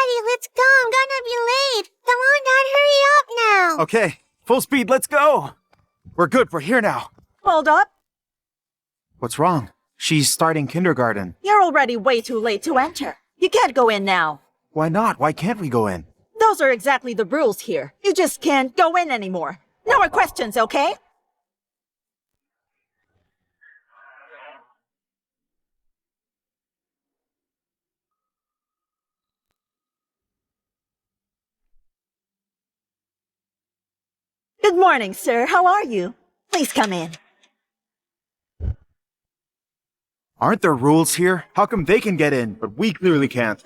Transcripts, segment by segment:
Daddy, let's go. I'm gonna be late. Come on, Dad, hurry up now. Okay, full speed, let's go. We're good, we're here now. Hold up. What's wrong? She's starting kindergarten. You're already way too late to enter. You can't go in now. Why not? Why can't we go in? Those are exactly the rules here. You just can't go in anymore. No more questions, okay? Good morning, sir. How are you? Please come in. Aren't there rules here? How come they can get in, but we clearly can't?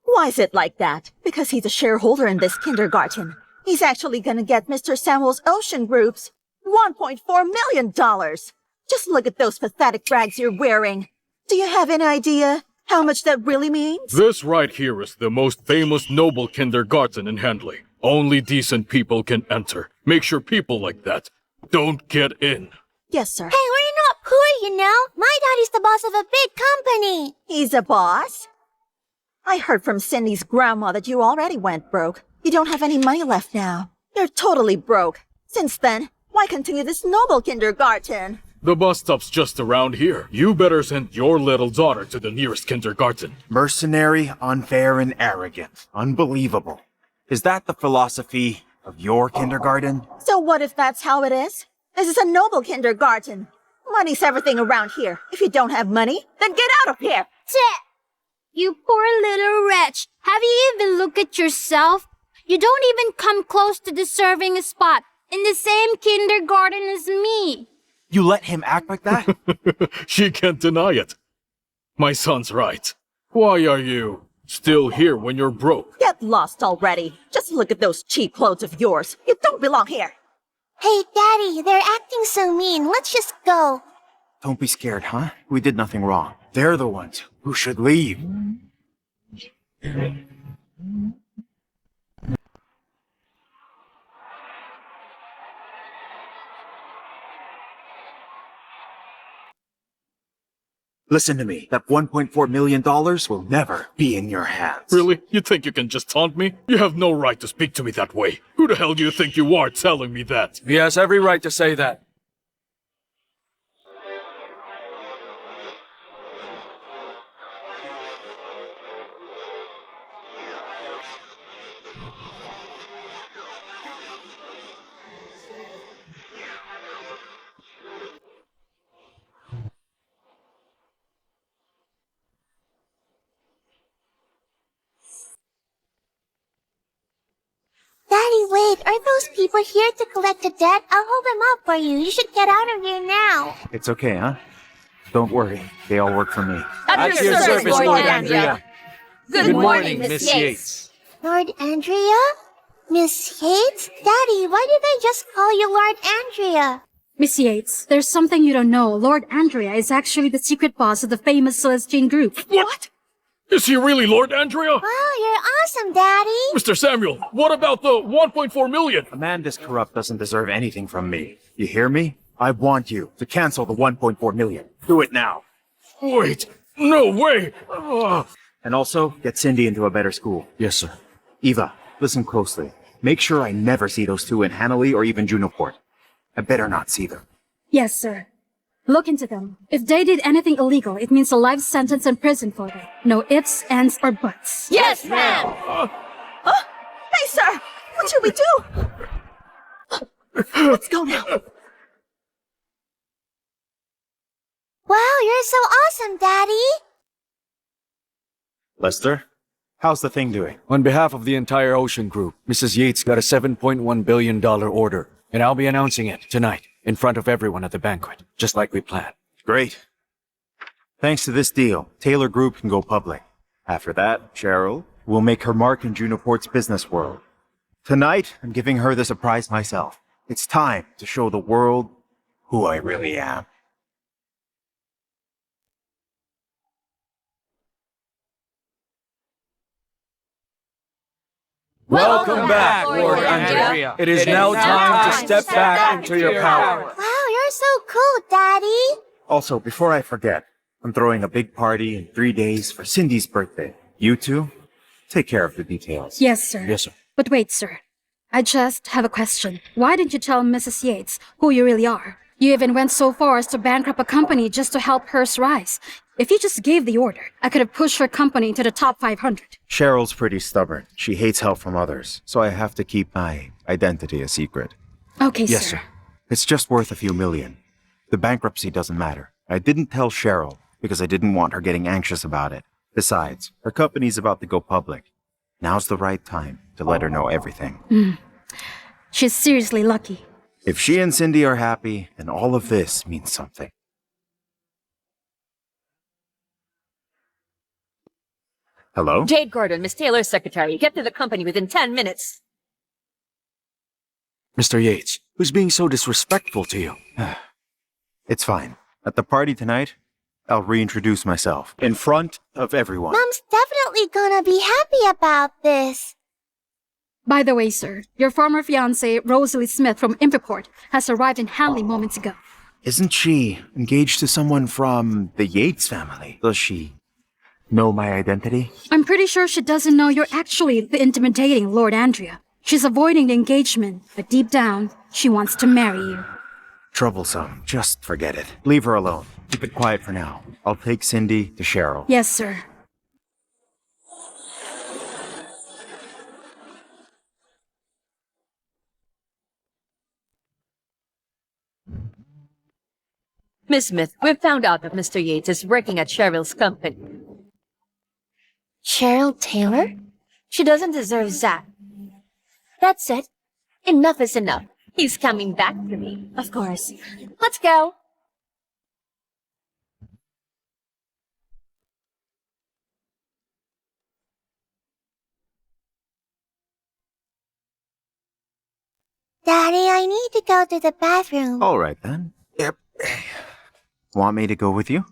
Why is it like that? Because he's a shareholder in this kindergarten. He's actually gonna get Mr. Samuel's Ocean Group's $1.4 million. Just look at those pathetic rags you're wearing. Do you have any idea how much that really means? This right here is the most famous noble kindergarten in Handley. Only decent people can enter. Make sure people like that don't get in. Yes, sir. Hey, we're not poor, you know. My daddy's the boss of a big company. He's a boss? I heard from Cindy's grandma that you already went broke. You don't have any money left now. You're totally broke. Since then, why continue this noble kindergarten? The bus stop's just around here. You better send your little daughter to the nearest kindergarten. Mercenary, unfair, and arrogant. Unbelievable. Is that the philosophy of your kindergarten? So what if that's how it is? This is a noble kindergarten. Money's everything around here. If you don't have money, then get out of here! You poor little wretch. Have you even looked at yourself? You don't even come close to deserving a spot in the same kindergarten as me. You let him act like that? She can't deny it. My son's right. Why are you still here when you're broke? Get lost already. Just look at those cheap clothes of yours. You don't belong here. Hey, Daddy, they're acting so mean. Let's just go. Don't be scared, huh? We did nothing wrong. They're the ones who should leave. Listen to me. That $1.4 million will never be in your hands. Really? You think you can just taunt me? You have no right to speak to me that way. Who the hell do you think you are telling me that? He has every right to say that. Daddy, wait. Are those people here to collect a debt? I'll hold them up for you. You should get out of here now. It's okay, huh? Don't worry. They all work for me. At your service, Lord Andrea. Good morning, Miss Yates. Lord Andrea? Miss Yates? Daddy, why did they just call you Lord Andrea? Miss Yates, there's something you don't know. Lord Andrea is actually the secret boss of the famous Celestine group. What? Is he really Lord Andrea? Wow, you're awesome, Daddy. Mr. Samuel, what about the 1.4 million? A man this corrupt doesn't deserve anything from me. You hear me? I want you to cancel the 1.4 million. Do it now. Wait, no way! Ugh. And also, get Cindy into a better school. Yes, sir. Eva, listen closely. Make sure I never see those two in Hanley or even Junoport. I better not see them. Yes, sir. Look into them. If they did anything illegal, it means a life sentence in prison for them. No ifs, ands, or buts. Yes, ma'am! Hey, sir! What should we do? Let's go now. Wow, you're so awesome, Daddy. Lester, how's the thing doing? On behalf of the entire Ocean Group, Mrs. Yates got a $7.1 billion order, and I'll be announcing it tonight in front of everyone at the banquet, just like we planned. Great. Thanks to this deal, Taylor Group can go public. After that, Cheryl will make her mark in Junoport's business world. Tonight, I'm giving her the surprise myself. It's time to show the world who I really am. Welcome back, Lord Andrea. It is now time to step back into your power. Wow, you're so cool, Daddy. Also, before I forget, I'm throwing a big party in 3 days for Cindy's birthday. You two, take care of the details. Yes, sir. Yes, sir. But wait, sir. I just have a question. Why didn't you tell Mrs. Yates who you really are? You even went so far as to bankrupt a company just to help hers rise. If you just gave the order, I could have pushed her company into the top 500. Cheryl's pretty stubborn. She hates help from others, so I have to keep my identity a secret. Okay, Yes, sir. sir. It's just worth a few million. The bankruptcy doesn't matter. I didn't tell Cheryl because I didn't want her getting anxious about it. Besides, her company's about to go public. Now's the right time to let her know everything. She's seriously lucky. If she and Cindy are happy, then all of this means something. Hello? Jade Gordon, Miss Taylor's secretary. Get to the company within 10 minutes. Mr. Yates, who's being so disrespectful to you? It's fine. At the party tonight, I'll reintroduce myself in front of everyone. Mom's definitely gonna be happy about this. By the way, sir, your former fiancée, Rosalie Smith from Import, has arrived in Hanley moments ago. Isn't she engaged to someone from the Yates family? Does she know my identity? I'm pretty sure she doesn't know you're actually the intimidating Lord Andrea. She's avoiding the engagement, but deep down, she wants to marry you. Troublesome. Just forget it. Leave her alone. Keep it quiet for now. I'll take Cindy to Cheryl. Yes, sir. Miss Smith, we've found out that Mr. Yates is working at Cheryl's company. Cheryl Taylor? She doesn't deserve Zack. That's it. Enough is enough. He's coming back to me. Of course. Let's go. Daddy, I need to go to the bathroom. All right, then. Yep. Want me to go with you?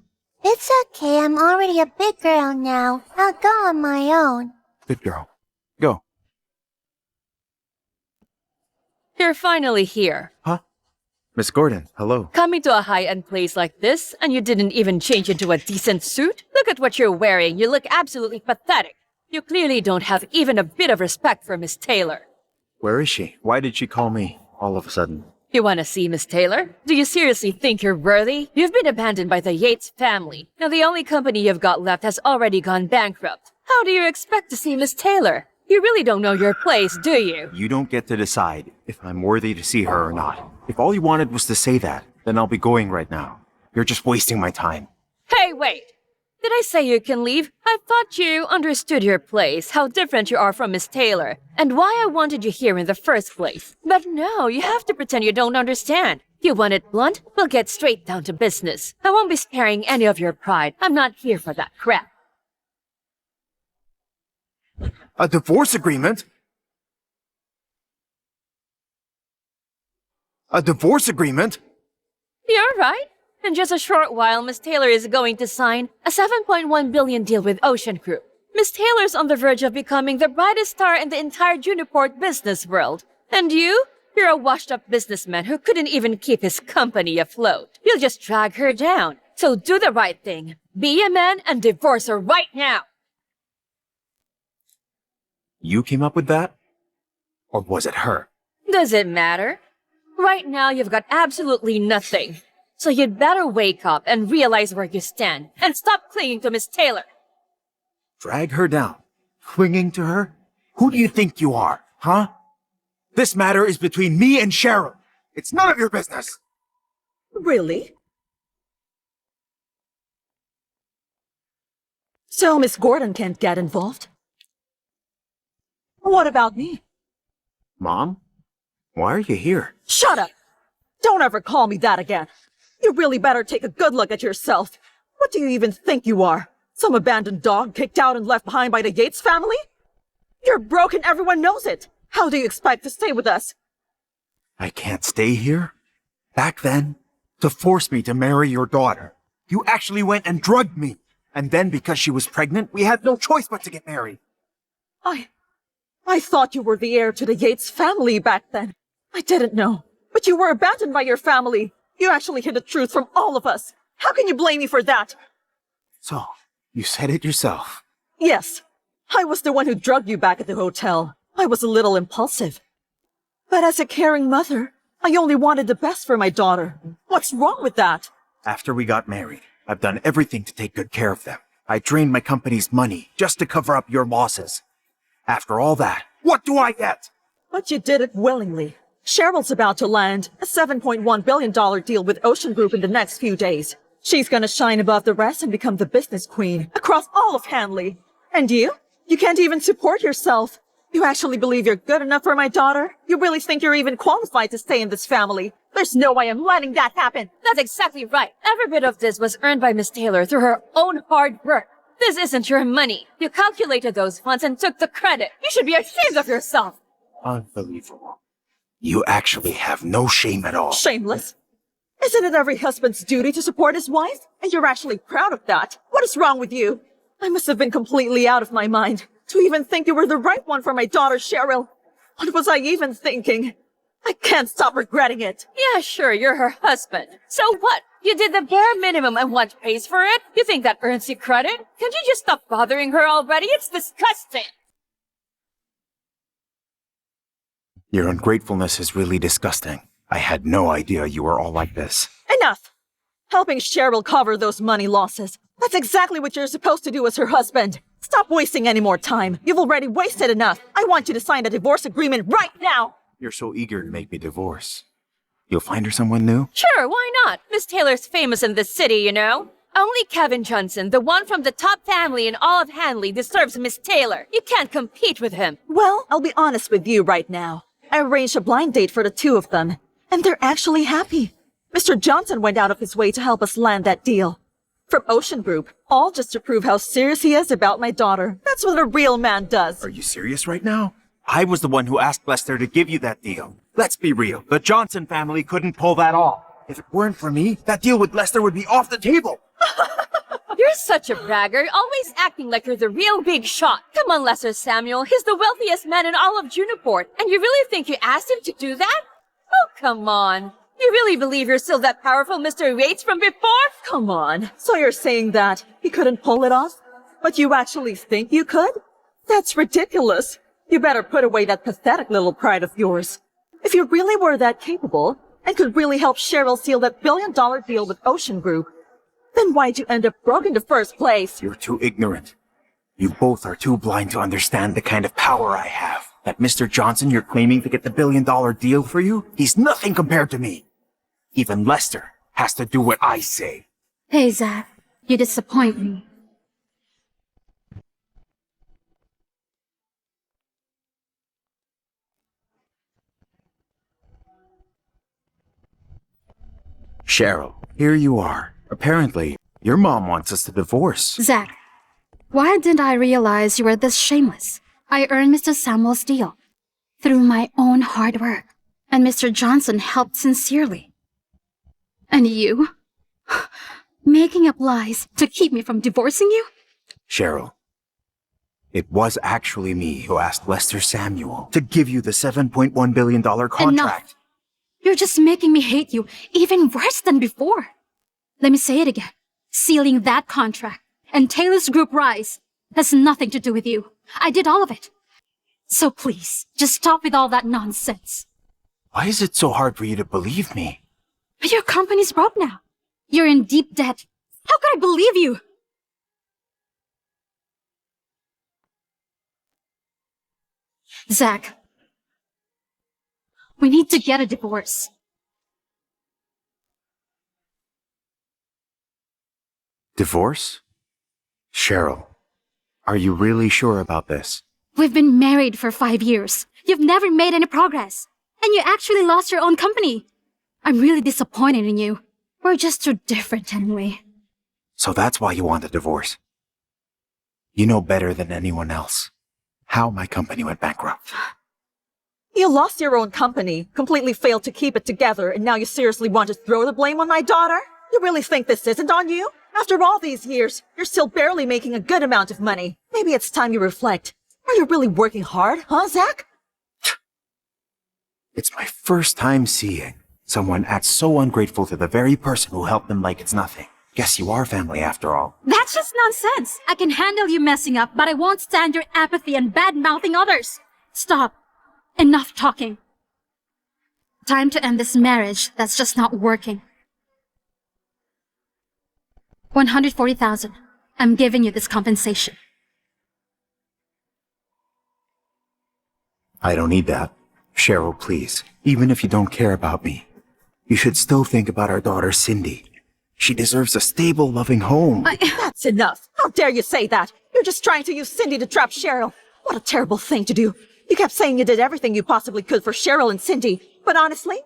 It's okay, I'm already a big girl now. I'll go on my own. Good girl. Go. You're finally here. Huh? Miss Gordon, hello. Coming to a high-end place like this, and you didn't even change into a decent suit? Look at what you're wearing. You look absolutely pathetic. You clearly don't have even a bit of respect for Miss Taylor. Where is she? Why did she call me all of a sudden? You want to see Miss Taylor? Do you seriously think you're worthy? You've been abandoned by the Yates family. Now the only company you've got left has already gone bankrupt. How do you expect to see Miss Taylor? You really don't know your place, do you? You don't get to decide if I'm worthy to see her or not. If all you wanted was to say that, then I'll be going right now. You're just wasting my time. Hey, wait! Did I say you can leave? I thought you understood your place, how different you are from Miss Taylor, and why I wanted you here in the first place. But no, you have to pretend you don't understand. You want it blunt? We'll get straight down to business. I won't be sparing any of your pride. I'm not here for that crap. A divorce agreement? A divorce agreement? You're right. In just a short while, Miss Taylor is going to sign a $7.1 billion deal with Ocean Group. Miss Taylor's on the verge of becoming the brightest star in the entire Juniport business world. And you? You're a washed-up businessman who couldn't even keep his company afloat. You'll just drag her down. So do the right thing. Be a man and divorce her right now. You came up with that? Or was it her? Does it matter? Right now, you've got absolutely nothing. So you'd better wake up and realize where you stand, and stop clinging to Miss Taylor. Drag her down? Clinging to her? Who do you think you are, huh? This matter is between me and Cheryl. It's none of your business. Really? So Miss Gordon can't get involved? What about me? Mom? Why are you here? Shut up! Don't ever call me that again. You really better take a good look at yourself. What do you even think you are? Some abandoned dog kicked out and left behind by the Yates family? You're broke and everyone knows it. How do you expect to stay with us? I can't stay here? Back then, to force me to marry your daughter, you actually went and drugged me. And then because she was pregnant, we had no choice but to get married. I thought you were the heir to the Yates family back then. I didn't know. But you were abandoned by your family. You actually hid the truth from all of us. How can you blame me for that? So, you said it yourself. Yes. I was the one who drugged you back at the hotel. I was a little impulsive. But as a caring mother, I only wanted the best for my daughter. What's wrong with that? After we got married, I've done everything to take good care of them. I drained my company's money just to cover up your losses. After all that, what do I get? But you did it willingly. Cheryl's about to land a $7.1 billion deal with Ocean Group in the next few days. She's gonna shine above the rest and become the business queen across all of Hanley. And you? You can't even support yourself. You actually believe you're good enough for my daughter? You really think you're even qualified to stay in this family? There's no way I'm letting that happen. That's exactly right. Every bit of this was earned by Miss Taylor through her own hard work. This isn't your money. You calculated those funds and took the credit. You should be ashamed of yourself. Unbelievable. You actually have no shame at all. Shameless. Isn't it every husband's duty to support his wife? And you're actually proud of that. What is wrong with you? I must have been completely out of my mind to even think you were the right one for my daughter, Cheryl. What was I even thinking? I can't stop regretting it. Yeah, sure, you're her husband. So what? You did the bare minimum and want praise for it? You think that earns you credit? Can't you just stop bothering her already? It's disgusting! Your ungratefulness is really disgusting. I had no idea you were all like this. Enough! Helping Cheryl cover those money losses. That's exactly what you're supposed to do as her husband. Stop wasting any more time. You've already wasted enough. I want you to sign a divorce agreement right now! You're so eager to make me divorce. You'll find her someone new? Sure, why not? Miss Taylor's famous in this city, you know? Only Kevin Johnson, the one from the top family in all of Hanley, deserves Miss Taylor. You can't compete with him. Well, I'll be honest with you right now. I arranged a blind date for the two of them, and they're actually happy. Mr. Johnson went out of his way to help us land that deal. From Ocean Group, all just to prove how serious he is about my daughter. That's what a real man does. Are you serious right now? I was the one who asked Lester to give you that deal. Let's be real. The Johnson family couldn't pull that off. If it weren't for me, that deal with Lester would be off the table. You're such a bragger, always acting like you're the real big shot. Come on, Lester Samuel, he's the wealthiest man in all of Juniport, and you really think you asked him to do that? Oh, come on. You really believe you're still that powerful Mr. Yates from before? Come on. So you're saying that he couldn't pull it off? But you actually think you could? That's ridiculous. You better put away that pathetic little pride of yours. If you really were that capable, and could really help Cheryl seal that billion-dollar deal with Ocean Group, then why'd you end up broke in the first place? You're too ignorant. You both are too blind to understand the kind of power I have. That Mr. Johnson you're claiming to get the billion-dollar deal for you, he's nothing compared to me. Even Lester has to do what I say. Hey, Zack, you disappoint me. Cheryl, here you are. Apparently, your mom wants us to divorce. Zack, why didn't I realize you were this shameless? I earned Mr. Samuel's deal through my own hard work, and Mr. Johnson helped sincerely. And you? Making up lies to keep me from divorcing you? Cheryl, it was actually me who asked Lester Samuel to give you the $7.1 billion contract. Enough. You're just making me hate you even worse than before. Let me say it again. Sealing that contract and Taylor's group rise has nothing to do with you. I did all of it. So please, just stop with all that nonsense. Why is it so hard for you to believe me? But your company's broke now. You're in deep debt. How could I believe you? Zack, we need to get a divorce. Divorce? Cheryl, are you really sure about this? We've been married for 5 years. You've never made any progress. And you actually lost your own company. I'm really disappointed in you. We're just too different anyway. So that's why you want a divorce. You know better than anyone else how my company went bankrupt. You lost your own company, completely failed to keep it together, and now you seriously want to throw the blame on my daughter? You really think this isn't on you? After all these years, you're still barely making a good amount of money. Maybe it's time you reflect. Are you really working hard, huh, Zack? It's my first time seeing someone act so ungrateful to the very person who helped them like it's nothing. Guess you are family after all. That's just nonsense. I can handle you messing up, but I won't stand your apathy and bad-mouthing others. Stop. Enough talking. Time to end this marriage that's just not working. 140,000. I'm giving you this compensation. I don't need that. Cheryl, please. Even if you don't care about me, you should still think about our daughter, Cindy. She deserves a stable, loving home. That's enough. How dare you say that? You're just trying to use Cindy to trap Cheryl. What a terrible thing to do. You kept saying you did everything you possibly could for Cheryl and Cindy, but honestly,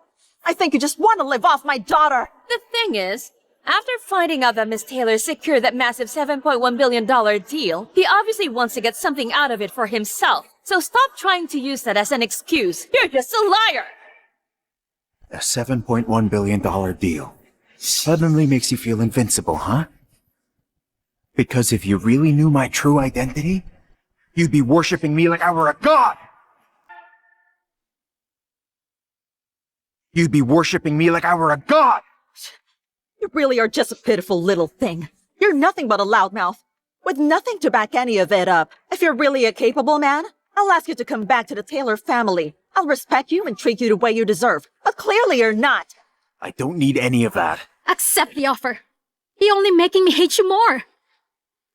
I think you just want to live off my daughter. The thing is, after finding out that Miss Taylor secured that massive $7.1 billion deal, he obviously wants to get something out of it for himself. So stop trying to use that as an excuse. You're just a liar! A $7.1 billion deal suddenly makes you feel invincible, huh? Because if you really knew my true identity, you'd be worshipping me like I were a god! You'd be worshipping me like I were a god! You really are just a pitiful little thing. You're nothing but a loudmouth, with nothing to back any of it up. If you're really a capable man, I'll ask you to come back to the Taylor family. I'll respect you and treat you the way you deserve. But clearly you're not. I don't need any of that. Accept the offer. You're only making me hate you more.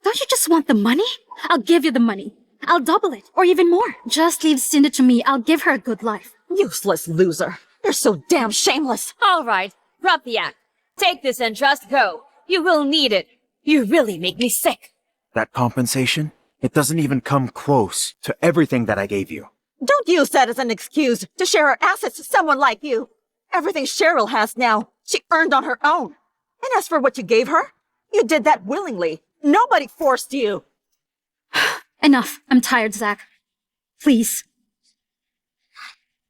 Don't you just want the money? I'll give you the money. I'll double it, or even more. Just leave Cindy to me. I'll give her a good life. Useless loser. You're so damn shameless. All right, drop the act. Take this and just go. You will need it. You really make me sick. That compensation? It doesn't even come close to everything that I gave you. Don't use that as an excuse to share her assets to someone like you. Everything Cheryl has now, she earned on her own. And as for what you gave her, you did that willingly. Nobody forced you. Enough. I'm tired, Zack. Please.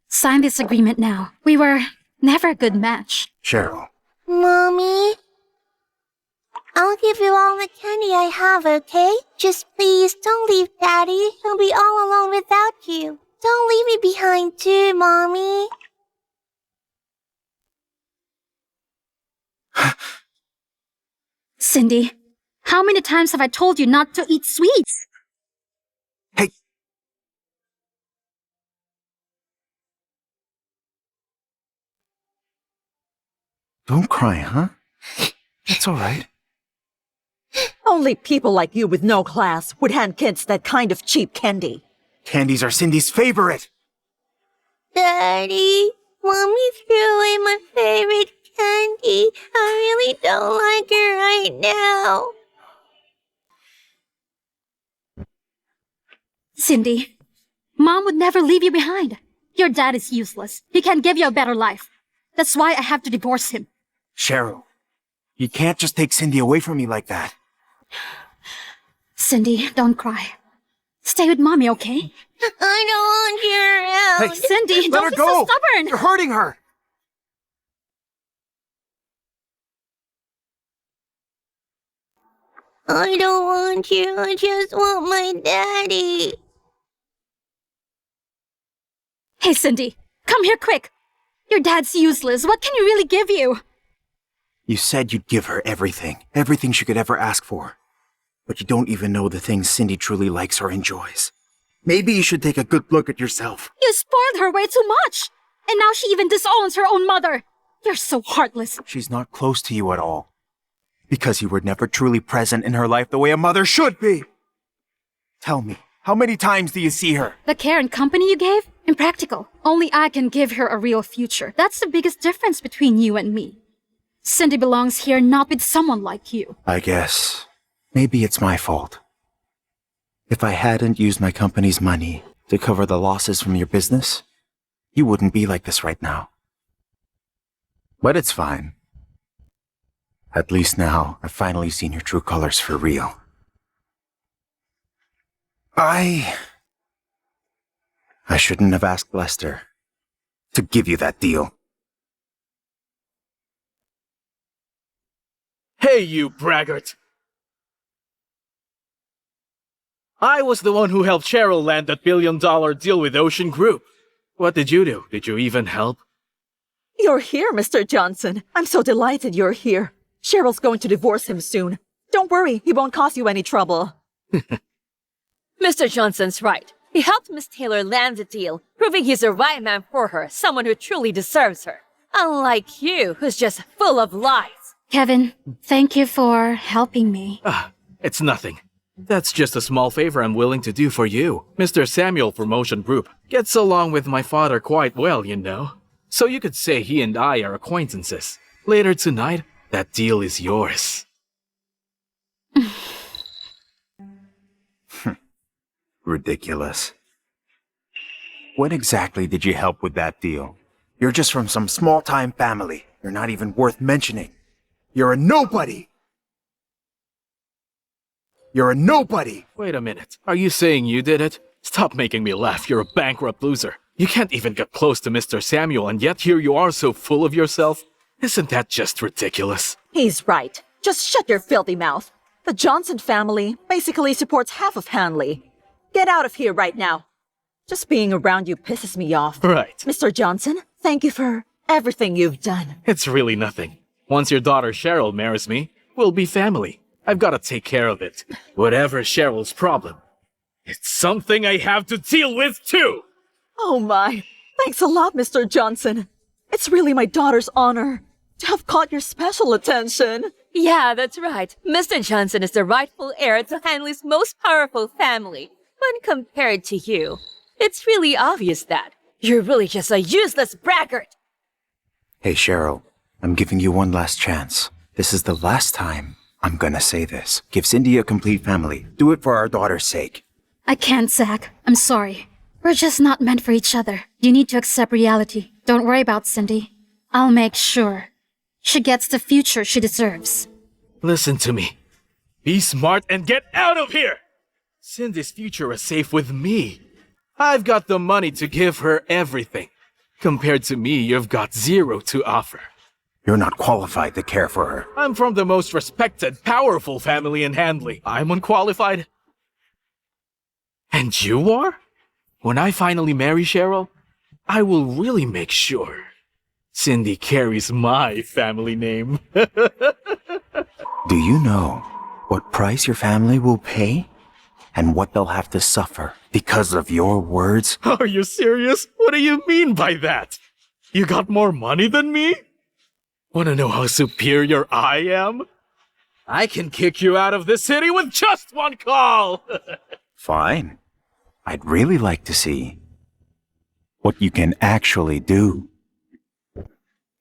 Sign this agreement now. We were never a good match. Cheryl. Mommy? I'll give you all the candy I have, okay? Just please don't leave Daddy. He'll be all alone without you. Don't leave me behind too, Mommy. Cindy, how many times have I told you not to eat sweets? Hey! Don't cry, huh? It's all right. Only people like you with no class would hand kids that kind of cheap candy. Candies are Cindy's favorite! Daddy, Mommy threw away my favorite candy. I really don't like it right now. Cindy, Mom would never leave you behind. Your dad is useless. He can't give you a better life. That's why I have to divorce him. Cheryl, you can't just take Cindy away from me like that. Cindy, don't cry. Stay with Mommy, okay? I don't want you around. Hey, Cindy, let her don't be go! so stubborn! You're hurting her! I don't want you. I just want my daddy. Hey, Cindy, come here quick. Your dad's useless. What can he really give you? You said you'd give her everything. Everything she could ever ask for. But you don't even know the things Cindy truly likes or enjoys. Maybe you should take a good look at yourself. You spoiled her way too much. And now she even disowns her own mother. You're so heartless. She's not close to you at all. Because you were never truly present in her life the way a mother should be. Tell me, how many times do you see her? The care and company you gave? Impractical. Only I can give her a real future. That's the biggest difference between you and me. Cindy belongs here, not with someone like you. I guess maybe it's my fault. If I hadn't used my company's money to cover the losses from your business, you wouldn't be like this right now. But it's fine. At least now, I've finally seen your true colors for real. I shouldn't have asked Lester to give you that deal. Hey, you braggart! I was the one who helped Cheryl land that billion-dollar deal with Ocean Group. What did you do? Did you even help? You're here, Mr. Johnson. I'm so delighted you're here. Cheryl's going to divorce him soon. Don't worry, he won't cause you any trouble. Mr. Johnson's right. He helped Miss Taylor land the deal, proving he's the right man for her, someone who truly deserves her. Unlike you, who's just full of lies. Kevin, thank you for helping me. It's nothing. That's just a small favor I'm willing to do for you. Mr. Samuel from Ocean Group gets along with my father quite well, you know. So you could say he and I are acquaintances. Later tonight, that deal is yours. Ridiculous. When exactly did you help with that deal? You're just from some small-time family. You're not even worth mentioning. You're a nobody! You're a nobody! Wait a minute. Are you saying you did it? Stop making me laugh. You're a bankrupt loser. You can't even get close to Mr. Samuel, and yet here you are so full of yourself. Isn't that just ridiculous? He's right. Just shut your filthy mouth. The Johnson family basically supports half of Hanley. Get out of here right now. Just being around you pisses me off. Right. Mr. Johnson, thank you for everything you've done. It's really nothing. Once your daughter Cheryl marries me, we'll be family. I've got to take care of it. Whatever Cheryl's problem, it's something I have to deal with too! Oh my. Thanks a lot, Mr. Johnson. It's really my daughter's honor to have caught your special attention. Yeah, that's right. Mr. Johnson is the rightful heir to Hanley's most powerful family. When compared to you, it's really obvious that you're really just a useless braggart. Hey, Cheryl, I'm giving you one last chance. This is the last time I'm gonna say this. Give Cindy a complete family. Do it for our daughter's sake. I can't, Zack. I'm sorry. We're just not meant for each other. You need to accept reality. Don't worry about Cindy. I'll make sure she gets the future she deserves. Listen to me. Be smart and get out of here! Cindy's future is safe with me. I've got the money to give her everything. Compared to me, you've got zero to offer. You're not qualified to care for her. I'm from the most respected, powerful family in Handley. I'm unqualified. And you are? When I finally marry Cheryl, I will really make sure Cindy carries my family name. Do you know what price your family will pay? And what they'll have to suffer because of your words? Are you serious? What do you mean by that? You got more money than me? Wanna know how superior I am? I can kick you out of this city with just one call! Fine. I'd really like to see what you can actually do.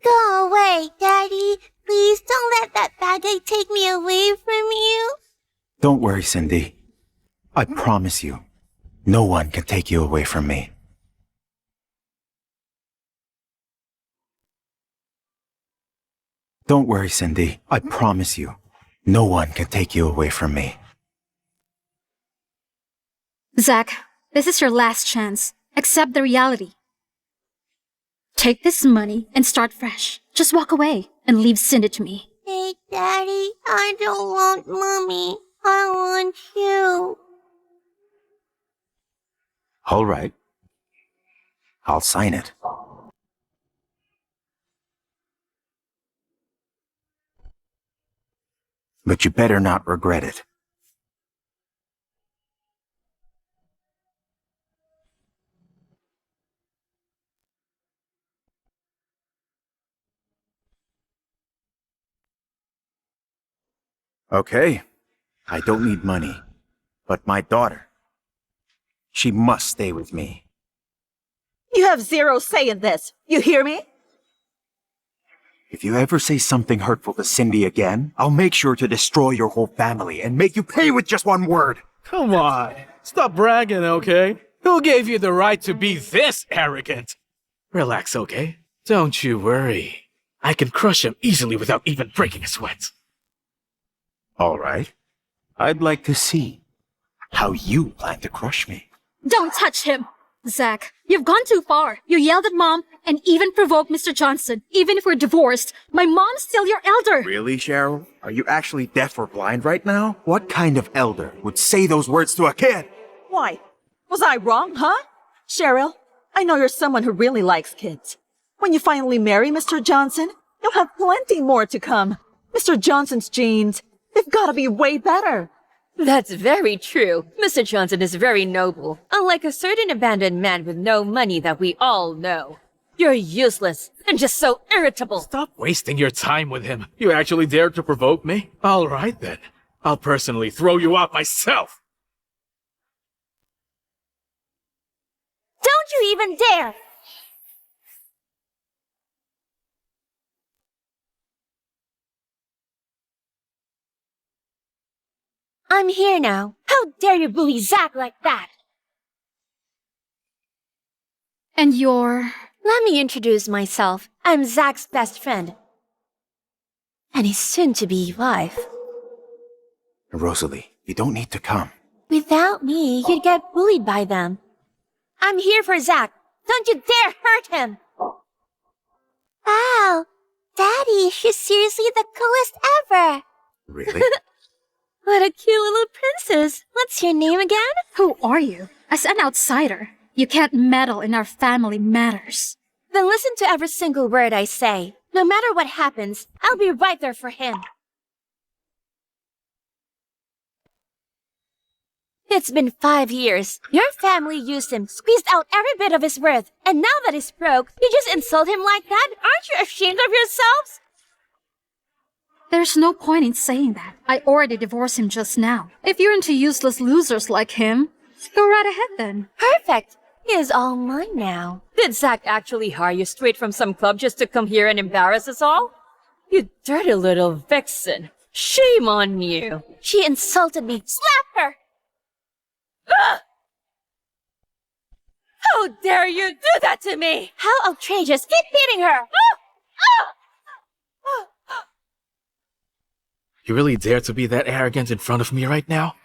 Go away, Daddy. Please don't let that bad guy take me away from you. Don't worry, Cindy. I promise you, no one can take you away from me. Don't worry, Cindy. I promise you, no one can take you away from me. Zack, this is your last chance. Accept the reality. Take this money and start fresh. Just walk away and leave Cindy to me. Hey, Daddy, I don't want Mommy. I want you. All right. I'll sign it. But you better not regret it. Okay. I don't need money. But my daughter, she must stay with me. You have zero say in this. You hear me? If you ever say something hurtful to Cindy again, I'll make sure to destroy your whole family and make you pay with just one word. Come on. Stop bragging, okay? Who gave you the right to be this arrogant? Relax, okay? Don't you worry. I can crush him easily without even breaking a sweat. All right. I'd like to see how you plan to crush me. Don't touch him! Zack, you've gone too far. You yelled at Mom and even provoked Mr. Johnson. Even if we're divorced, my mom's still your elder. Really, Cheryl? Are you actually deaf or blind right now? What kind of elder would say those words to a kid? Why? Was I wrong, huh? Cheryl, I know you're someone who really likes kids. When you finally marry Mr. Johnson, you'll have plenty more to come. Mr. Johnson's jeans, they've gotta be way better. That's very true. Mr. Johnson is very noble, unlike a certain abandoned man with no money that we all know. You're useless and just so irritable. Stop wasting your time with him. You actually dared to provoke me? All right then. I'll personally throw you out myself. Don't you even dare! I'm here now. How dare you bully Zack like that? And you're... Let me introduce myself. I'm Zack's best friend. And his soon-to-be wife. Rosalie, you don't need to come. Without me, you'd get bullied by them. I'm here for Zack. Don't you dare hurt him! Wow, Daddy, she's seriously the coolest ever. Really? What a cute little princess. What's your name again? Who are you? As an outsider, you can't meddle in our family matters. Then listen to every single word I say. No matter what happens, I'll be right there for him. It's been 5 years. Your family used him, squeezed out every bit of his worth, and now that he's broke, you just insult him like that? Aren't you ashamed of yourselves? There's no point in saying that. I already divorced him just now. If you're into useless losers like him, go right ahead then. Perfect. He is all mine now. Did Zack actually hire you straight from some club just to come here and embarrass us all? You dirty little vixen. Shame on you. She insulted me. Slap her! Ugh! How dare you do that to me? How outrageous! Keep beating her! You really dare to be that arrogant in front of me right now?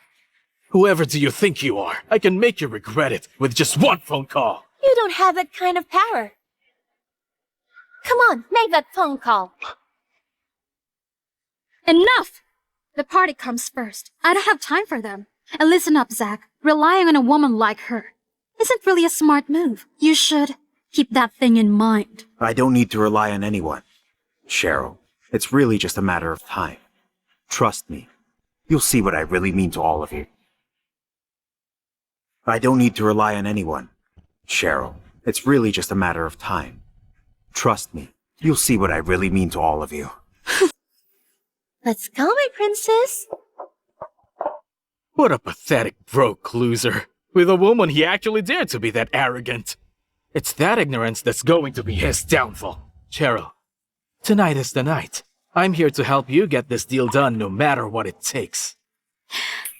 Whoever do you think you are? I can make you regret it with just one phone call. You don't have that kind of power. Come on, make that phone call. Enough! The party comes first. I don't have time for them. And listen up, Zack. Relying on a woman like her isn't really a smart move. You should keep that thing in mind. I don't need to rely on anyone. Cheryl, it's really just a matter of time. Trust me. You'll see what I really mean to all of you. I don't need to rely on anyone. Cheryl, it's really just a matter of time. Trust me. You'll see what I really mean to all of you. Let's go, my princess. What a pathetic broke loser. With a woman he actually dared to be that arrogant. It's that ignorance that's going to be his downfall. Cheryl, tonight is the night. I'm here to help you get this deal done no matter what it takes.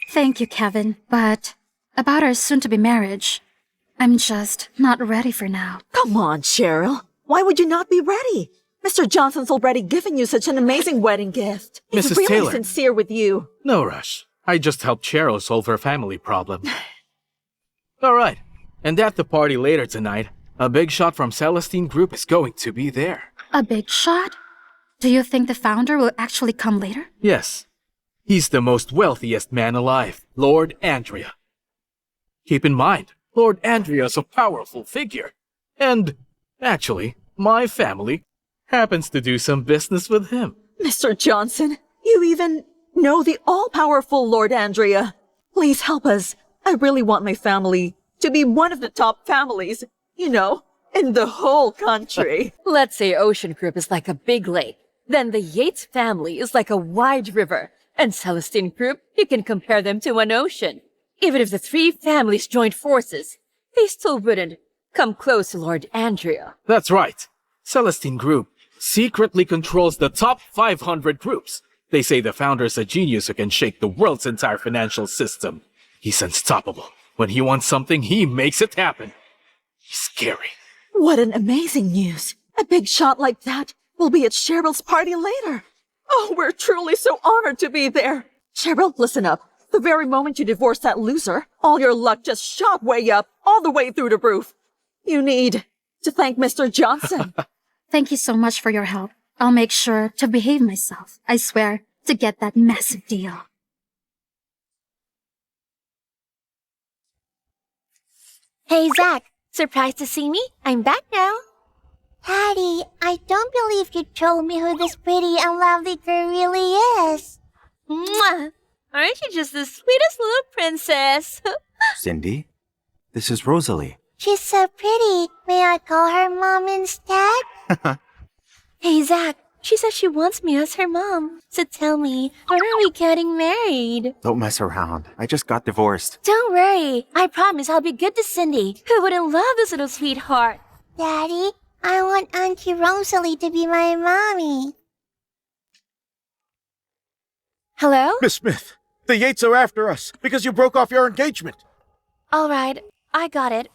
Thank you, Kevin, but about our soon-to-be marriage, I'm just not ready for now. Come on, Cheryl. Why would you not be ready? Mr. Johnson's already given you such an amazing wedding gift. He's Mrs. really Taylor. sincere with you. No rush. I just helped Cheryl solve her family problem. Alright, and at the party later tonight, a big shot from Celestine Group is going to be there. A big shot? Do you think the founder will actually come later? Yes. He's the most wealthiest man alive, Lord Andrea. Keep in mind, Lord Andrea's a powerful figure. And, actually, my family happens to do some business with him. Mr. Johnson, you even know the all-powerful Lord Andrea. Please help us. I really want my family to be one of the top families, you know, in the whole country. Let's say Ocean Group is like a big lake. Then the Yates family is like a wide river. And Celestine Group, you can compare them to an ocean. Even if the 3 families joined forces, they still wouldn't come close to Lord Andrea. That's right. Celestine Group secretly controls the top 500 groups. They say the founder's a genius who can shake the world's entire financial system. He's unstoppable. When he wants something, he makes it happen. He's scary. What an amazing news. A big shot like that will be at Cheryl's party later. Oh, we're truly so honored to be there. Cheryl, listen up. The very moment you divorce that loser, all your luck just shot way up, all the way through the roof. You need to thank Mr. Johnson. Thank you so much for your help. I'll make sure to behave myself, I swear, to get that massive deal. Hey, Zack. Surprised to see me? I'm back now. Daddy, I don't believe you told me who this pretty and lovely girl really is. Mwah! Aren't you just the sweetest little princess? Cindy, this is Rosalie. She's so pretty. May I call her Mom instead? Hey, Zack. She says she wants me as her mom. So tell me, when are we getting married? Don't mess around. I just got divorced. Don't worry. I promise I'll be good to Cindy, who wouldn't love this little sweetheart. Daddy, I want Auntie Rosalie to be my mommy. Hello? Miss Smith, the Yates are after us because you broke off your engagement. All right, I got it.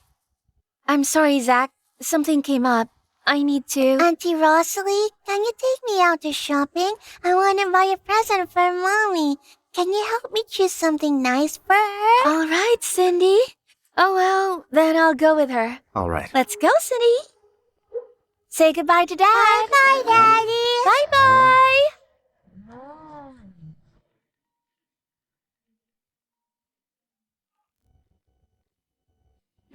I'm sorry, Zack. Something came up. I need to... Auntie Rosalie, can you take me out to shopping? I want to buy a present for Mommy. Can you help me choose something nice for her? All right, Cindy. Oh, well, then I'll go with her. All right. Let's go, Cindy. Say goodbye to Dad. Bye-bye, Daddy. Bye-bye.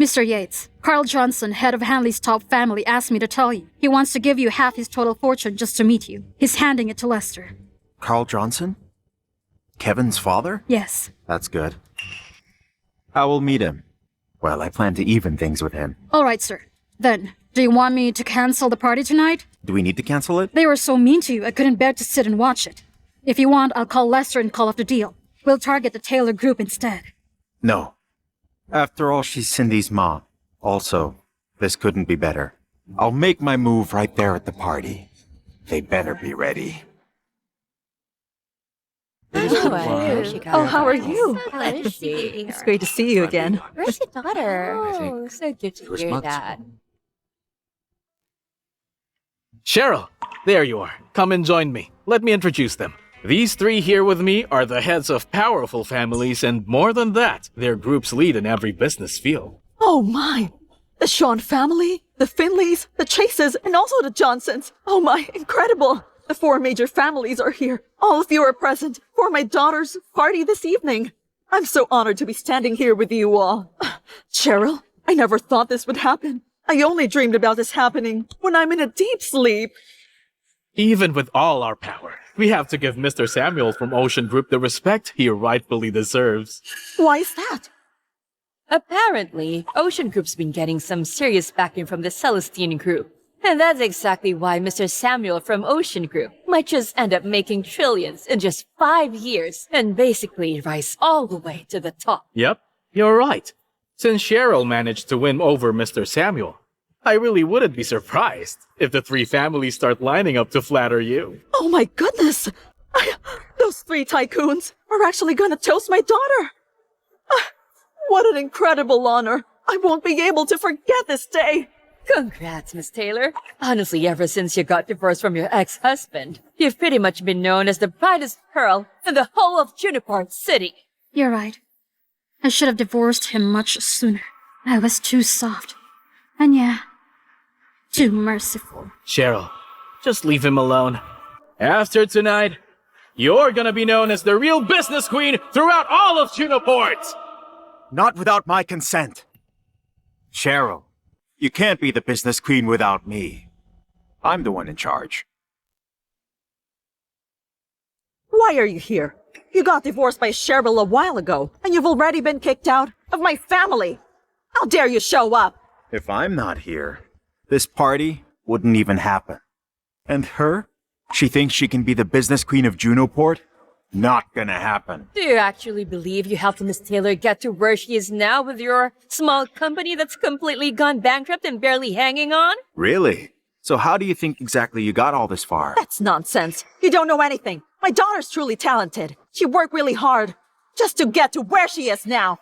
Mr. Yates, Carl Johnson, head of Hanley's top family, asked me to tell you. He wants to give you half his total fortune just to meet you. He's handing it to Lester. Carl Johnson? Kevin's father? Yes. That's good. I will meet him. Well, I plan to even things with him. All right, sir. Then, do you want me to cancel the party tonight? Do we need to cancel it? They were so mean to you, I couldn't bear to sit and watch it. If you want, I'll call Lester and call off the deal. We'll target the Taylor group instead. No. After all, she's Cindy's mom. Also, this couldn't be better. I'll make my move right there at the party. They better be ready. Oh, how are you? Glad to see you. It's great to see you again. Where's your daughter? Oh, so good to hear that. Cheryl, there you are. Come and join me. Let me introduce them. These three here with me are the heads of powerful families, and more than that, their groups lead in every business field. Oh my! The Sean family, the Finleys, the Chases, and also the Johnsons. Oh my, incredible! The four major families are here. All of you are present for my daughter's party this evening. I'm so honored to be standing here with you all. Cheryl, I never thought this would happen. I only dreamed about this happening when I'm in a deep sleep. Even with all our power, we have to give Mr. Samuel from Ocean Group the respect he rightfully deserves. Why is that? Apparently, Ocean Group's been getting some serious backing from the Celestine Group. And that's exactly why Mr. Samuel from Ocean Group might just end up making trillions in just 5 years and basically rise all the way to the top. Yep, you're right. Since Cheryl managed to win over Mr. Samuel, I really wouldn't be surprised if the three families start lining up to flatter you. Oh my goodness! Those three tycoons are actually gonna toast my daughter! What an incredible honor! I won't be able to forget this day! Congrats, Miss Taylor. Honestly, ever since you got divorced from your ex-husband, you've pretty much been known as the brightest pearl in the whole of Juniport City. You're right. I should have divorced him much sooner. I was too soft. And yeah, too merciful. Cheryl, just leave him alone. After tonight, you're gonna be known as the real business queen throughout all of Juniport! Not without my consent. Cheryl, you can't be the business queen without me. I'm the one in charge. Why are you here? You got divorced by Cheryl a while ago, and you've already been kicked out of my family! How dare you show up? If I'm not here, this party wouldn't even happen. And her? She thinks she can be the business queen of Juniport? Not gonna happen. Do you actually believe you helped Miss Taylor get to where she is now with your small company that's completely gone bankrupt and barely hanging on? Really? So how do you think exactly you got all this far? That's nonsense. You don't know anything. My daughter's truly talented. She worked really hard just to get to where she is now.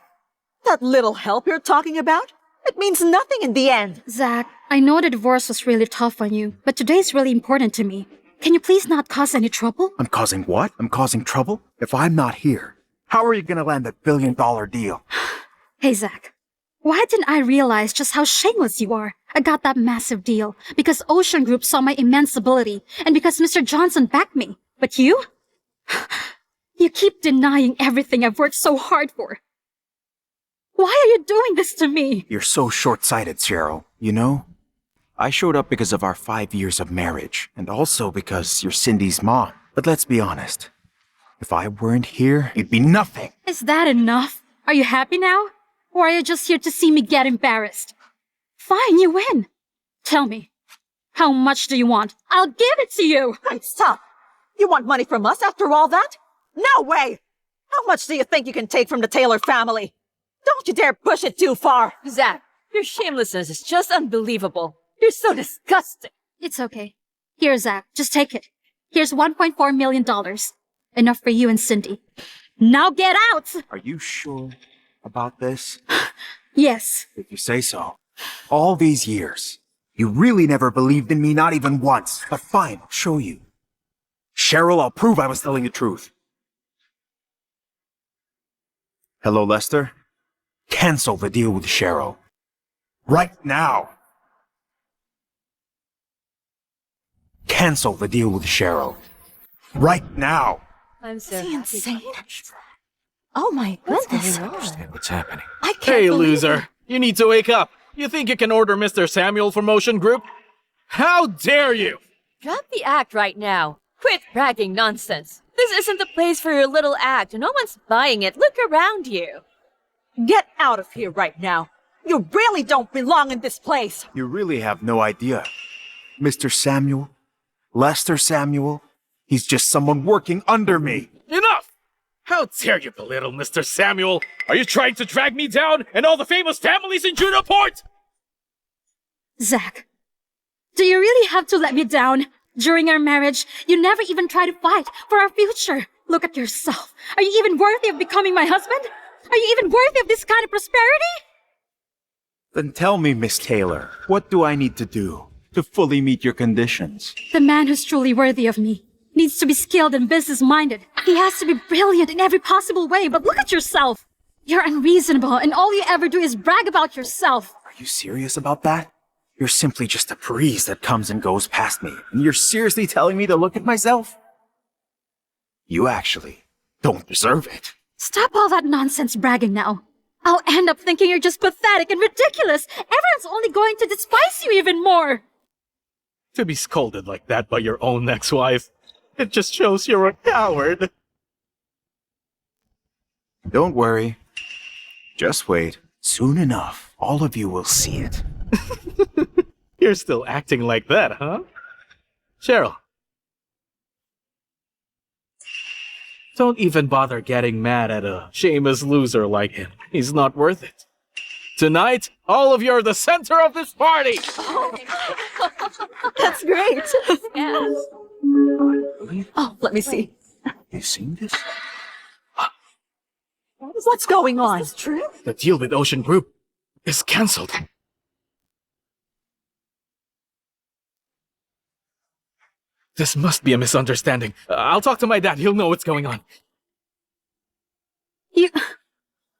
That little help you're talking about? It means nothing in the end. Zack, I know the divorce was really tough on you, but today's really important to me. Can you please not cause any trouble? I'm causing what? I'm causing trouble? If I'm not here, how are you gonna land that billion-dollar deal? Hey, Zack. Why didn't I realize just how shameless you are? I got that massive deal because Ocean Group saw my immense ability and because Mr. Johnson backed me. But you? You keep denying everything I've worked so hard for. Why are you doing this to me? You're so short-sighted, Cheryl. You know? I showed up because of our 5 years of marriage, and also because you're Cindy's mom. But let's be honest. If I weren't here, you'd be nothing. Is that enough? Are you happy now? Or are you just here to see me get embarrassed? Fine, you win. Tell me, how much do you want? I'll give it to you! Wait, stop! You want money from us after all that? No way! How much do you think you can take from the Taylor family? Don't you dare push it too far! Zack, your shamelessness is just unbelievable. You're so disgusting. It's okay. Here, Zack, just take it. Here's $1.4 million. Enough for you and Cindy. Now get out! Are you sure about this? Yes. If you say so. All these years, you really never believed in me, not even once. But fine, I'll show you. Cheryl, I'll prove I was telling the truth. Hello, Lester? Cancel the deal with Cheryl. Right now! Cancel the deal with Cheryl. Right now! I'm so Is he happy. insane? Oh my goodness. What's happening? I can't Hey, believe loser. You need to wake up. You think you can order Mr. Samuel for Motion Group? How dare you! Drop the act right now. Quit bragging nonsense. This isn't the place for your little act. No one's buying it. Look around you. Get out of here right now. You really don't belong in this place. You really have no idea. Mr. Samuel? Lester Samuel? He's just someone working under me. Enough! How dare you belittle Mr. Samuel? Are you trying to drag me down and all the famous families in Juniport? Zack, do you really have to let me down? During our marriage, you never even try to fight for our future. Look at yourself. Are you even worthy of becoming my husband? Are you even worthy of this kind of prosperity? Then tell me, Miss Taylor, what do I need to do to fully meet your conditions? The man who's truly worthy of me needs to be skilled and business-minded. He has to be brilliant in every possible way, but look at yourself. You're unreasonable, and all you ever do is brag about yourself. Are you serious about that? You're simply just a breeze that comes and goes past me, and you're seriously telling me to look at myself? You actually don't deserve it. Stop all that nonsense bragging now. I'll end up thinking you're just pathetic and ridiculous. Everyone's only going to despise you even more. To be scolded like that by your own ex-wife, it just shows you're a coward. Don't worry. Just wait. Soon enough, all of you will see it. You're still acting like that, huh? Cheryl. Don't even bother getting mad at a shameless loser like him. He's not worth it. Tonight, all of you are the center of this party! That's great. Yes. Oh, let me see. You seen this? What's going on? Is this true? The deal with Ocean Group is cancelled. This must be a misunderstanding. I'll talk to my dad. He'll know what's going on.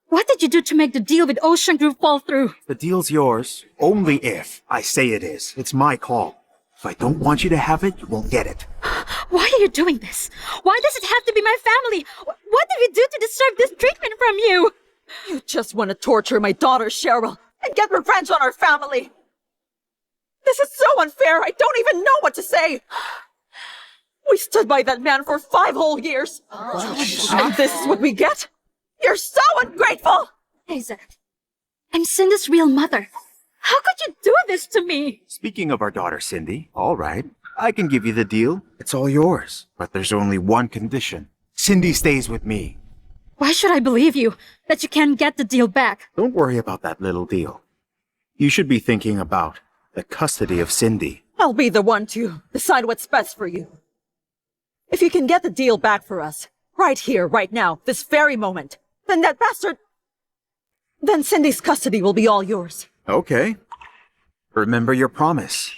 What did you do to make the deal with Ocean Group fall through? The deal's yours, only if I say it is. It's my call. If I don't want you to have it, you won't get it. Why are you doing this? Why does it have to be my family? What did we do to deserve this treatment from you? You just want to torture my daughter, Cheryl, and get revenge on our family. This is so unfair, I don't even know what to say. We stood by that man for 5 whole years. And this is what we get? You're so ungrateful! Hey, Zack. I'm Cindy's real mother. How could you do this to me? Speaking of our daughter, Cindy, all right. I can give you the deal. It's all yours. But there's only one condition. Cindy stays with me. Why should I believe you that you can't get the deal back? Don't worry about that little deal. You should be thinking about the custody of Cindy. I'll be the one to decide what's best for you. If you can get the deal back for us, right here, right now, this very moment, then that bastard... Then Cindy's custody will be all yours. Okay. Remember your promise.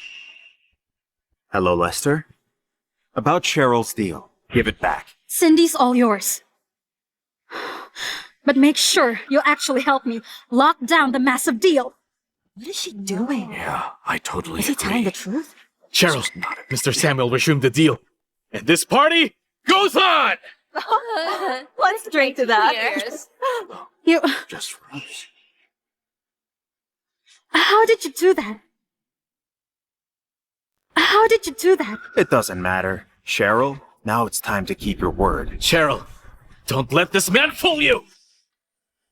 Hello, Lester. About Cheryl's deal. Give it back. Cindy's all yours. But make sure you actually help me lock down the massive deal. What is she doing? Yeah, I totally Is he agree. telling the truth? Cheryl, Mr. Samuel resumed the deal. And this party goes on! Let's drink to that. Cheers. You... Just rose. How did you do that? How did you do that? It doesn't matter. Cheryl, now it's time to keep your word. Cheryl, don't let this man fool you!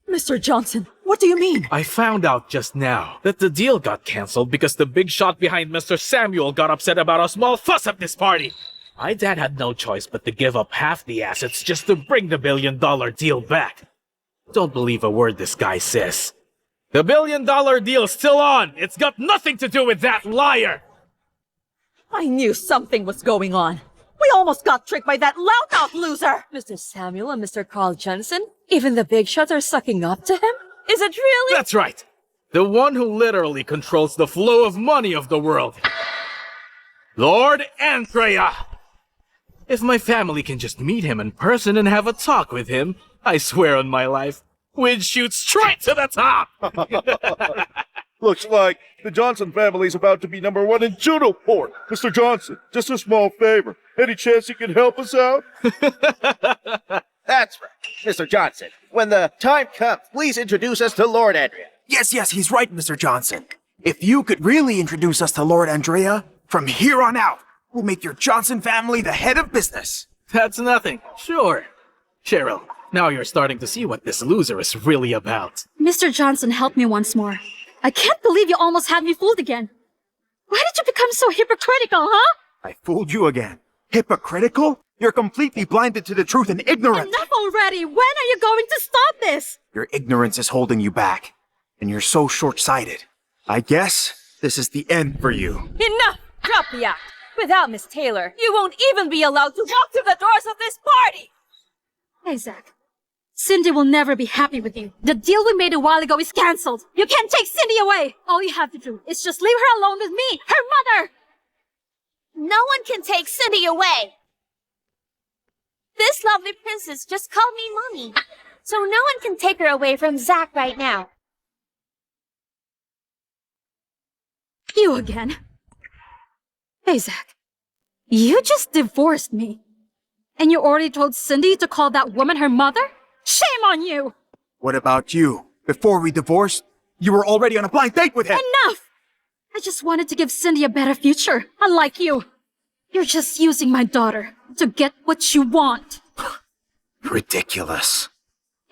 Mr. Johnson, what do you mean? I found out just now that the deal got cancelled because the big shot behind Mr. Samuel got upset about a small fuss at this party. My dad had no choice but to give up half the assets just to bring the $1 billion deal back. Don't believe a word this guy says. The $1 billion deal's still on. It's got nothing to do with that liar. I knew something was going on. We almost got tricked by that loudmouth loser! Mr. Samuel and Mr. Carl Johnson? Even the big shots are sucking up to him? Is it really? That's right. The one who literally controls the flow of money of the world. Lord Andrea! If my family can just meet him in person and have a talk with him, I swear on my life, we'd shoot straight to the top! Looks like the Johnson family's about to be #1 in Junoport. Mr. Johnson, just a small favor. Any chance you can help us out? That's right, Mr. Johnson. When the time comes, please introduce us to Lord Andrea. Yes, he's right, Mr. Johnson. If you could really introduce us to Lord Andrea, from here on out, we'll make your Johnson family the head of business. That's nothing. Sure. Cheryl, now you're starting to see what this loser is really about. Mr. Johnson, help me once more. I can't believe you almost had me fooled again. Why did you become so hypocritical, huh? I fooled you again. Hypocritical? You're completely blinded to the truth and ignorant. Enough already! When are you going to stop this? Your ignorance is holding you back, and you're so short-sighted. I guess this is the end for you. Enough! Drop the act! Without Miss Taylor, you won't even be allowed to walk through the doors of this party! Hey, Zack. Cindy will never be happy with you. The deal we made a while ago is cancelled. You can't take Cindy away. All you have to do is just leave her alone with me, her mother. No one can take Cindy away. This lovely princess just called me mommy. So no one can take her away from Zack right now. You again. Hey, Zack. You just divorced me. And you already told Cindy to call that woman her mother? Shame on you! What about you? Before we divorced, you were already on a blind date with him! Enough! I just wanted to give Cindy a better future, unlike you. You're just using my daughter to get what you want. Ridiculous.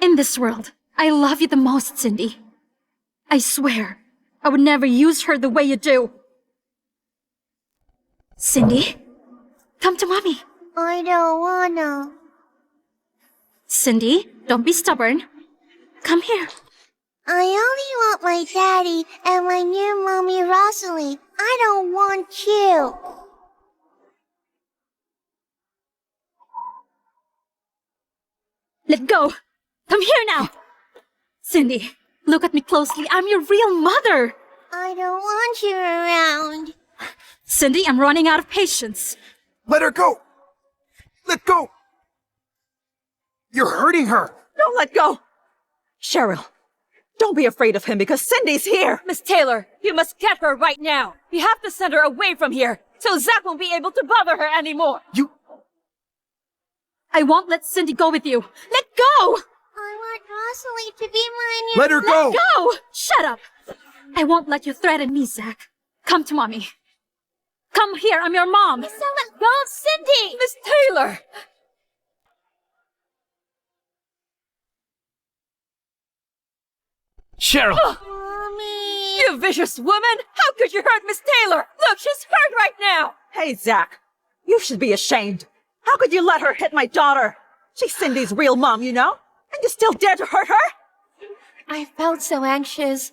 In this world, I love you the most, Cindy. I swear, I would never use her the way you do. Cindy, come to mommy. I don't wanna. Cindy, don't be stubborn. Come here. I only want my daddy and my new mommy Rosalie. I don't want you. Let go. Come here now. Cindy, look at me closely. I'm your real mother. I don't want you around. Cindy, I'm running out of patience. Let her go! Let go! You're hurting her! Don't let go! Cheryl, don't be afraid of him because Cindy's here! Miss Taylor, you must get her right now. You have to send her away from here, so Zack won't be able to bother her anymore. I won't let Cindy go with you. Let go! I want Rosalie to be my new... Let her go! Go! Shut up! I won't let you threaten me, Zack. Come to mommy. Come here, I'm your mom. So let go of Cindy! Miss Taylor! Cheryl! Mommy! You vicious woman! How could you hurt Miss Taylor? Look, she's hurt right now! Hey, Zack, you should be ashamed. How could you let her hit my daughter? She's Cindy's real mom, you know? And you still dare to hurt her? I felt so anxious.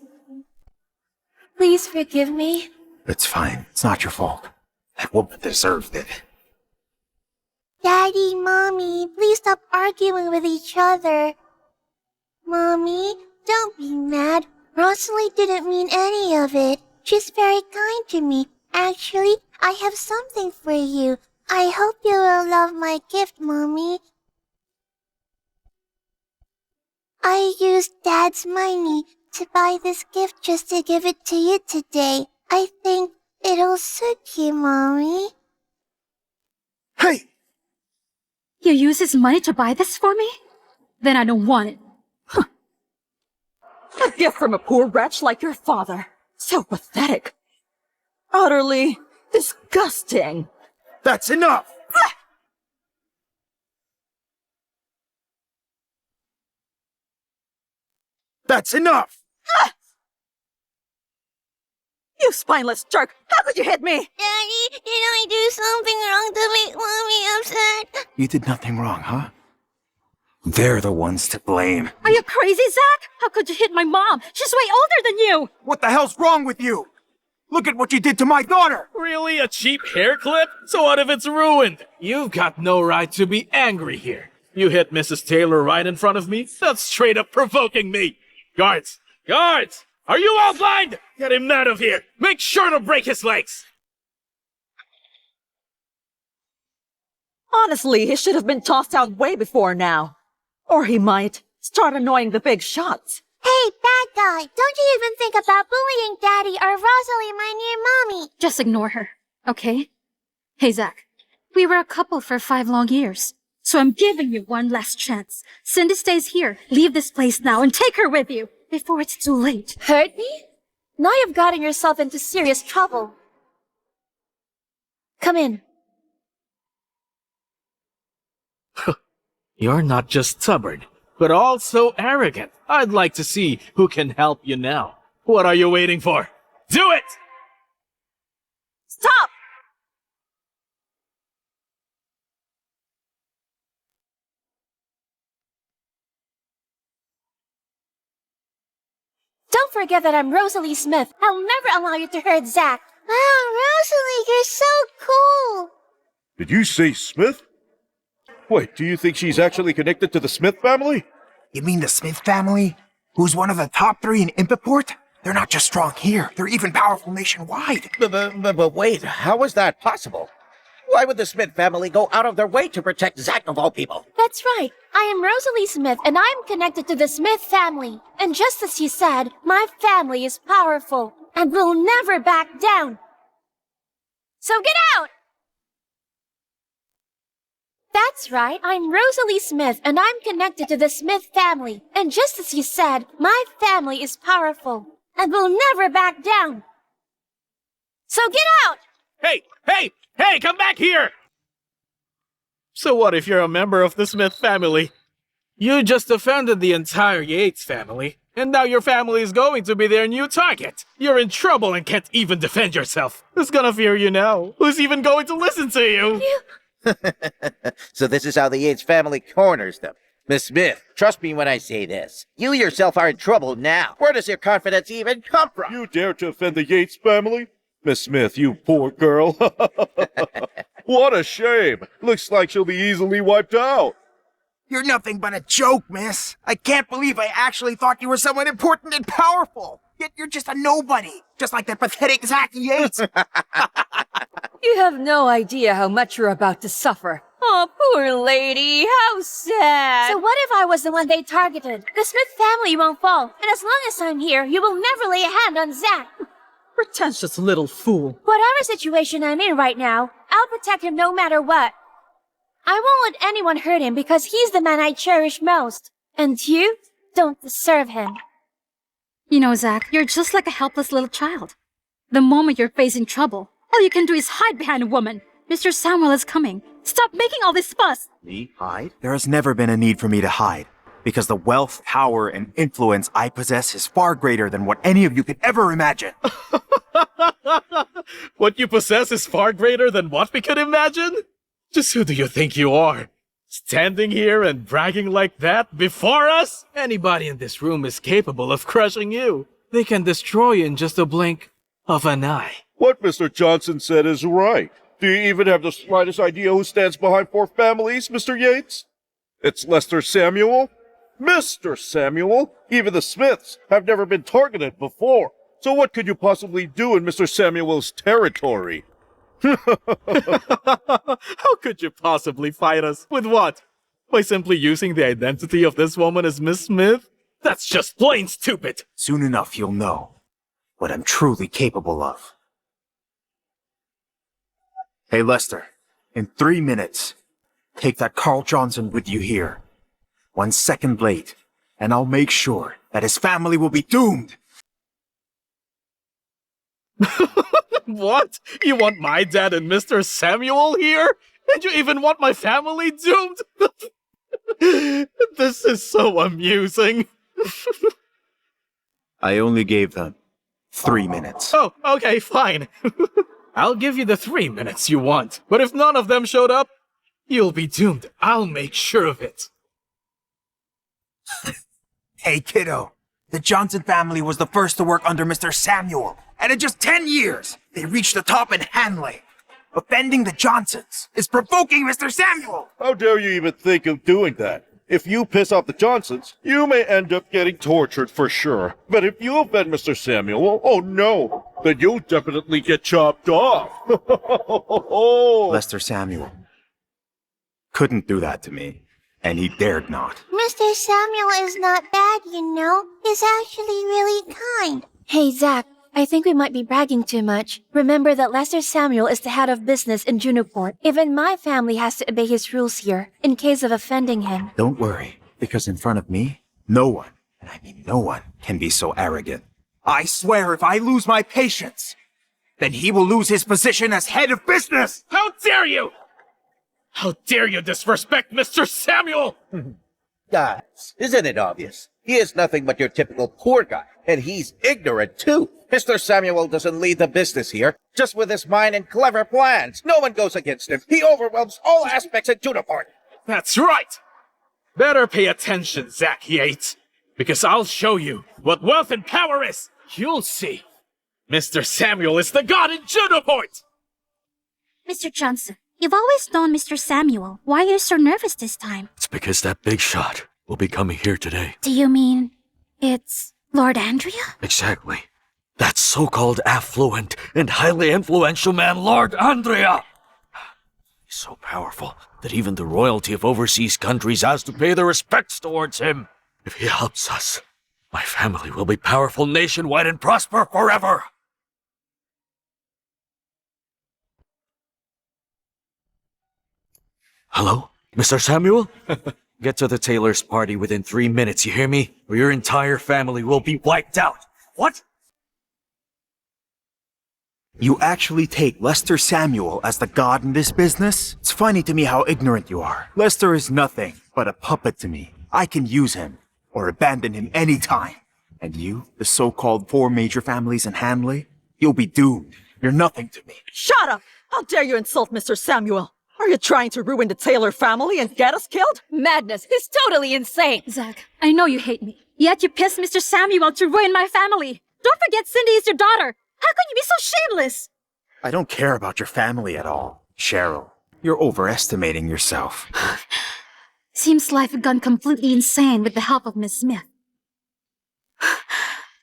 Please forgive me. It's fine. It's not your fault. That woman deserved it. Daddy, Mommy, please stop arguing with each other. Mommy, don't be mad. Rosalie didn't mean any of it. She's very kind to me. Actually, I have something for you. I hope you will love my gift, Mommy. I used Dad's money to buy this gift just to give it to you today. I think it'll suit you, Mommy. Hey! You use his money to buy this for me? Then I don't want it. A gift from a poor wretch like your father. So pathetic. Utterly Disgusting! That's enough! That's enough! You spineless jerk! How could you hit me? Daddy, did I do something wrong to make Mommy upset? You did nothing wrong, huh? They're the ones to blame. Are you crazy, Zack? How could you hit my mom? She's way older than you! What the hell's wrong with you? Look at what you did to my daughter! Really? A cheap hair clip? So what if it's ruined? You've got no right to be angry here. You hit Mrs. Taylor right in front of me? That's straight up provoking me! Guards! Guards! Are you all blind? Get him out of here! Make sure to break his legs! Honestly, he should have been tossed out way before now. Or he might start annoying the big shots. Hey, bad guy, don't you even think about bullying Daddy or Rosalie, my new mommy? Just ignore her, okay? Hey, Zack. We were a couple for 5 long years. So I'm giving you one last chance. Cindy stays here. Leave this place now and take her with you before it's too late. Hurt me? Now you've gotten yourself into serious trouble. Come in. You're not just stubborn, but also arrogant. I'd like to see who can help you now. What are you waiting for? Do it! Stop! Don't forget that I'm Rosalie Smith. I'll never allow you to hurt Zack. Wow, Rosalie, you're so cool! Did you say Smith? Wait, do you think she's actually connected to the Smith family? You mean the Smith family? Who's one of the top 3 in Import? They're not just strong here, they're even powerful nationwide. But wait, how is that possible? Why would the Smith family go out of their way to protect Zack of all people? That's right. I am Rosalie Smith, and I'm connected to the Smith family. And just as he said, my family is powerful and will never back down. So get out! That's right. I'm Rosalie Smith, and I'm connected to the Smith family. And just as he said, my family is powerful and will never back down. So get out! Hey! Hey! Hey, come back here! So what if you're a member of the Smith family? You just offended the entire Yates family, and now your family is going to be their new target. You're in trouble and can't even defend yourself. Who's gonna fear you now? Who's even going to listen to you? So this is how the Yates family corners them. Miss Smith, trust me when I say this. You yourself are in trouble now. Where does your confidence even come from? You dare to offend the Yates family? Miss Smith, you poor girl. What a shame. Looks like she'll be easily wiped out. You're nothing but a joke, miss. I can't believe I actually thought you were someone important and powerful. Yet you're just a nobody, just like that pathetic Zack Yates. You have no idea how much you're about to suffer. Oh, poor lady, how sad. So what if I was the one they targeted? The Smith family won't fall, and as long as I'm here, you will never lay a hand on Zack. Pretentious little fool. Whatever situation I'm in right now, I'll protect him no matter what. I won't let anyone hurt him because he's the man I cherish most. And you don't deserve him. You know, Zack, you're just like a helpless little child. The moment you're facing trouble, all you can do is hide behind a woman. Mr. Samuel is coming. Stop making all this fuss! Me? Hide? There has never been a need for me to hide, because the wealth, power, and influence I possess is far greater than what any of you could ever imagine. What you possess is far greater than what we could imagine? Just who do you think you are? Standing here and bragging like that before us? Anybody in this room is capable of crushing you. They can destroy you in just a blink of an eye. What Mr. Johnson said is right. Do you even have the slightest idea who stands behind 4 families, Mr. Yates? It's Lester Samuel. Mr. Samuel. Even the Smiths have never been targeted before. So what could you possibly do in Mr. Samuel's territory? How could you possibly fight us? With what? By simply using the identity of this woman as Miss Smith? That's just plain stupid! Soon enough you'll know what I'm truly capable of. Hey Lester, in 3 minutes, take that Carl Johnson with you here. 1 second late, and I'll make sure that his family will be doomed! What? You want my dad and Mr. Samuel here? And you even want my family doomed? This is so amusing. I only gave them 3 minutes. Oh, okay, fine. I'll give you the 3 minutes you want. But if none of them showed up, you'll be doomed. I'll make sure of it. Hey, kiddo. The Johnson family was the first to work under Mr. Samuel, and in just 10 years, they reached the top in Hanley. Offending the Johnsons is provoking Mr. Samuel! How dare you even think of doing that? If you piss off the Johnsons, you may end up getting tortured for sure. But if you offend Mr. Samuel, oh no, then you'll definitely get chopped off. Lester Samuel couldn't do that to me, and he dared not. Mr. Samuel is not bad, you know. He's actually really kind. Hey, Zack, I think we might be bragging too much. Remember that Lester Samuel is the head of business in Juniport. Even my family has to obey his rules here, in case of offending him. Don't worry, because in front of me, no one, and I mean no one, can be so arrogant. I swear if I lose my patience, then he will lose his position as head of business! How dare you! How dare you disrespect Mr. Samuel! Guys, isn't it obvious? He is nothing but your typical poor guy, and he's ignorant too. Mr. Samuel doesn't lead the business here, just with his mind and clever plans. No one goes against him. He overwhelms all aspects of Juniport. That's right! Better pay attention, Zack Yates, because I'll show you what wealth and power is. You'll see. Mr. Samuel is the god in Juniport! Mr. Johnson, you've always known Mr. Samuel. Why are you so nervous this time? It's because that big shot will be coming here today. Do you mean it's Lord Andrea? Exactly. That so-called affluent and highly influential man, Lord Andrea! He's so powerful that even the royalty of overseas countries has to pay their respects towards him. If he helps us, my family will be powerful nationwide and prosper forever! Hello? Mr. Samuel? Get to the tailor's party within 3 minutes, you hear me? Or your entire family will be wiped out. What? You actually take Lester Samuel as the god in this business? It's funny to me how ignorant you are. Lester is nothing but a puppet to me. I can use him, or abandon him anytime. And you, the so-called 4 major families in Hanley, you'll be doomed. You're nothing to me. Shut up! How dare you insult Mr. Samuel? Are you trying to ruin the Taylor family and get us killed? Madness! He's totally insane! Zack, I know you hate me, yet you pissed Mr. Samuel to ruin my family. Don't forget Cindy is your daughter. How can you be so shameless? I don't care about your family at all. Cheryl, you're overestimating yourself. Seems life had gone completely insane with the help of Miss Smith.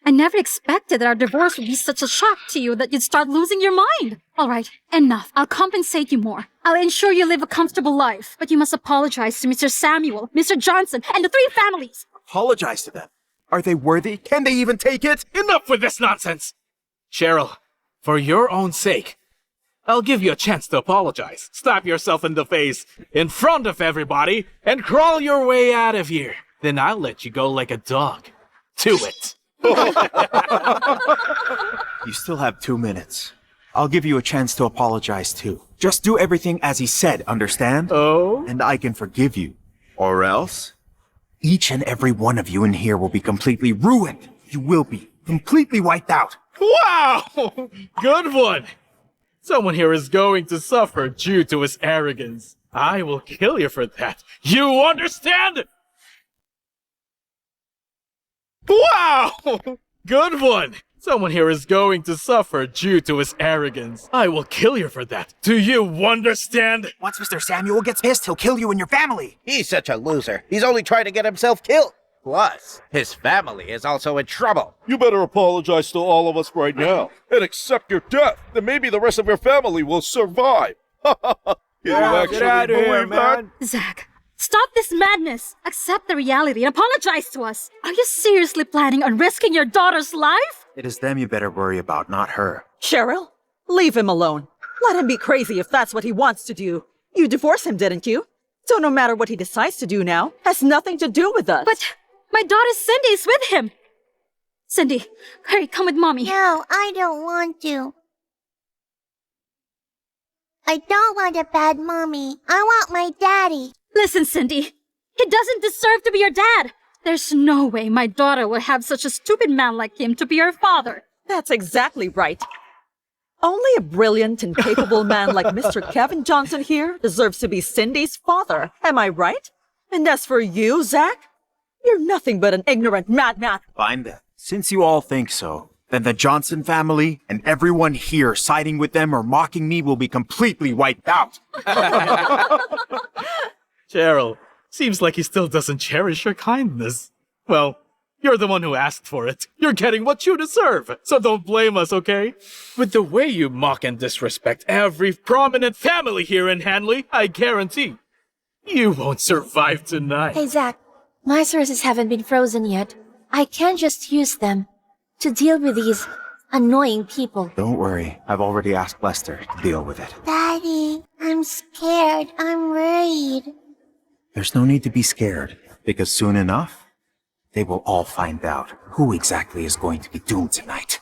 I never expected that our divorce would be such a shock to you that you'd start losing your mind. All right, enough. I'll compensate you more. I'll ensure you live a comfortable life. But you must apologize to Mr. Samuel, Mr. Johnson, and the 3 families. Apologize to them. Are they worthy? Can they even take it? Enough with this nonsense! Cheryl, for your own sake, I'll give you a chance to apologize. Slap yourself in the face, in front of everybody, and crawl your way out of here. Then I'll let you go like a dog. Do it. You still have 2 minutes. I'll give you a chance to apologize too. Just do everything as he said, understand? Oh? And I can forgive you. Or else, each and every one of you in here will be completely ruined. You will be completely wiped out. Wow! Good one! Someone here is going to suffer due to his arrogance. I will kill you for that. You understand? Wow! Good one! Someone here is going to suffer due to his arrogance. I will kill you for that. Do you understand? Once Mr. Samuel gets pissed, he'll kill you and your family. He's such a loser. He's only trying to get himself killed. Plus, his family is also in trouble. You better apologize to all of us right now and accept your death. Then maybe the rest of your family will survive. Can you actually believe that? Zack, stop this madness. Accept the reality and apologize to us. Are you seriously planning on risking your daughter's life? It is them you better worry about, not her. Cheryl, leave him alone. Let him be crazy if that's what he wants to do. You divorced him, didn't you? So no matter what he decides to do now, has nothing to do with us. But my daughter Cindy is with him. Cindy, hurry, come with mommy. No, I don't want to. I don't want a bad mommy. I want my daddy. Listen, Cindy, he doesn't deserve to be your dad. There's no way my daughter will have such a stupid man like him to be her father. That's exactly right. Only a brilliant and capable man like Mr. Kevin Johnson here deserves to be Cindy's father. Am I right? And as for you, Zack, you're nothing but an ignorant madman. Fine then. Since you all think so, then the Johnson family and everyone here siding with them or mocking me will be completely wiped out. Cheryl, seems like he still doesn't cherish your kindness. Well, you're the one who asked for it. You're getting what you deserve, so don't blame us, okay? With the way you mock and disrespect every prominent family here in Hanley, I guarantee you won't survive tonight. Hey, Zack, my sources haven't been frozen yet. I can't just use them to deal with these annoying people. Don't worry, I've already asked Lester to deal with it. Daddy, I'm scared. I'm worried. There's no need to be scared, because soon enough, they will all find out who exactly is going to be doomed tonight.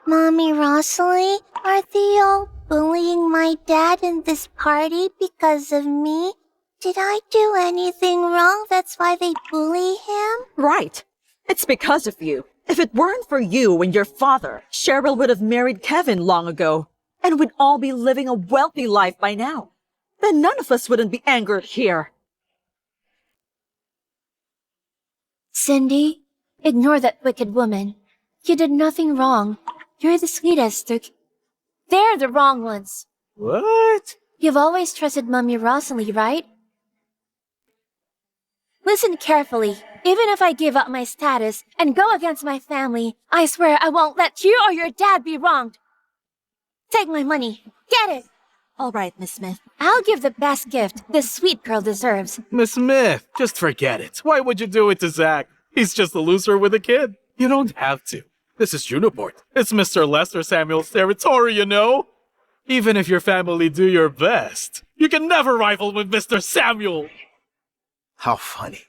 Mommy Rosalie, are they all bullying my dad in this party because of me? Did I do anything wrong? That's why they bully him? Right. It's because of you. If it weren't for you and your father, Cheryl would have married Kevin long ago, and we'd all be living a wealthy life by now. Then none of us wouldn't be angered here. Cindy, ignore that wicked woman. You did nothing wrong. You're the sweetest. They're the wrong ones. What? You've always trusted Mommy Rosalie, right? Listen carefully. Even if I give up my status and go against my family, I swear I won't let you or your dad be wronged. Take my money. Get it. All right, Miss Smith. I'll give the best gift this sweet girl deserves. Miss Smith, just forget it. Why would you do it to Zack? He's just a loser with a kid. You don't have to. This is Juniport. It's Mr. Lester Samuel's territory, you know? Even if your family do your best, you can never rival with Mr. Samuel. How funny.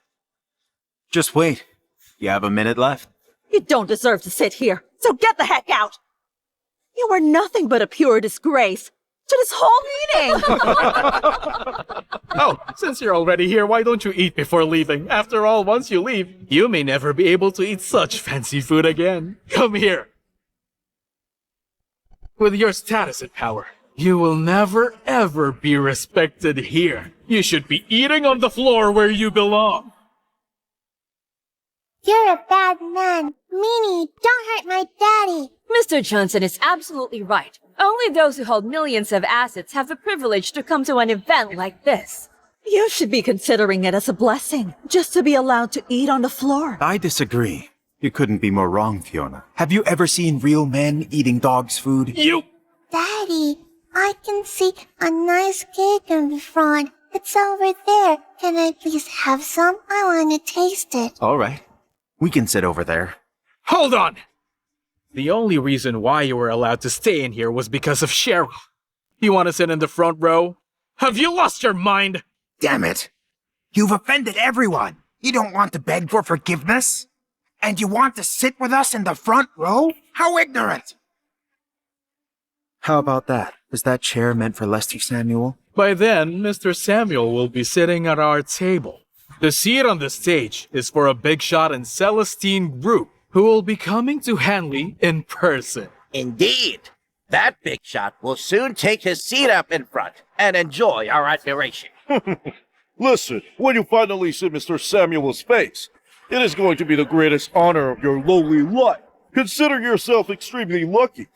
Just wait. You have a minute left? You don't deserve to sit here, so get the heck out! You are nothing but a pure disgrace to this whole meeting! Oh, since you're already here, why don't you eat before leaving? After all, once you leave, you may never be able to eat such fancy food again. Come here. With your status and power, you will never ever be respected here. You should be eating on the floor where you belong. You're a bad man. Meanie, don't hurt my daddy. Mr. Johnson is absolutely right. Only those who hold millions of assets have the privilege to come to an event like this. You should be considering it as a blessing, just to be allowed to eat on the floor. I disagree. You couldn't be more wrong, Fiona. Have you ever seen real men eating dogs' food? You! Daddy, I can see a nice cake in the front. It's over there. Can I please have some? I want to taste it. All right. We can sit over there. Hold on! The only reason why you were allowed to stay in here was because of Cheryl. You want to sit in the front row? Have you lost your mind? Damn it! You've offended everyone. You don't want to beg for forgiveness? And you want to sit with us in the front row? How ignorant! How about that? Is that chair meant for Lester Samuel? By then, Mr. Samuel will be sitting at our table. The seat on the stage is for a big shot in Celestine Group, who will be coming to Hanley in person. Indeed. That big shot will soon take his seat up in front and enjoy our admiration. Listen, when you finally see Mr. Samuel's face, it is going to be the greatest honor of your lowly life. Consider yourself extremely lucky.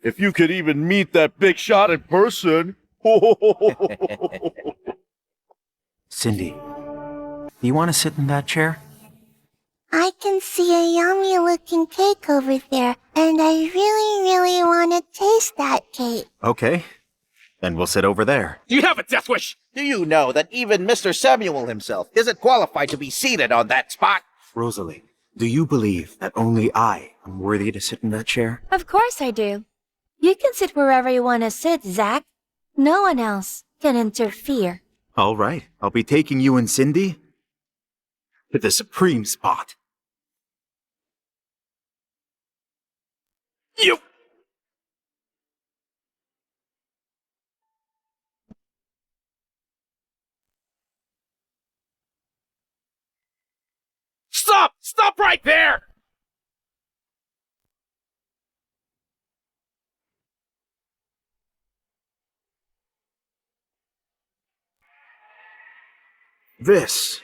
If you could even meet that big shot in person. Cindy, do you want to sit in that chair? I can see a yummy looking cake over there, and I really want to taste that cake. Okay. Then we'll sit over there. You have a death wish! Do you know that even Mr. Samuel himself isn't qualified to be seated on that spot? Rosalie, do you believe that only I am worthy to sit in that chair? Of course I do. You can sit wherever you want to sit, Zack. No one else can interfere. All right. I'll be taking you and Cindy to the supreme spot. You... Stop! Stop right there! This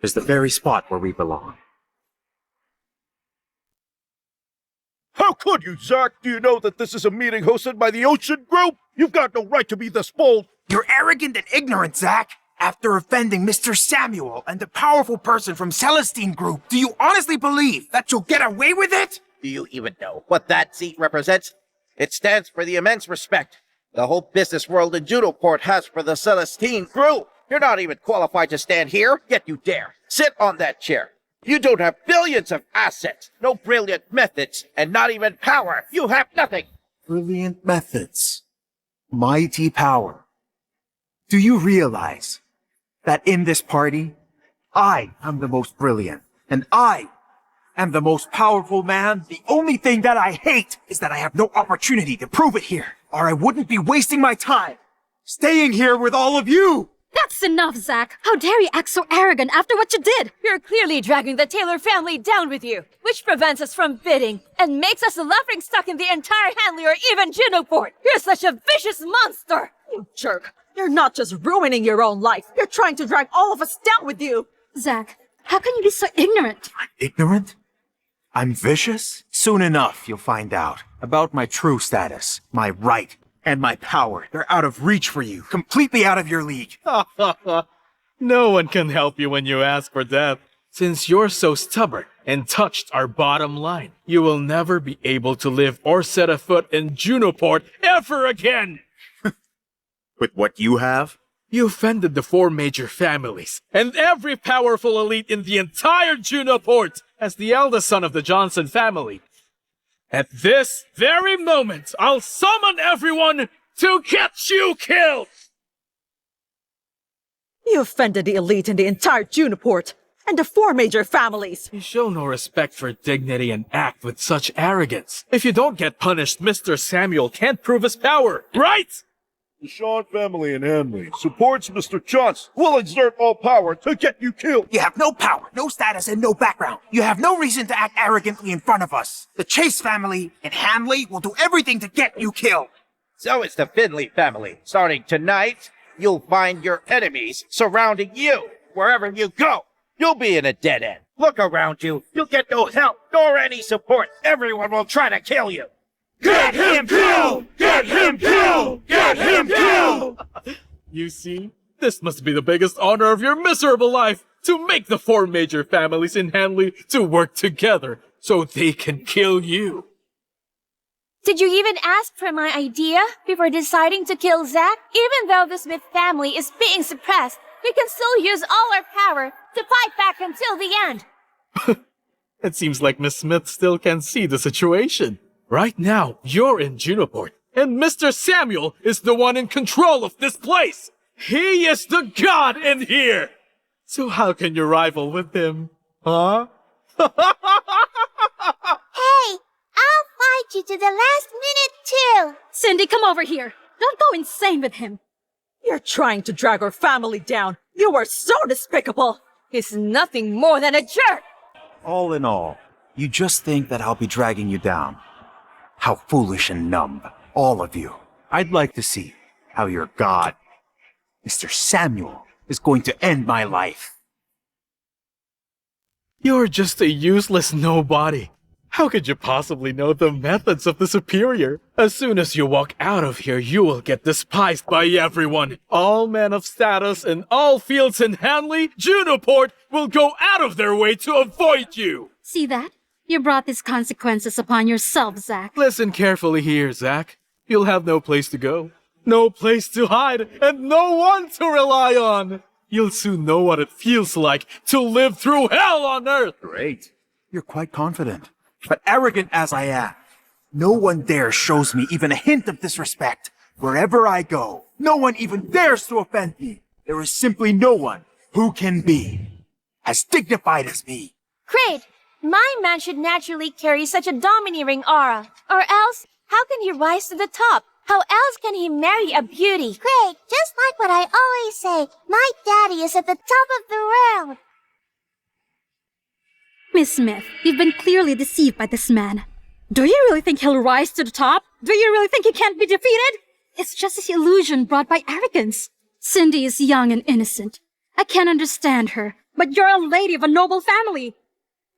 is the very spot where we belong. How could you, Zack? Do you know that this is a meeting hosted by the Ocean Group? You've got no right to be this bold. You're arrogant and ignorant, Zack. After offending Mr. Samuel and the powerful person from Celestine Group, do you honestly believe that you'll get away with it? Do you even know what that seat represents? It stands for the immense respect the whole business world in Junoport has for the Celestine Group. You're not even qualified to stand here, yet you dare. Sit on that chair. You don't have billions of assets, no brilliant methods, and not even power. You have nothing. Brilliant methods. Mighty power. Do you realize that in this party, I am the most brilliant, and I am the most powerful man? The only thing that I hate is that I have no opportunity to prove it here, or I wouldn't be wasting my time staying here with all of you. That's enough, Zack. How dare you act so arrogant after what you did? You're clearly dragging the Taylor family down with you, which prevents us from bidding and makes us the laughingstock in the entire Hanley or even Junoport. You're such a vicious monster! You jerk. You're not just ruining your own life. You're trying to drag all of us down with you. Zack, how can you be so ignorant? I'm ignorant? I'm vicious? Soon enough, you'll find out about my true status, my right, and my power. They're out of reach for you, completely out of your league. No one can help you when you ask for death. Since you're so stubborn and touched our bottom line, you will never be able to live or set a foot in Junoport ever again! With what you have? You offended the 4 major families and every powerful elite in the entire Junoport as the eldest son of the Johnson family. At this very moment, I'll summon everyone to get you killed! You offended the elite in the entire Junoport and the 4 major families. You show no respect for dignity and act with such arrogance. If you don't get punished, Mr. Samuel can't prove his power, right? The Shawn family in Hanley supports Mr. Johnson. Will exert all power to get you killed. You have no power, no status, and no background. You have no reason to act arrogantly in front of us. The Chase family in Hanley will do everything to get you killed. So is the Finley family. Starting tonight, you'll find your enemies surrounding you. Wherever you go, you'll be in a dead end. Look around you. You'll get no help nor any support. Everyone will try to kill you. Get him killed! Get him killed! Get him killed! You see, this must be the biggest honor of your miserable life, to make the 4 major families in Hanley to work together so they can kill you. Did you even ask for my idea before deciding to kill Zack? Even though the Smith family is being suppressed, we can still use all our power to fight back until the end. It seems like Miss Smith still can see the situation. Right now, you're in Junoport, and Mr. Samuel is the one in control of this place. He is the god in here. So how can you rival with him? Huh? Hey, I'll fight you to the last minute too. Cindy, come over here. Don't go insane with him. You're trying to drag our family down. You are so despicable. He's nothing more than a jerk. All in all, you just think that I'll be dragging you down. How foolish and numb, all of you. I'd like to see how your god, Mr. Samuel, is going to end my life. You're just a useless nobody. How could you possibly know the methods of the superior? As soon as you walk out of here, you will get despised by everyone. All men of status in all fields in Hanley, Junoport, will go out of their way to avoid you. See that? You brought these consequences upon yourself, Zack. Listen carefully here, Zack. You'll have no place to go, no place to hide, and no one to rely on. You'll soon know what it feels like to live through hell on Earth. Great. You're quite confident. But arrogant as I am, no one there shows me even a hint of disrespect. Wherever I go, no one even dares to offend me. There is simply no one who can be as dignified as me. Great. My man should naturally carry such a domineering aura. Or else, how can he rise to the top? How else can he marry a beauty? Great, just like what I always say. My daddy is at the top of the world. Miss Smith, you've been clearly deceived by this man. Do you really think he'll rise to the top? Do you really think he can't be defeated? It's just his illusion brought by arrogance. Cindy is young and innocent. I can't understand her, but you're a lady of a noble family.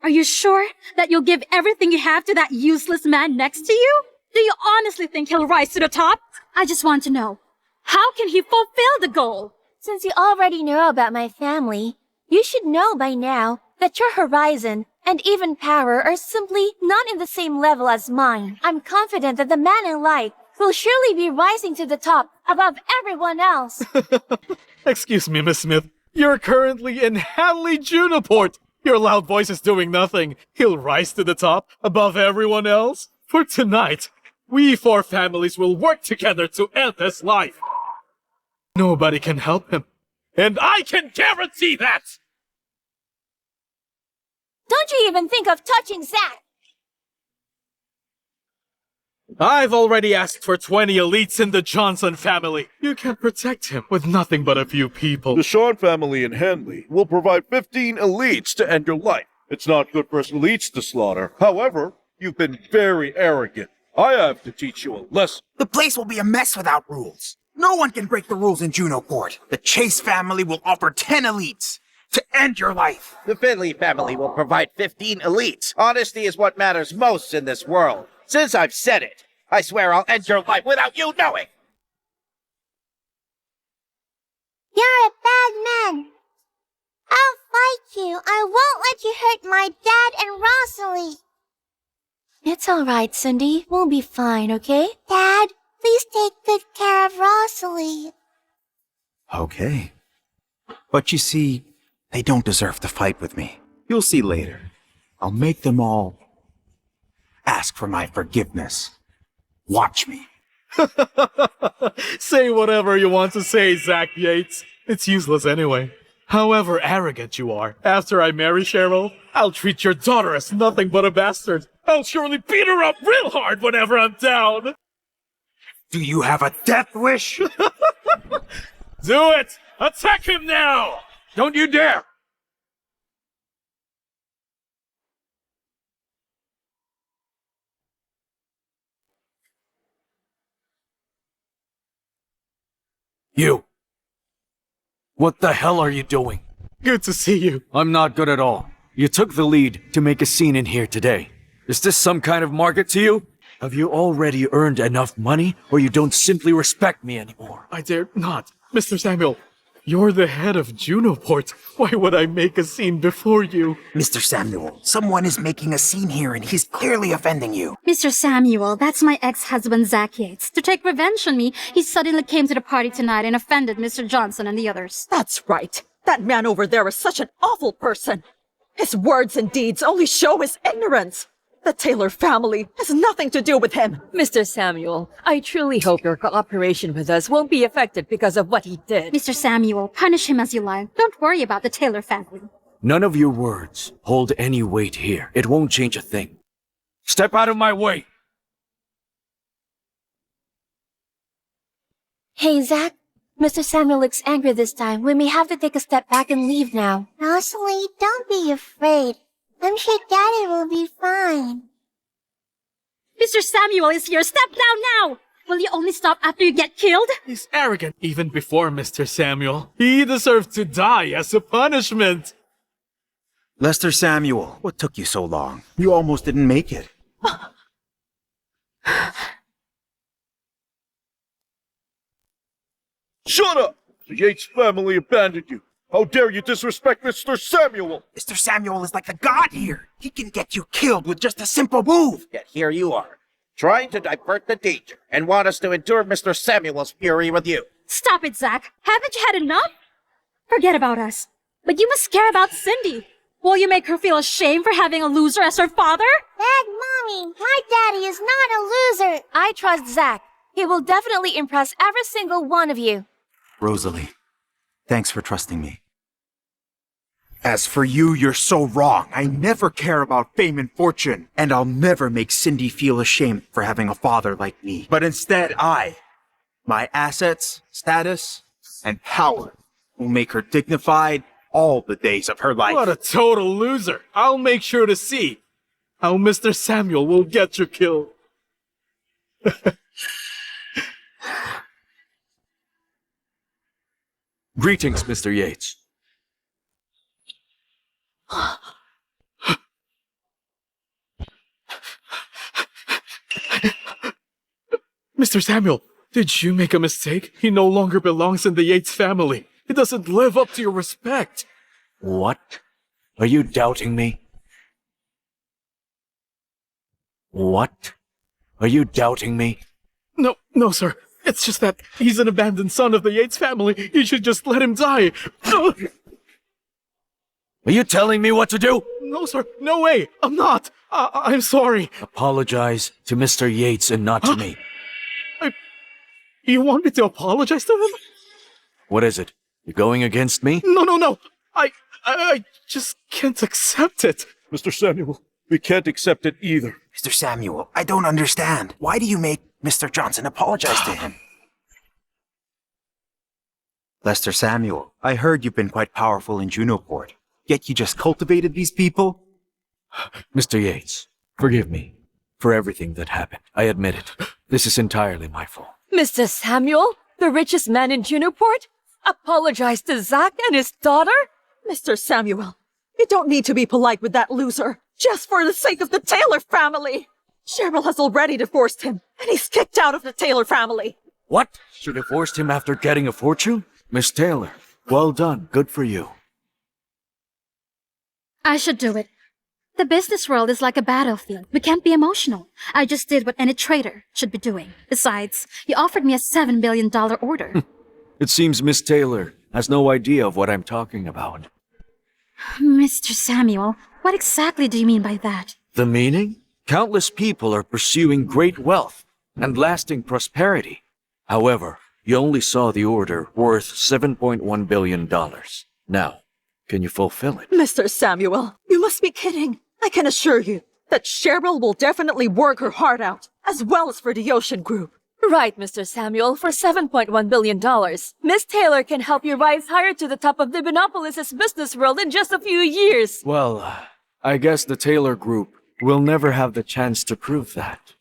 Are you sure that you'll give everything you have to that useless man next to you? Do you honestly think he'll rise to the top? I just want to know, how can he fulfill the goal? Since you already know about my family, you should know by now that your horizon and even power are simply not in the same level as mine. I'm confident that the man I like will surely be rising to the top above everyone else. Excuse me, Miss Smith. You're currently in Hanley Juniport. Your loud voice is doing nothing. He'll rise to the top above everyone else. For tonight, we four families will work together to end his life. Nobody can help him. And I can guarantee that! Don't you even think of touching Zack! I've already asked for 20 elites in the Johnson family. You can protect him with nothing but a few people. The Sean family in Hanley will provide 15 elites to end your life. It's not good for elites to slaughter. However, you've been very arrogant. I have to teach you a lesson. The place will be a mess without rules. No one can break the rules in Juniport. The Chase family will offer 10 elites to end your life. The Finley family will provide 15 elites. Honesty is what matters most in this world. Since I've said it, I swear I'll end your life without you knowing. You're a bad man. I'll fight you. I won't let you hurt my dad and Rosalie. It's alright, Cindy. We'll be fine, okay? Dad, please take good care of Rosalie. Okay. But you see, they don't deserve to fight with me. You'll see later. I'll make them all ask for my forgiveness. Watch me. Say whatever you want to say, Zack Yates. It's useless anyway. However arrogant you are, after I marry Cheryl, I'll treat your daughter as nothing but a bastard. I'll surely beat her up real hard whenever I'm down. Do you have a death wish? Do it! Attack him now! Don't you dare! You! What the hell are you doing? Good to see you. I'm not good at all. You took the lead to make a scene in here today. Is this some kind of market to you? Have you already earned enough money, or you don't simply respect me anymore? I dare not. Mr. Samuel, you're the head of Juniport. Why would I make a scene before you? Mr. Samuel, someone is making a scene here and he's clearly offending you. Mr. Samuel, that's my ex-husband Zack Yates. To take revenge on me, he suddenly came to the party tonight and offended Mr. Johnson and the others. That's right. That man over there is such an awful person. His words and deeds only show his ignorance. The Taylor family has nothing to do with him. Mr. Samuel, I truly hope your cooperation with us won't be affected because of what he did. Mr. Samuel, punish him as you like. Don't worry about the Taylor family. None of your words hold any weight here. It won't change a thing. Step out of my way! Hey, Zack. Mr. Samuel looks angry this time. We may have to take a step back and leave now. Rosalie, don't be afraid. I'm sure Daddy will be fine. Mr. Samuel is here. Step down now! Will you only stop after you get killed? He's arrogant even before Mr. Samuel. He deserves to die as a punishment. Lester Samuel, what took you so long? You almost didn't make it. Shut up! The Yates family abandoned you. How dare you disrespect Mr. Samuel? Mr. Samuel is like the god here. He can get you killed with just a simple move. Yet here you are, trying to divert the danger and want us to endure Mr. Samuel's fury with you. Stop it, Zack. Haven't you had enough? Forget about us. But you must care about Cindy. Will you make her feel ashamed for having a loser as her father? Dad, Mommy, my daddy is not a loser. I trust Zack. He will definitely impress every single one of you. Rosalie, thanks for trusting me. As for you, you're so wrong. I never care about fame and fortune, and I'll never make Cindy feel ashamed for having a father like me. But instead, my assets, status, and power will make her dignified all the days of her life. What a total loser! I'll make sure to see how Mr. Samuel will get you killed. Greetings, Mr. Yates. Mr. Samuel, did you make a mistake? He no longer belongs in the Yates family. He doesn't live up to your respect. What? Are you doubting me? What? Are you doubting me? No, sir. It's just that he's an abandoned son of the Yates family. You should just let him die. Are you telling me what to do? No, sir. No way. I'm not. I'm sorry. Apologize to Mr. Yates and not to me. You want me to apologize to him? What is it? You're going against me? No. I just can't accept it. Mr. Samuel, we can't accept it either. Mr. Samuel, I don't understand. Why do you make Mr. Johnson apologize to him? Lester Samuel, I heard you've been quite powerful in Junoport, yet you just cultivated these people? Mr. Yates, forgive me for everything that happened. I admit it. This is entirely my fault. Mr. Samuel, the richest man in Junoport, apologized to Zack and his daughter? Mr. Samuel, you don't need to be polite with that loser. Just for the sake of the Taylor family. Cheryl has already divorced him, and he's kicked out of the Taylor family. What? She divorced him after getting a fortune? Miss Taylor, well done. Good for you. I should do it. The business world is like a battlefield. We can't be emotional. I just did what any trader should be doing. Besides, you offered me a $7 billion order. It seems Miss Taylor has no idea of what I'm talking about. Mr. Samuel, what exactly do you mean by that? The meaning? Countless people are pursuing great wealth and lasting prosperity. However, you only saw the order worth $7.1 billion. Now, can you fulfill it? Mr. Samuel, you must be kidding. I can assure you that Cheryl will definitely work her heart out, as well as for the Ocean Group. Right, Mr. Samuel, for $7.1 billion. Miss Taylor can help you rise higher to the top of Divinopolis' business world in just a few years. Well, I guess the Taylor Group will never have the chance to prove that.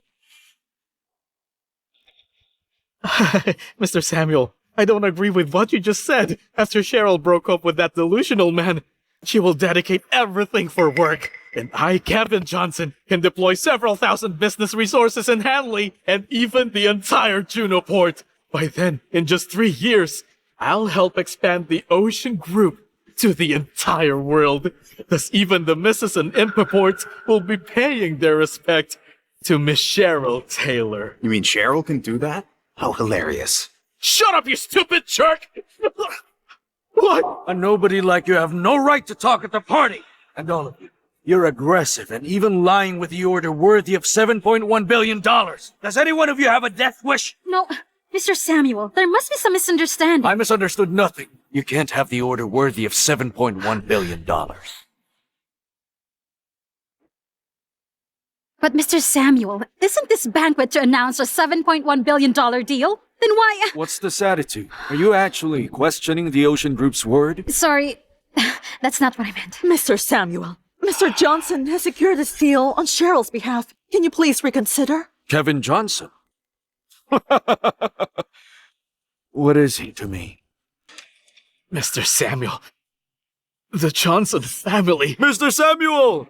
Mr. Samuel, I don't agree with what you just said. After Cheryl broke up with that delusional man, she will dedicate everything for work. And I, Kevin Johnson, can deploy several thousand business resources in Hanley and even the entire Junoport. By then, in just 3 years, I'll help expand the Ocean Group to the entire world. Thus, even the Misses in Import will be paying their respect to Miss Cheryl Taylor. You mean Cheryl can do that? How hilarious. Shut up, you stupid jerk! What? A nobody like you have no right to talk at the party! And all of you, you're aggressive and even lying with the order worthy of $7.1 billion. Does any one of you have a death wish? No, Mr. Samuel, there must be some misunderstanding. I misunderstood nothing. You can't have the order worthy of $7.1 billion. But Mr. Samuel, isn't this banquet to announce a $7.1 billion deal? Then why— What's this attitude? Are you actually questioning the Ocean Group's word? Sorry, that's not what I meant. Mr. Samuel, Mr. Johnson has secured this deal on Cheryl's behalf. Can you please reconsider? Kevin Johnson? What is he to me? Mr. Samuel, the Johnson family. Mr. Samuel!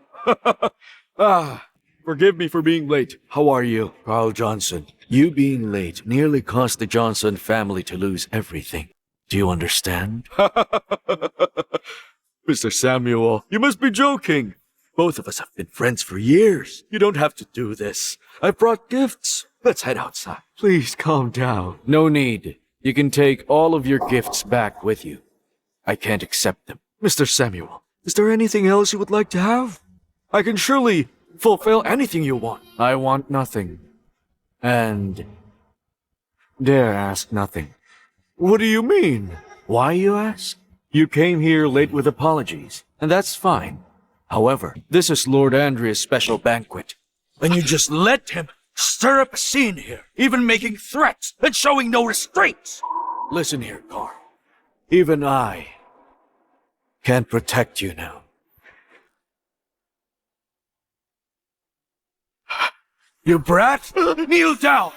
Forgive me for being late. How are you? Carl Johnson, you being late nearly caused the Johnson family to lose everything. Do you understand? Mr. Samuel, you must be joking. Both of us have been friends for years. You don't have to do this. I brought gifts. Let's head outside. Please calm down. No need. You can take all of your gifts back with you. I can't accept them. Mr. Samuel, is there anything else you would like to have? I can surely fulfill anything you want. I want nothing. And dare ask nothing. What do you mean? Why, you ask? You came here late with apologies, and that's fine. However, this is Lord Andrea's special banquet, and you just let him stir up a scene here, even making threats and showing no restraints. Listen here, Carl. Even I can't protect you now. You brat! Kneel down!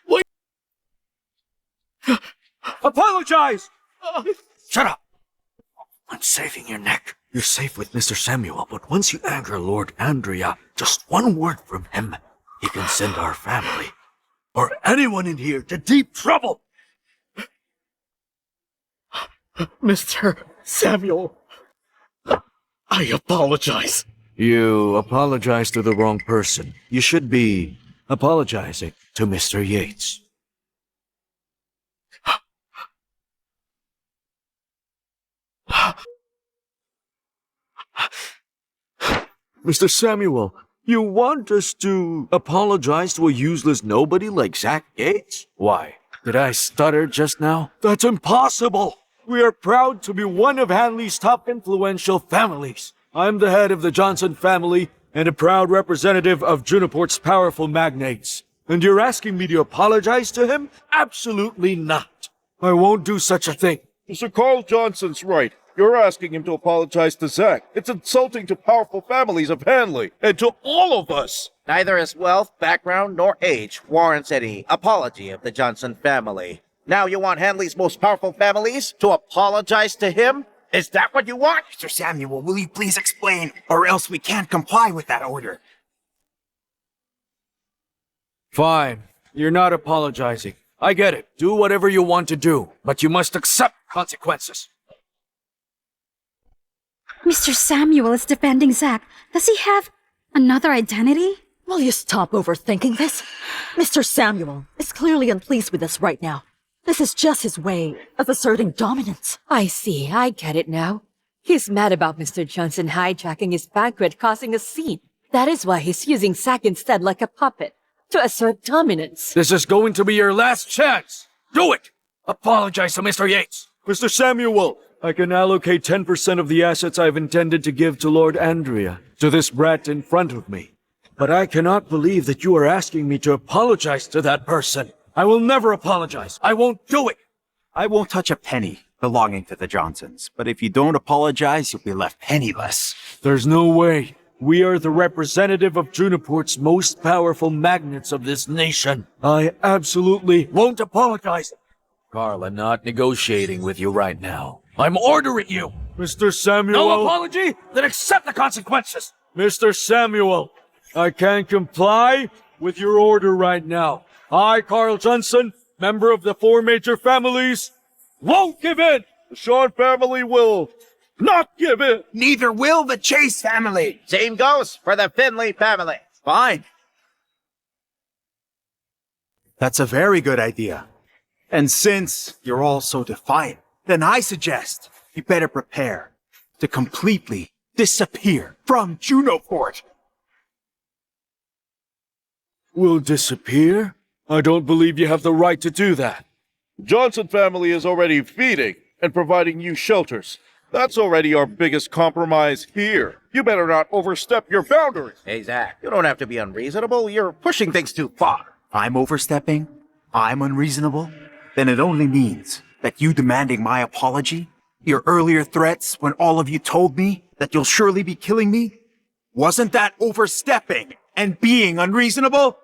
Wait! Apologize! Shut up! I'm saving your neck. You're safe with Mr. Samuel, but once you anger Lord Andrea, just one word from him, he can send our family, or anyone in here, to deep trouble! Mr. Samuel, I apologize. You apologize to the wrong person. You should be apologizing to Mr. Yates. Mr. Samuel, you want us to apologize to a useless nobody like Zack Yates? Why? Did I stutter just now? That's impossible! We are proud to be one of Hanley's top influential families. I'm the head of the Johnson family and a proud representative of Juniport's powerful magnates. And you're asking me to apologize to him? Absolutely not. I won't do such a thing. Mr. Carl Johnson's right. You're asking him to apologize to Zack. It's insulting to powerful families of Hanley, and to all of us. Neither his wealth, background, nor age warrants any apology of the Johnson family. Now you want Hanley's most powerful families to apologize to him? Is that what you want? Mr. Samuel, will you please explain, or else we can't comply with that order. Fine. You're not apologizing. I get it. Do whatever you want to do, but you must accept consequences. Mr. Samuel is defending Zack. Does he have another identity? Will you stop overthinking this? Mr. Samuel is clearly unpleased with us right now. This is just his way of asserting dominance. I see, I get it now. He's mad about Mr. Johnson hijacking his banquet, causing a scene. That is why he's using Zack instead like a puppet, to assert dominance. This is going to be your last chance. Do it! Apologize to Mr. Yates. Mr. Samuel, I can allocate 10% of the assets I've intended to give to Lord Andrea, to this brat in front of me. But I cannot believe that you are asking me to apologize to that person. I will never apologize. I won't do it. I won't touch a penny belonging to the Johnsons, but if you don't apologize, you'll be left penniless. There's no way. We are the representative of Juniport's most powerful magnates of this nation. I absolutely won't apologize. Carl, I'm not negotiating with you right now. I'm ordering you. Mr. Samuel. No apology? Then accept the consequences. Mr. Samuel, I can't comply with your order right now. I, Carl Johnson, member of the 4 major families, won't give in. The Sean family will not give in. Neither will the Chase family. Same goes for the Finley family. Fine. That's a very good idea. And since you're all so defiant, then I suggest you better prepare to completely disappear from Junoport. Will disappear? I don't believe you have the right to do that. Johnson family is already feeding and providing you shelters. That's already our biggest compromise here. You better not overstep your boundaries. Hey, Zack, you don't have to be unreasonable. You're pushing things too far. I'm overstepping? I'm unreasonable? Then it only means that you demanding my apology, your earlier threats when all of you told me that you'll surely be killing me, wasn't that overstepping and being unreasonable?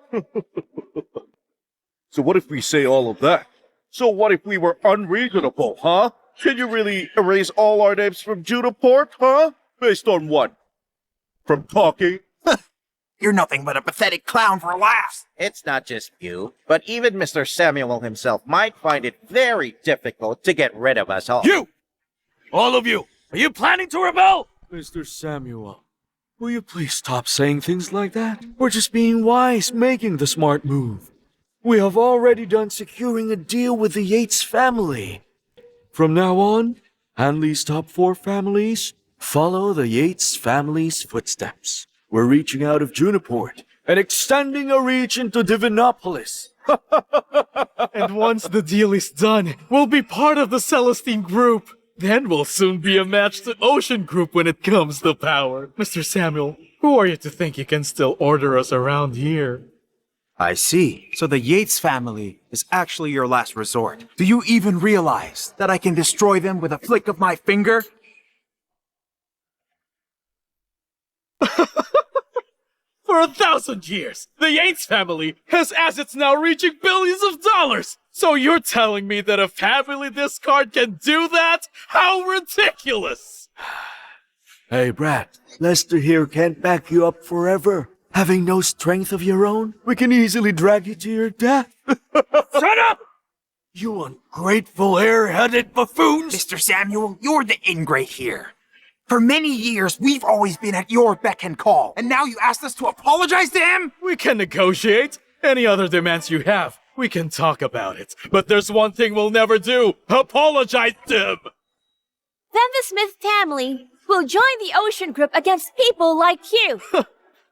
So what if we say all of that? So what if we were unreasonable, huh? Can you really erase all our names from Juniport, huh? Based on what? From talking? You're nothing but a pathetic clown for laughs. It's not just you, but even Mr. Samuel himself might find it very difficult to get rid of us all. You! All of you! Are you planning to rebel? Mr. Samuel, will you please stop saying things like that? We're just being wise, making the smart move. We have already done securing a deal with the Yates family. From now on, Hanley's top 4 families follow the Yates family's footsteps. We're reaching out of Juniport and extending our reach into Divinopolis. And once the deal is done, we'll be part of the Celestine group. Then we'll soon be a match to Ocean Group when it comes to power. Mr. Samuel, who are you to think you can still order us around here? I see. So the Yates family is actually your last resort. Do you even realize that I can destroy them with a flick of my finger? For 1,000 years, the Yates family has assets now reaching billions of dollars! So you're telling me that a family this card can do that? How ridiculous! Hey, Brad, Lester here can't back you up forever. Having no strength of your own, we can easily drag you to your death. Shut up! You ungrateful, air-headed buffoons! Mr. Samuel, you're the ingrate here. For many years, we've always been at your beck and call, and now you asked us to apologize to him? We can negotiate. Any other demands you have, we can talk about it. But there's one thing we'll never do. Apologize to him! Then the Smith family will join the Ocean Group against people like you.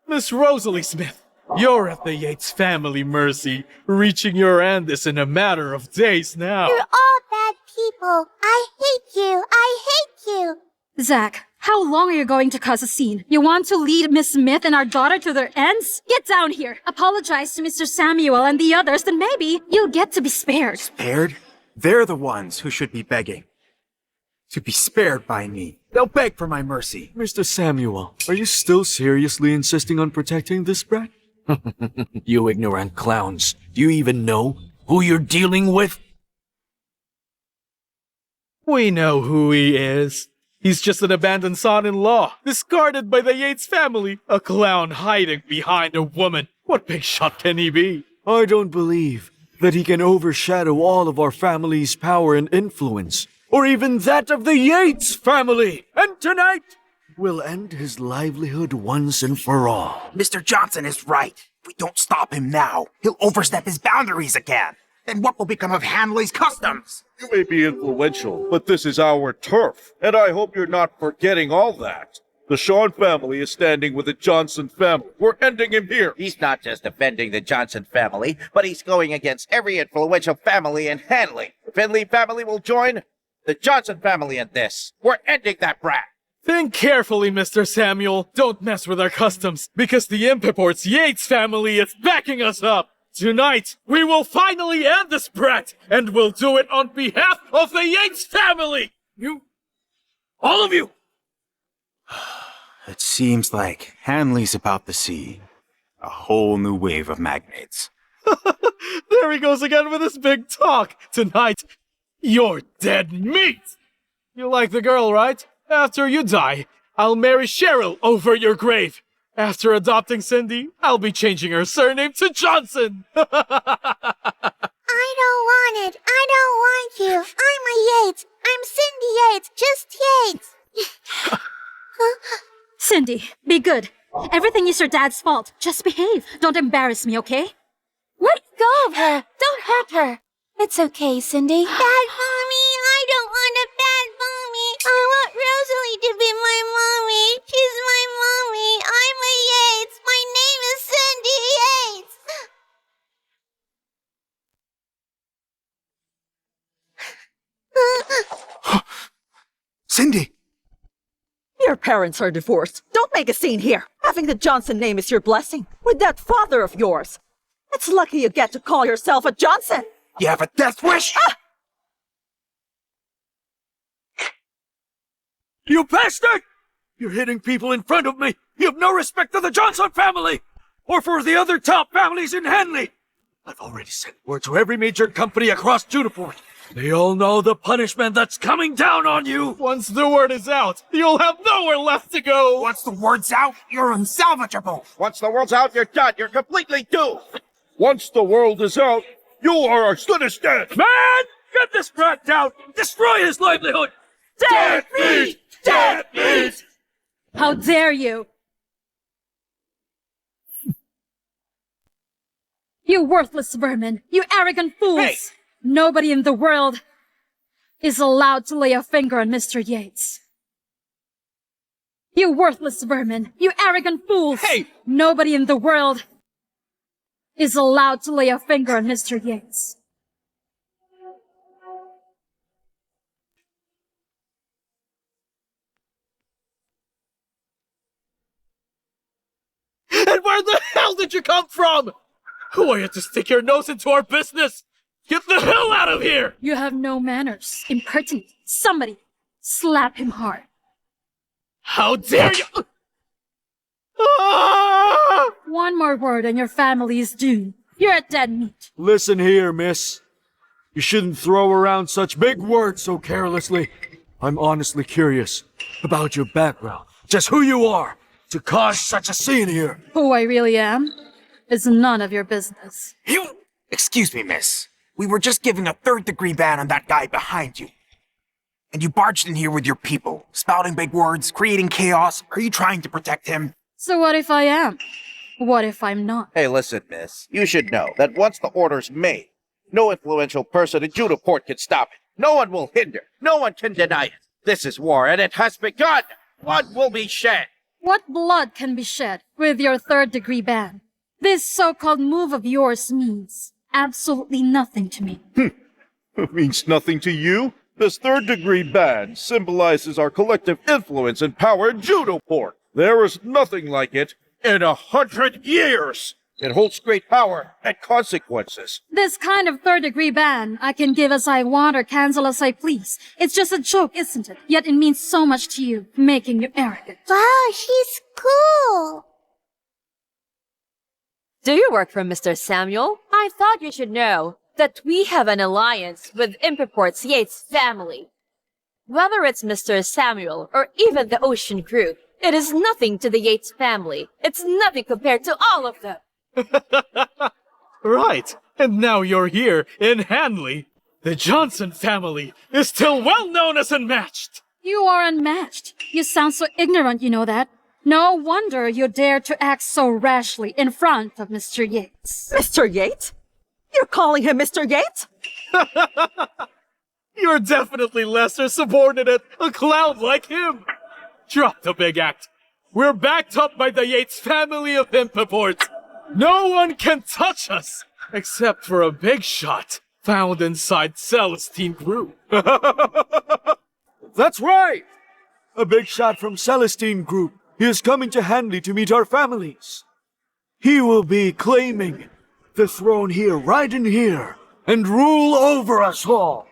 Miss Rosalie Smith, you're at the Yates family mercy. Reaching your end is in a matter of days now. You're all bad people. I hate you. I hate you. Zack, how long are you going to cause a scene? You want to lead Miss Smith and our daughter to their ends? Get down here. Apologize to Mr. Samuel and the others, then maybe you'll get to be spared. Spared? They're the ones who should be begging. To be spared by me. They'll beg for my mercy. Mr. Samuel, are you still seriously insisting on protecting this brat? You ignorant clowns. Do you even know who you're dealing with? We know who he is. He's just an abandoned son-in-law, discarded by the Yates family. A clown hiding behind a woman. What big shot can he be? I don't believe that he can overshadow all of our family's power and influence, or even that of the Yates family. And tonight, we'll end his livelihood once and for all. Mr. Johnson is right. If we don't stop him now, he'll overstep his boundaries again. Then what will become of Hanley's customs? You may be influential, but this is our turf, and I hope you're not forgetting all that. The Sean family is standing with the Johnson family. We're ending him here. He's not just defending the Johnson family, but he's going against every influential family in Hanley. Finley family will join the Johnson family in this. We're ending that brat. Think carefully, Mr. Samuel. Don't mess with our customs, because the Impiport's Yates family is backing us up. Tonight, we will finally end this brat, and we'll do it on behalf of the Yates family! You... all of you! It seems like Hanley's about to see a whole new wave of magnates. There he goes again with his big talk. Tonight, you're dead meat! You like the girl, right? After you die, I'll marry Cheryl over your grave. After adopting Cindy, I'll be changing her surname to Johnson! I don't want it. I don't want you. I'm a Yates. I'm Cindy Yates. Just Yates. Cindy, be good. Everything is your dad's fault. Just behave. Don't embarrass me, okay? Let go of her. Don't hurt her. It's okay, Cindy. Bad mommy. I don't want a bad mommy. I want Rosalie to be my mommy. She's my mommy. I'm a Yates. My name is Cindy Yates. Cindy! Your parents are divorced. Don't make a scene here. Having the Johnson name is your blessing. With that father of yours. It's lucky you get to call yourself a Johnson. You have a death wish? You bastard! You're hitting people in front of me! You have no respect for the Johnson family! Or for the other top families in Hanley! I've already sent word to every major company across Juniport. They all know the punishment that's coming down on you! Once the word is out, you'll have nowhere left to go! Once the word's out, you're unsalvageable. Once the world's out, you're done. You're completely doomed. Once the world is out, you are as good as dead. Man! Get this brat down! Destroy his livelihood! Dead meat! Dead meat! How dare you! You worthless vermin! You arrogant fools! Hey! Nobody in the world is allowed to lay a finger on Mr. Yates. You worthless vermin! You arrogant fools! Hey! Nobody in the world is allowed to lay a finger on Mr. Yates. did you come from? Who are you to stick your nose into our business? Get the hell out of here! You have no manners. Impertinent. Somebody slap him hard. How dare you! Ah! One more word and your family is doomed. You're a dead meat. Listen here, miss. You shouldn't throw around such big words so carelessly. I'm honestly curious about your background, just who you are, to cause such a scene here. Who I really am is none of your business. You... Excuse me, miss. We were just giving a third-degree ban on that guy behind you. And you barged in here with your people, spouting big words, creating chaos. Are you trying to protect him? So what if I am? What if I'm not? Hey, listen, miss. You should know that once the order's made, no influential person in Juniport can stop it. No one will hinder. No one can deny it. This is war, and it has begun. Blood will be shed. What blood can be shed with your third-degree ban? This so-called move of yours means absolutely nothing to me. It means nothing to you? This third-degree ban symbolizes our collective influence and power in Juniport. There is nothing like it in 100 years. It holds great power and consequences. This kind of third-degree ban I can give as I want or cancel as I please. It's just a joke, isn't it? Yet it means so much to you, making you arrogant. Wow, she's cool. Do you work for Mr. Samuel? I thought you should know that we have an alliance with Impiport's Yates family. Whether it's Mr. Samuel or even the Ocean Group, it is nothing to the Yates family. It's nothing compared to all of them. Right, and now you're here in Hanley. The Johnson family is still well known as Unmatched. You are unmatched. You sound so ignorant, you know that. No wonder you dare to act so rashly in front of Mr. Yates. Mr. Yates? You're calling him Mr. Yates? You're definitely lesser subordinate, a clown like him. Drop the big act. We're backed up by the Yates family of Impiport. No one can touch us, except for a big shot found inside Celestine Group. That's right! A big shot from Celestine Group. He is coming to Hanley to meet our families. He will be claiming the throne here, right in here, and rule over us all.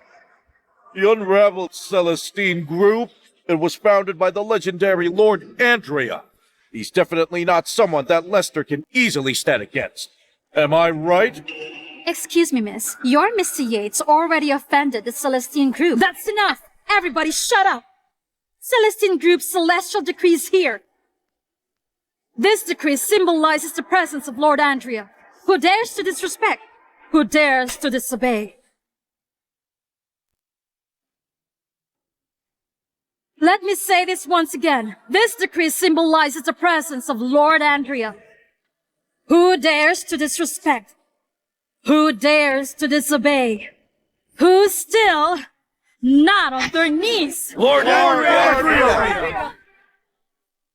The unraveled Celestine Group. It was founded by the legendary Lord Andrea. He's definitely not someone that Lester can easily stand against. Am I right? Excuse me, miss. Your Mr. Yates already offended the Celestine Group. That's enough! Everybody shut up! Celestine Group's celestial decree is here. This decree symbolizes the presence of Lord Andrea. Who dares to disrespect? Who dares to disobey? Let me say this once again. This decree symbolizes the presence of Lord Andrea. Who dares to disrespect? Who dares to disobey? Who's still not on their knees? Lord Andrea!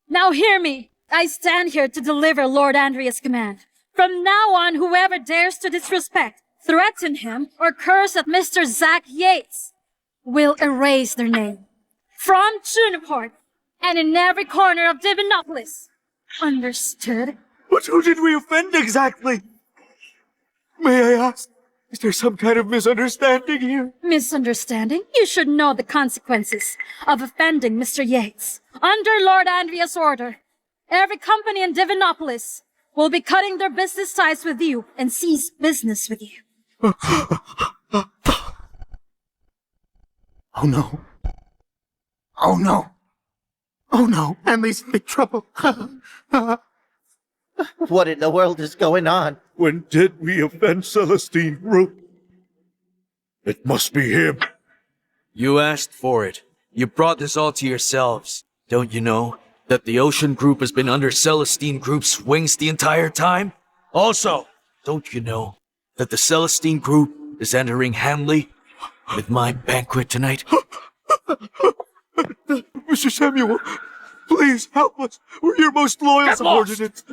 Now hear me. I stand here to deliver Lord Andrea's command. From now on, whoever dares to disrespect, threaten him, or curse at Mr. Zack Yates will erase their name from Juniport and in every corner of Divinopolis. Understood? But who did we offend exactly? May I ask, is there some kind of misunderstanding here? Misunderstanding? You should know the consequences of offending Mr. Yates. Under Lord Andrea's order, every company in Divinopolis will be cutting their business ties with you and cease business with you. Oh no. Oh no. Oh no, Henley's in big trouble. What in the world is going on? When did we offend Celestine Group? It must be him. You asked for it. You brought this all to yourselves. Don't you know that the Ocean Group has been under Celestine Group's wings the entire time? Also, don't you know that the Celestine Group is entering Hanley with my banquet tonight? Mr. Samuel, please help us. We're your most loyal subordinates.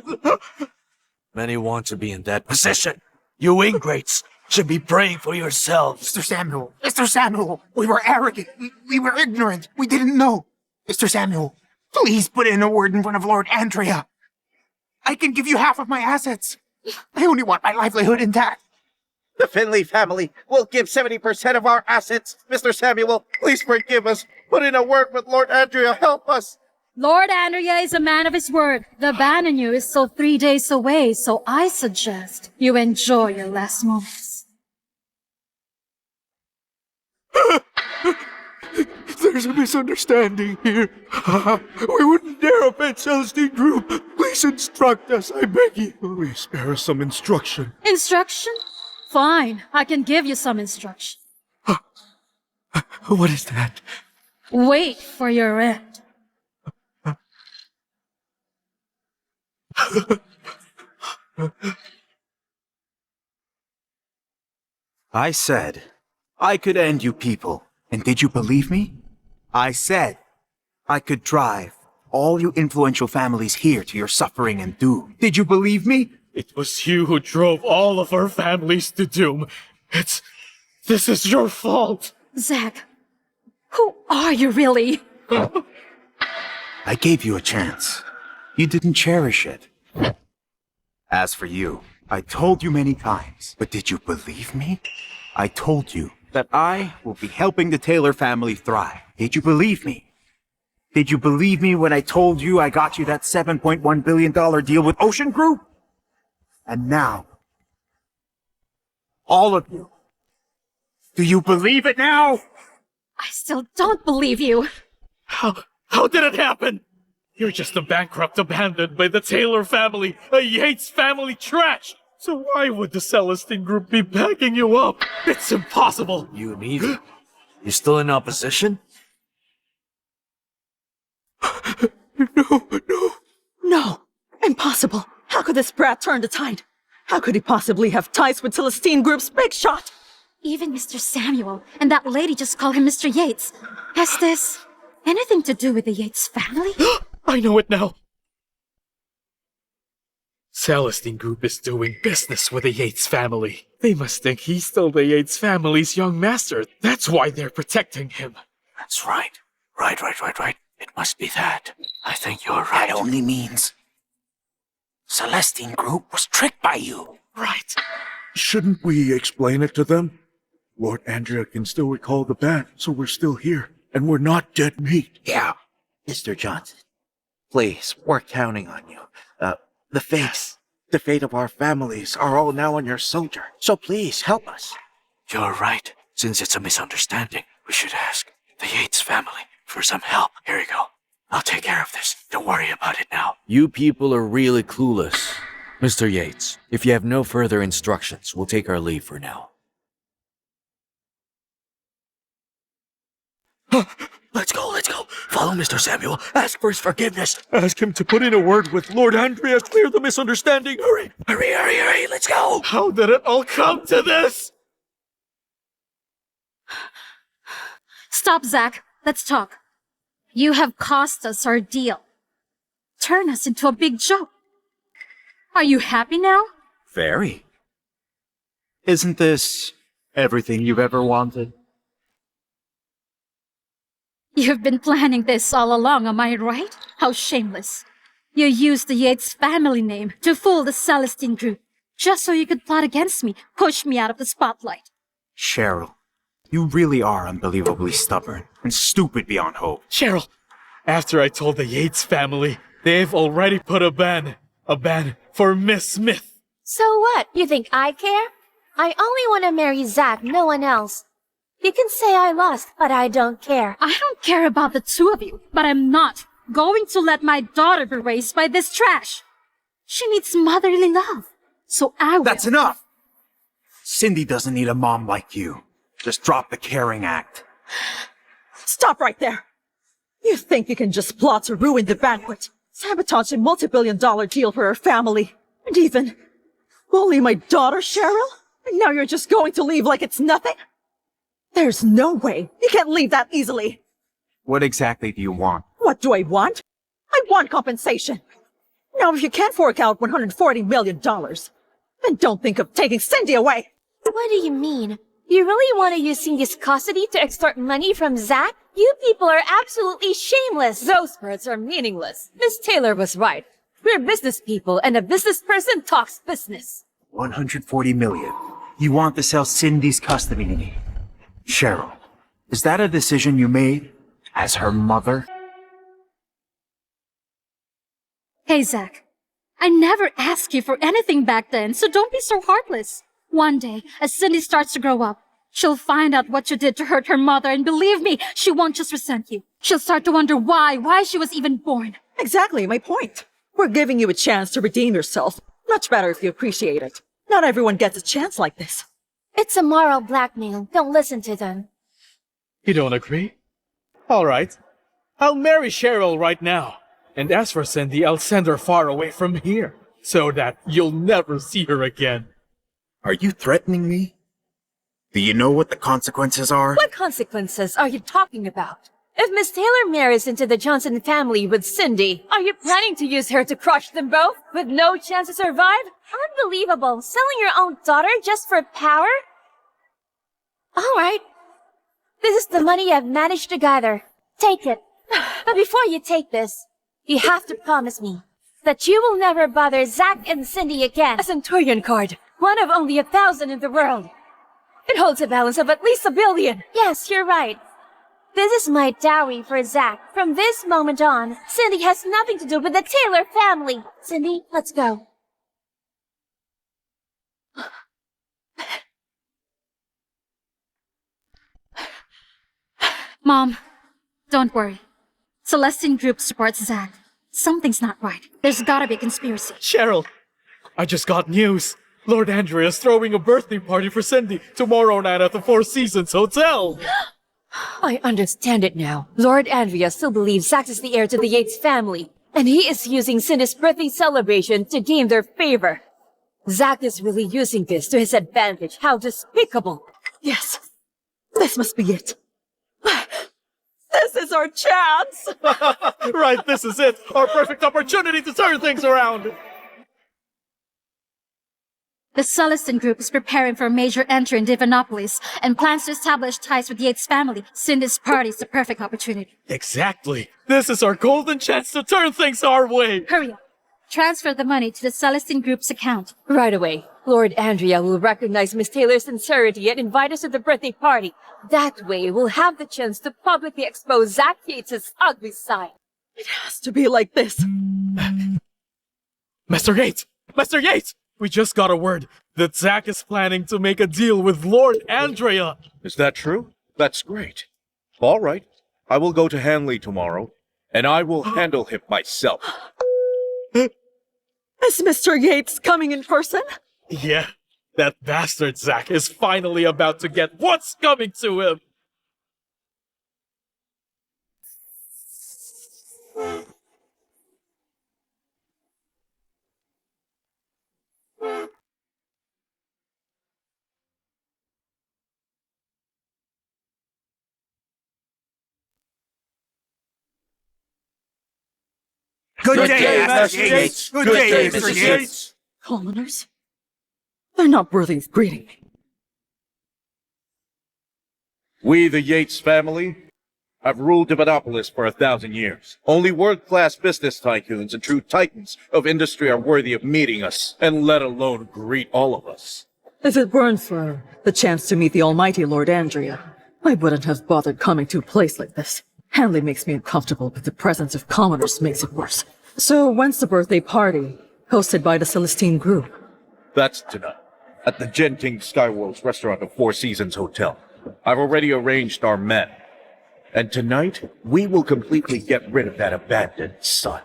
Many want to be in that position. You ingrates should be praying for yourselves. Mr. Samuel, we were arrogant. We were ignorant. We didn't know. Mr. Samuel, please put in a word in front of Lord Andrea. I can give you half of my assets. I only want my livelihood intact. The Finley family will give 70% of our assets. Mr. Samuel, please forgive us. Put in a word with Lord Andrea. Help us. Lord Andrea is a man of his word. The ban on you is still 3 days away, so I suggest you enjoy your last moments. There's a misunderstanding here. We wouldn't dare offend Celestine Group. Please instruct us, I beg you. Please spare us some instruction. Instruction? Fine, I can give you some instruction. What is that? Wait for your end. I said I could end you people, and did you believe me? I said I could drive all you influential families here to your suffering and doom. Did you believe me? It was you who drove all of our families to doom. This is your fault. Zack, who are you really? I gave you a chance. You didn't cherish it. As for you, I told you many times, but did you believe me? I told you that I will be helping the Taylor family thrive. Did you believe me? Did you believe me when I told you I got you that $7.1 billion deal with Ocean Group? And now, all of you, do you believe it now? I still don't believe you. How did it happen? You're just a bankrupt abandoned by the Taylor family, a Yates family trash. So why would the Celestine Group be backing you up? It's impossible. You neither. You still in opposition? No, impossible. How could this brat turn the tide? How could he possibly have ties with Celestine Group's big shot? Even Mr. Samuel and that lady just call him Mr. Yates. Has this anything to do with the Yates family? I know it now. Celestine Group is doing business with the Yates family. They must think he's still the Yates family's young master. That's why they're protecting him. That's right. Right. It must be that. I think you're right. That only means Celestine Group was tricked by you. Right. Shouldn't we explain it to them? Lord Andrea can still recall the ban, so we're still here, and we're not dead meat. Yeah. Mr. Johnson, please, we're counting on you. The fate of our families are all now on your soldier. So please, help us. You're right. Since it's a misunderstanding, we should ask the Yates family for some help. Here you go. I'll take care of this. Don't worry about it now. You people are really clueless. Mr. Yates, if you have no further instructions, we'll take our leave for now. Let's go. Follow Mr. Samuel. Ask for his forgiveness. Ask him to put in a word with Lord Andrea, clear the misunderstanding. Hurry! Hurry. Let's go. How did it all come to this? Stop, Zack. Let's talk. You have cost us our deal. Turn us into a big joke. Are you happy now? Very. Isn't this everything you've ever wanted? You've been planning this all along, am I right? How shameless. You used the Yates family name to fool the Celestine Group, just so you could plot against me, push me out of the spotlight. Cheryl, you really are unbelievably stubborn and stupid beyond hope. Cheryl, after I told the Yates family, they've already put a ban for Miss Smith. So what? You think I care? I only want to marry Zack, no one else. You can say I lost, but I don't care. I don't care about the two of you, but I'm not going to let my daughter be raised by this trash. She needs motherly love, so I will. That's enough! Cindy doesn't need a mom like you. Just drop the caring act. Stop right there. You think you can just plot to ruin the banquet, sabotage a multi-billion-dollar deal for her family, and even bully my daughter, Cheryl? And now you're just going to leave like it's nothing? There's no way. You can't leave that easily. What exactly do you want? What do I want? I want compensation. Now, if you can't fork out $140 million, then don't think of taking Cindy away. What do you mean? You really want to use Cindy's custody to extort money from Zack? You people are absolutely shameless. Those words are meaningless. Miss Taylor was right. We're business people, and a business person talks business. 140 million. You want to sell Cindy's custody to me. Cheryl, is that a decision you made as her mother? Hey, Zack. I never asked you for anything back then, so don't be so heartless. One day, as Cindy starts to grow up, she'll find out what you did to hurt her mother, and believe me, she won't just resent you. She'll start to wonder why she was even born. Exactly my point. We're giving you a chance to redeem yourself. Much better if you appreciate it. Not everyone gets a chance like this. It's a moral blackmail. Don't listen to them. You don't agree? All right. I'll marry Cheryl right now. And as for Cindy, I'll send her far away from here, so that you'll never see her again. Are you threatening me? Do you know what the consequences are? What consequences are you talking about? If Miss Taylor marries into the Johnson family with Cindy, are you planning to use her to crush them both with no chance to survive? Unbelievable. Selling your own daughter just for power? All right. This is the money I've managed to gather. Take it. But before you take this, you have to promise me that you will never bother Zack and Cindy again. A Centurion card, one of only 1,000 in the world. It holds a balance of at least 1 billion. Yes, you're right. This is my dowry for Zack. From this moment on, Cindy has nothing to do with the Taylor family. Cindy, let's go. Mom, don't worry. Celestine Group supports Zack. Something's not right. There's gotta be a conspiracy. Cheryl, I just got news. Lord Andrea's throwing a birthday party for Cindy tomorrow night at the Four Seasons Hotel. I understand it now. Lord Andrea still believes Zack is the heir to the Yates family, and he is using Cindy's birthday celebration to gain their favor. Zack is really using this to his advantage. How despicable. Yes, this must be it. This is our chance! Right, this is it. Our perfect opportunity to turn things around. The Celestine Group is preparing for a major entry in Divinopolis and plans to establish ties with Yates family. Cindy's party is the perfect opportunity. Exactly. This is our golden chance to turn things our way. Hurry up. Transfer the money to the Celestine Group's account. Right away. Lord Andrea will recognize Miss Taylor's sincerity and invite us to the birthday party. That way, we'll have the chance to publicly expose Zack Yates' ugly side. It has to be like this. Mr. Yates! Mr. Yates! We just got a word that Zack is planning to make a deal with Lord Andrea. Is that true? That's great. All right. I will go to Hanley tomorrow, and I will handle him myself. Is Mr. Yates coming in person? Yeah, that bastard Zack is finally about to get what's coming to him. Good day, Master Yates. Good day, Mr. Yates. Commoners? They're not worthy of greeting me. We, the Yates family, have ruled Divinopolis for 1,000 years. Only world-class business tycoons and true titans of industry are worthy of meeting us, and let alone greet all of us. If it weren't for the chance to meet the almighty Lord Andrea, I wouldn't have bothered coming to a place like this. Hanley makes me uncomfortable, but the presence of commoners makes it worse. So when's the birthday party, hosted by the Celestine Group? That's tonight, at the Genting Skyworlds restaurant of Four Seasons Hotel. I've already arranged our men. And tonight, we will completely get rid of that abandoned son.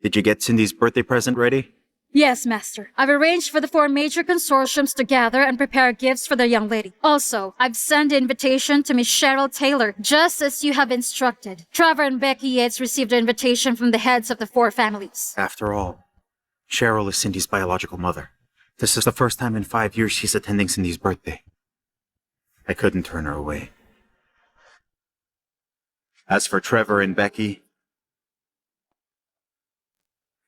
Did you get Cindy's birthday present ready? Yes, Master. I've arranged for the 4 major consortiums to gather and prepare gifts for their young lady. Also, I've sent an invitation to Miss Cheryl Taylor, just as you have instructed. Trevor and Becky Yates received an invitation from the heads of the 4 families. After all, Cheryl is Cindy's biological mother. This is the first time in 5 years she's attending Cindy's birthday. I couldn't turn her away. As for Trevor and Becky,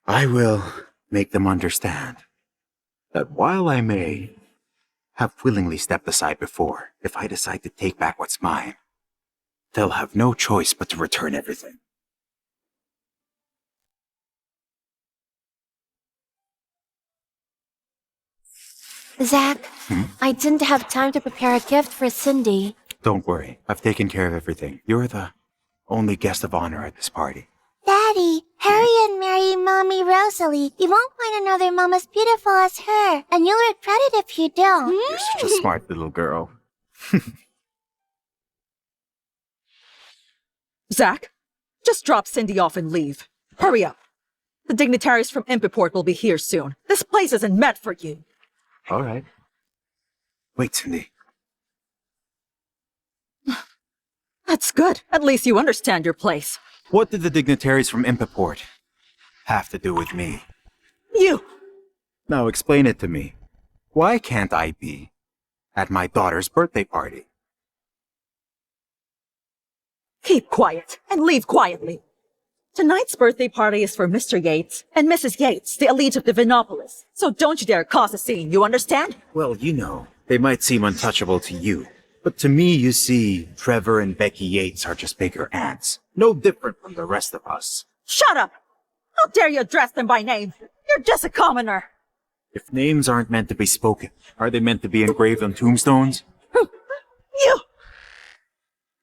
I will make them understand that while I may have willingly stepped aside before. If I decide to take back what's mine, they'll have no choice but to return everything. Zack, I didn't have time to prepare a gift for Cindy. Don't worry, I've taken care of everything. You're the only guest of honor at this party. Daddy, hurry and marry Mommy Rosalie. You won't find another mom as beautiful as her, and you'll regret it if you don't. You're such a smart little girl. Zack, just drop Cindy off and leave. Hurry up. The dignitaries from Impiport will be here soon. This place isn't meant for you. All right. Wait, Cindy. That's good. At least you understand your place. What did the dignitaries from Impiport have to do with me? You! Now explain it to me. Why can't I be at my daughter's birthday party? Keep quiet and leave quietly. Tonight's birthday party is for Mr. Yates and Mrs. Yates, the elite of Divinopolis. So don't you dare cause a scene, you understand? Well, you know, they might seem untouchable to you. But to me, you see, Trevor and Becky Yates are just bigger ants. No different from the rest of us. Shut up! How dare you address them by name? You're just a commoner. If names aren't meant to be spoken, are they meant to be engraved on tombstones? You!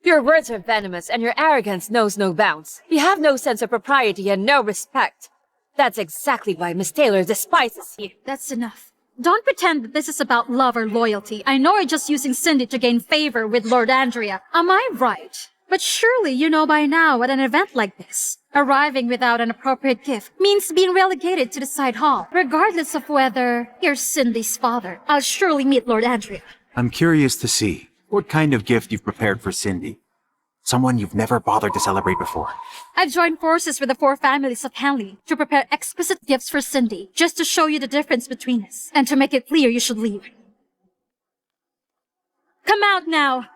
Your words are venomous and your arrogance knows no bounds. You have no sense of propriety and no respect. That's exactly why Miss Taylor despises you. That's enough. Don't pretend that this is about love or loyalty. I know you're just using Cindy to gain favor with Lord Andrea. Am I right? But surely you know by now at an event like this, arriving without an appropriate gift means being relegated to the side hall, regardless of whether you're Cindy's father. I'll surely meet Lord Andrea. I'm curious to see what kind of gift you've prepared for Cindy. Someone you've never bothered to celebrate before. I've joined forces with the 4 families of Hanley to prepare exquisite gifts for Cindy, just to show you the difference between us, and to make it clear you should leave. Come out now!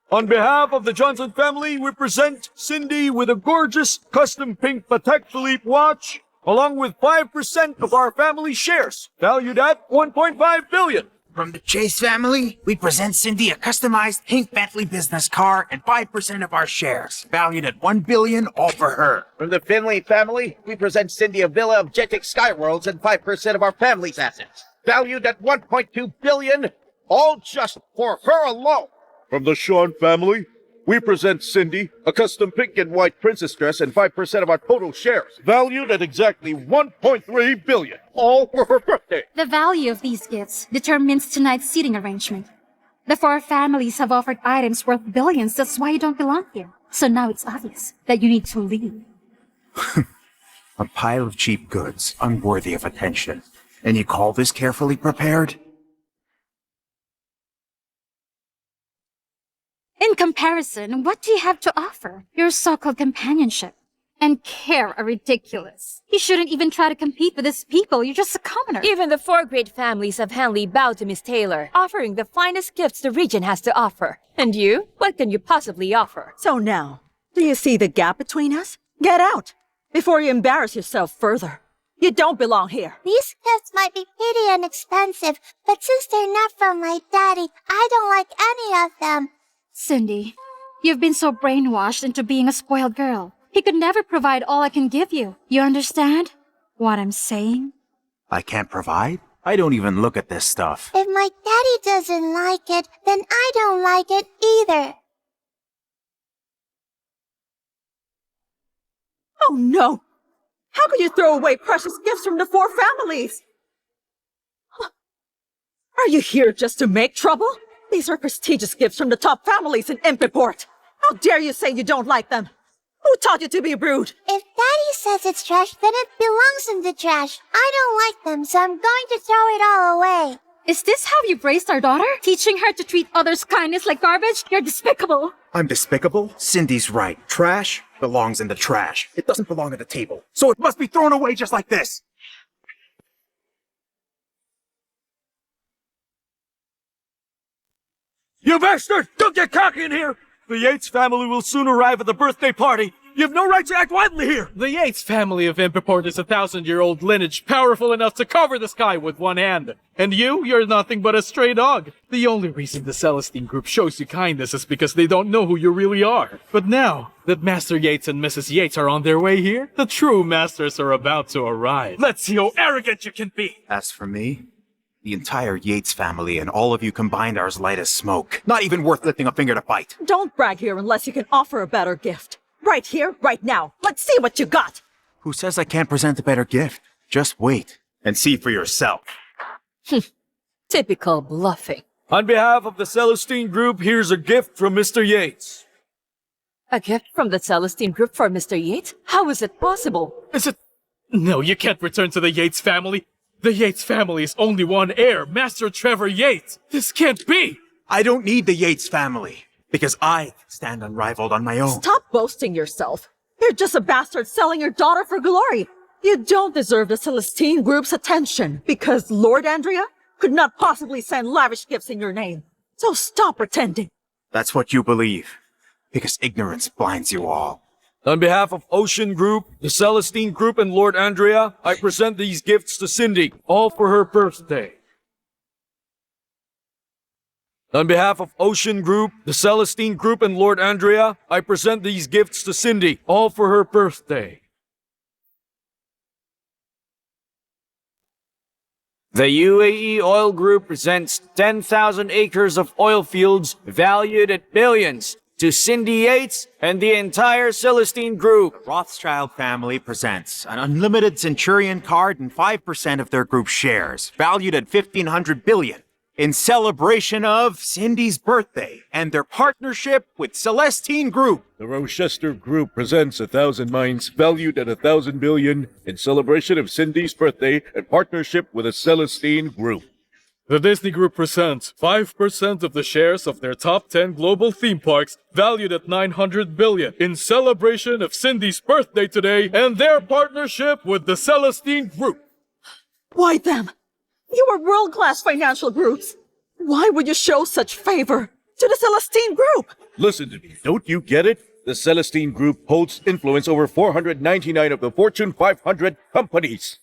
On behalf of the Johnson family, we present Cindy with a gorgeous custom pink Patek Philippe watch, along with 5% of our family shares, valued at $1.5 billion. From the Chase family, we present Cindy a customized pink Bentley business car and 5% of our shares, valued at $1 billion, all for her. From the Finley family, we present Cindy a villa of Jetic Skyworlds and 5% of our family's assets, valued at $1.2 billion, all just for her alone. From the Sean family, we present Cindy a custom pink and white princess dress and 5% of our total shares, valued at exactly $1.3 billion, all for her birthday. The value of these gifts determines tonight's seating arrangement. The 4 families have offered items worth billions, that's why you don't belong here. So now it's obvious that you need to leave. A pile of cheap goods, unworthy of attention. And you call this carefully prepared? In comparison, what do you have to offer? Your so-called companionship and care are ridiculous. You shouldn't even try to compete with these people. You're just a commoner. Even the 4 great families of Hanley bow to Miss Taylor, offering the finest gifts the region has to offer. And you? What can you possibly offer? So now, do you see the gap between us? Get out, before you embarrass yourself further. You don't belong here. These gifts might be pretty and expensive, but since they're not from my daddy, I don't like any of them. Cindy, you've been so brainwashed into being a spoiled girl. He could never provide all I can give you. You understand what I'm saying? I can't provide? I don't even look at this stuff. If my daddy doesn't like it, then I don't like it either. Oh no! How could you throw away precious gifts from the 4 families? Are you here just to make trouble? These are prestigious gifts from the top families in Impiport. How dare you say you don't like them? Who taught you to be rude? If daddy says it's trash, then it belongs in the trash. I don't like them, so I'm going to throw it all away. Is this how you've raised our daughter? Teaching her to treat others' kindness like garbage? You're despicable. I'm despicable? Cindy's right. Trash belongs in the trash. It doesn't belong at the table. So it must be thrown away just like this. You bastard! Don't get cocky in here! The Yates family will soon arrive at the birthday party. You have no right to act wildly here! The Yates family of Impiport is a 1,000-year-old lineage powerful enough to cover the sky with one hand. And you're nothing but a stray dog. The only reason the Celestine group shows you kindness is because they don't know who you really are. But now that Master Yates and Mrs. Yates are on their way here, the true masters are about to arrive. Let's see how arrogant you can be! As for me, the entire Yates family and all of you combined are as light as smoke. Not even worth lifting a finger to fight. Don't brag here unless you can offer a better gift. Right here, right now. Let's see what you got. Who says I can't present a better gift? Just wait and see for yourself. Typical bluffing. On behalf of the Celestine group, here's a gift from Mr. Yates. A gift from the Celestine group for Mr. Yates? How is it possible? Is it... No, you can't return to the Yates family. The Yates family is only one heir, Master Trevor Yates. This can't be! I don't need the Yates family, because I stand unrivaled on my own. Stop boasting yourself. You're just a bastard selling your daughter for glory. You don't deserve the Celestine group's attention, because Lord Andrea could not possibly send lavish gifts in your name. So stop pretending. That's what you believe, because ignorance blinds you all. On behalf of Ocean Group, the Celestine Group, and Lord Andrea, I present these gifts to Cindy, all for her birthday. On behalf of Ocean Group, the Celestine Group, and Lord Andrea, I present these gifts to Cindy, all for her birthday. The UAE Oil Group presents 10,000 acres of oil fields valued at billions to Cindy Yates and the entire Celestine Group. Rothschild family presents an unlimited Centurion card and 5% of their group shares, valued at $1,500 billion, in celebration of Cindy's birthday and their partnership with Celestine Group. The Rochester Group presents 1,000 mines valued at $1,000 billion in celebration of Cindy's birthday and partnership with the Celestine Group. The Disney Group presents 5% of the shares of their top 10 global theme parks, valued at $900 billion, in celebration of Cindy's birthday today and their partnership with the Celestine Group. Why them? You are world-class financial groups. Why would you show such favor to the Celestine Group? Listen to me, don't you get it? The Celestine Group holds influence over 499 of the Fortune 500 companies.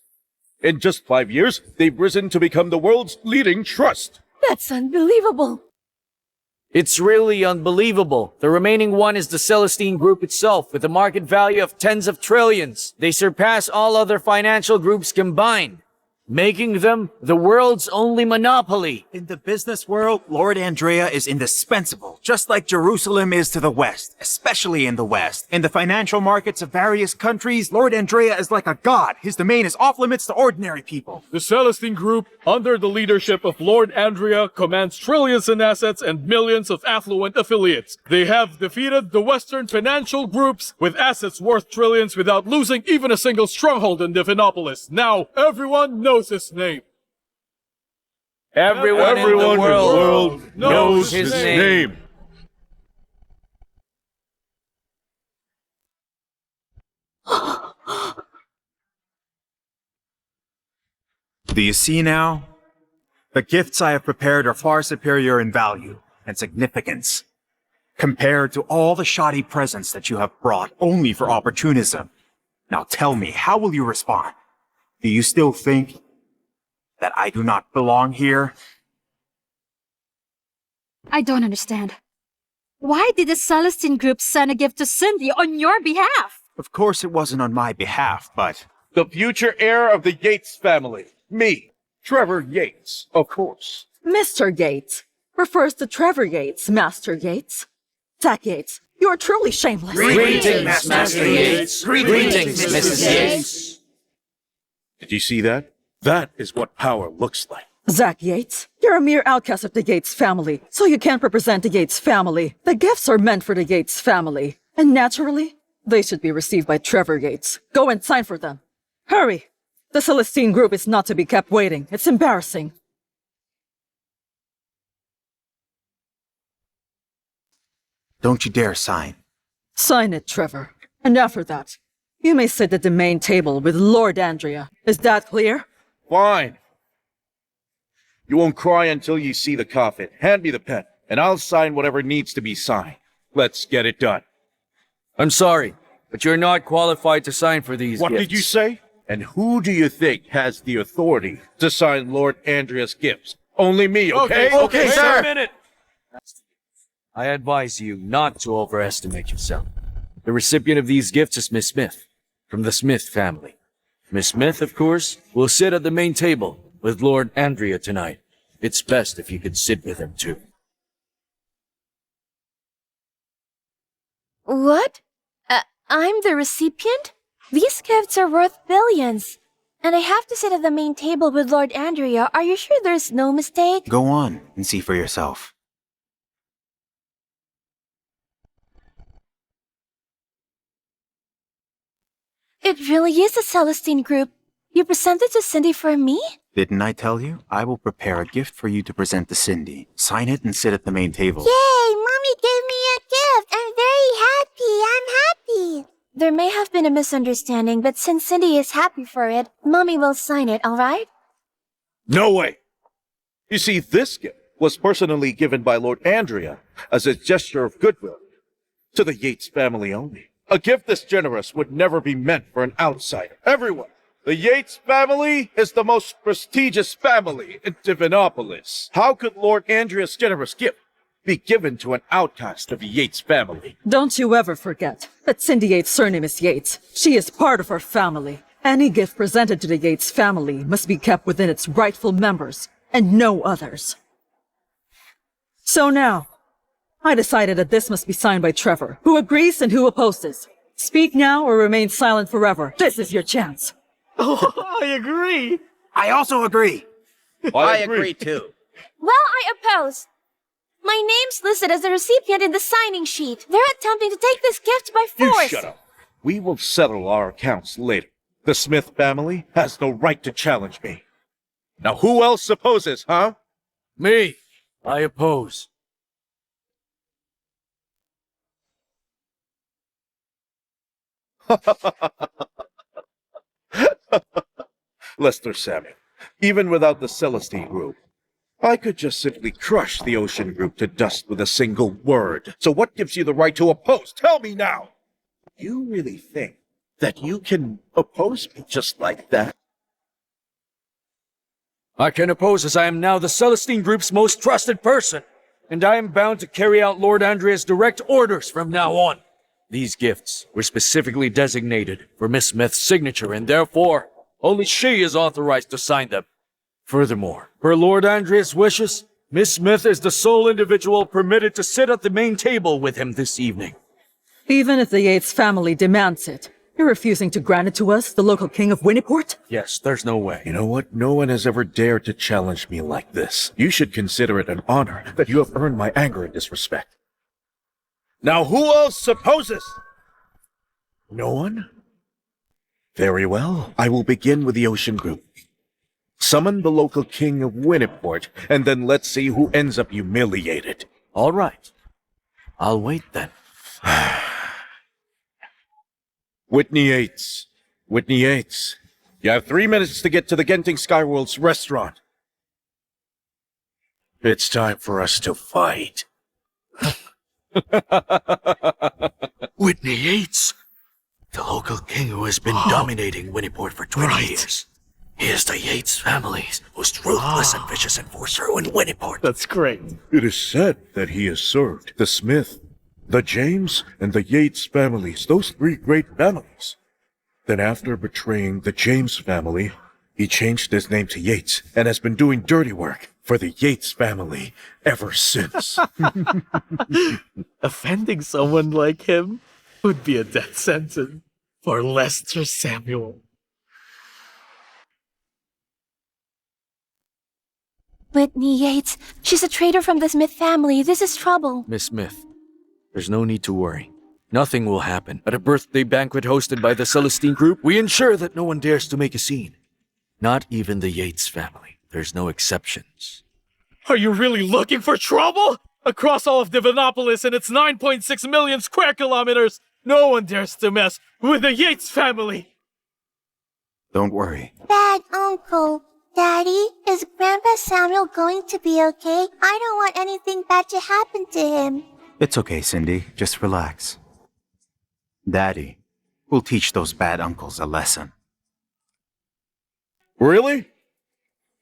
In just 5 years, they've risen to become the world's leading trust. That's unbelievable. It's really unbelievable. The remaining one is the Celestine Group itself, with a market value of tens of trillions. They surpass all other financial groups combined, making them the world's only monopoly. In the business world, Lord Andrea is indispensable, just like Jerusalem is to the West, especially in the West. In the financial markets of various countries, Lord Andrea is like a god. His domain is off limits to ordinary people. The Celestine Group, under the leadership of Lord Andrea, commands trillions in assets and millions of affluent affiliates. They have defeated the Western financial groups with assets worth trillions without losing even a single stronghold in Defiance. Now, everyone knows his name. Everyone in the world knows his name. Do you see now? The gifts I have prepared are far superior in value and significance, compared to all the shoddy presents that you have brought only for opportunism. Now tell me, how will you respond? Do you still think that I do not belong here? I don't understand. Why did the Celestine Group send a gift to Cindy on your behalf? Of course it wasn't on my behalf, but... The future heir of the Yates family. Me, Trevor Yates, of course. Mr. Yates refers to Trevor Yates, Master Yates. Zack Yates, you are truly shameless. Greetings, Master Yates. Greetings, Mrs. Yates. Did you see that? That is what power looks like. Zack Yates, you're a mere outcast of the Yates family, so you can't represent the Yates family. The gifts are meant for the Yates family, and naturally, they should be received by Trevor Yates. Go and sign for them. Hurry! The Celestine Group is not to be kept waiting. It's embarrassing. Don't you dare sign. Sign it, Trevor. And after that, you may sit at the main table with Lord Andrea. Is that clear? Fine. You won't cry until you see the coffin. Hand me the pen, and I'll sign whatever needs to be signed. Let's get it done. I'm sorry, but you're not qualified to sign for these What gifts. did you say? And who do you think has the authority to sign Lord Andrea's gifts? Only me, okay? Okay, sir. A minute. I advise you not to overestimate yourself. The recipient of these gifts is Miss Smith, from the Smith family. Miss Smith, of course, will sit at the main table with Lord Andrea tonight. It's best if you could sit with him too. What? I'm the recipient? These gifts are worth billions. And I have to sit at the main table with Lord Andrea. Are you sure there's no mistake? Go on and see for yourself. It really is a Celestine group. You presented to Cindy for me? Didn't I tell you? I will prepare a gift for you to present to Cindy. Sign it and sit at the main table. Yay! Mommy gave me a gift! I'm very happy! I'm happy! There may have been a misunderstanding, but since Cindy is happy for it, Mommy will sign it, alright? No way! You see, this gift was personally given by Lord Andrea as a gesture of goodwill to the Yates family only. A gift this generous would never be meant for an outsider. Everyone, the Yates family is the most prestigious family in Divinopolis. How could Lord Andrea's generous gift be given to an outcast of the Yates family? Don't you ever forget that Cindy Yates' surname is Yates. She is part of our family. Any gift presented to the Yates family must be kept within its rightful members and no others. So now, I decided that this must be signed by Trevor. Who agrees and who opposes? Speak now or remain silent forever. This is your chance. Oh, I agree. I also agree. I agree too. Well, I oppose. My name's listed as the recipient in the signing sheet. They're attempting to take this gift by force. You shut up. We will settle our accounts later. The Smith family has no right to challenge me. Now who else opposes, huh? Me. I oppose. Lester Samuel, even without the Celestine group, I could just simply crush the Ocean group to dust with a single word. So what gives you the right to oppose? Tell me now! You really think that you can oppose me just like that? I can oppose as I am now the Celestine Group's most trusted person, and I am bound to carry out Lord Andrea's direct orders from now on. These gifts were specifically designated for Miss Smith's signature, and therefore, only she is authorized to sign them. Furthermore, per Lord Andrea's wishes, Miss Smith is the sole individual permitted to sit at the main table with him this evening. Even if the Yates family demands it, you're refusing to grant it to us, the local king of Winniport? Yes, there's no way. You know what? No one has ever dared to challenge me like this. You should consider it an honor that you have earned my anger in this respect. Now who else opposes? No one? Very well. I will begin with the Ocean Group. Summon the local king of Winniport, and then let's see who ends up humiliated. All right. I'll wait then. Whitney Yates. Whitney Yates. You have 3 minutes to get to the Genting Skyworld's restaurant. It's time for us to fight. Whitney Yates, the local king who has been dominating Winniport for 20 years. He is the Yates family's most ruthless and vicious enforcer in Winniport. That's great. It is said that he has served the Smith, the James, and the Yates families, those 3 great families. Then after betraying the James family, he changed his name to Yates and has been doing dirty work for the Yates family ever since. Offending someone like him would be a death sentence for Lester Samuel. Whitney Yates, she's a traitor from the Smith family. This is trouble. Miss Smith, there's no need to worry. Nothing will happen. At a birthday banquet hosted by the Celestine Group, we ensure that no one dares to make a scene. Not even the Yates family. There's no exceptions. Are you really looking for trouble? Across all of Divinopolis and its 9.6 million square kilometers, no one dares to mess with the Yates family. Don't worry. Bad uncle. Daddy, is Grandpa Samuel going to be okay? I don't want anything bad to happen to him. It's okay, Cindy. Just relax. Daddy will teach those bad uncles a lesson. Really?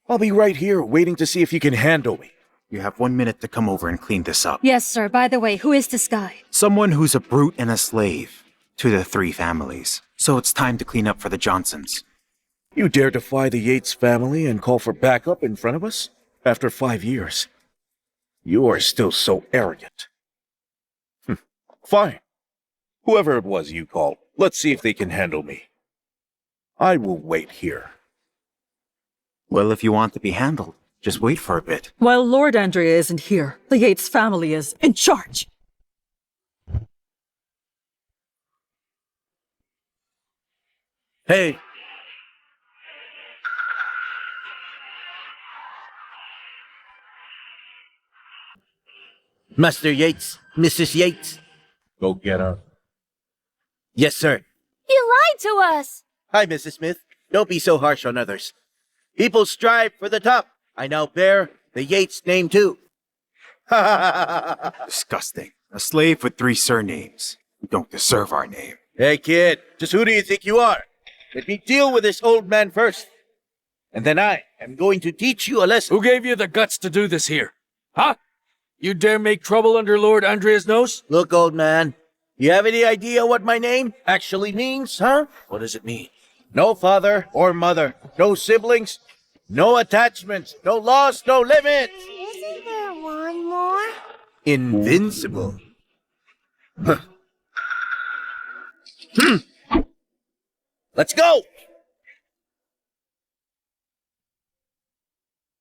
I'll be right here waiting to see if you can handle me. You have 1 minute to come over and clean this up. Yes, sir. By the way, who is this guy? Someone who's a brute and a slave to the three families. So it's time to clean up for the Johnsons. You dare defy the Yates family and call for backup in front of us? After 5 years. You are still so arrogant. Fine. Whoever it was you called, let's see if they can handle me. I will wait here. Well, if you want to be handled, just wait for a bit. While Lord Andrea isn't here, the Yates family is in charge. Hey. Master Yates, Mrs. Yates. Go get her. Yes, sir. You lied to us! Hi, Mrs. Smith. Don't be so harsh on others. People strive for the top. I now bear the Yates name too. Disgusting. A slave with 3 surnames. You don't deserve our name. Hey, kid. Just who do you think you are? Let me deal with this old man first. And then I am going to teach you a lesson. Who gave you the guts to do this here? Huh? You dare make trouble under Lord Andrea's nose? Look, old man. You have any idea what my name actually means, huh? What does it mean? No father or mother. No siblings. No attachments. No loss. No limits. Isn't there one more? Invincible. Let's go!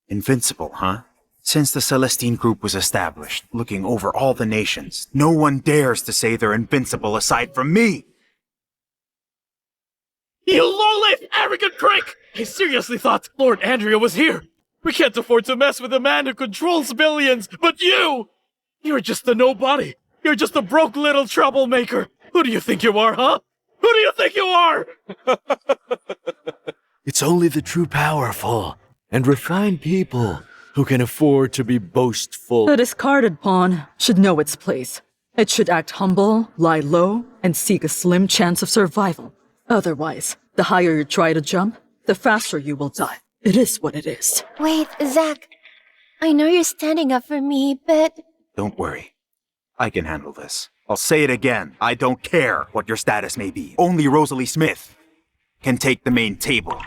Invincible, huh? Since the Celestine Group was established, looking over all the nations, no one dares to say they're invincible aside from me! You low-life, arrogant prick! I seriously thought Lord Andrea was here. We can't afford to mess with a man who controls billions, but you! You're just a nobody. You're just a broke little troublemaker. Who do you think you are, huh? Who do you think you are? It's only the true powerful and refined people who can afford to be boastful. The discarded pawn should know its place. It should act humble, lie low, and seek a slim chance of survival. Otherwise, the higher you try to jump, the faster you will die. It is what it is. Wait, Zack. I know you're standing up for me, but... Don't worry. I can handle this. I'll say it again. I don't care what your status may be. Only Rosalie Smith can take the main table.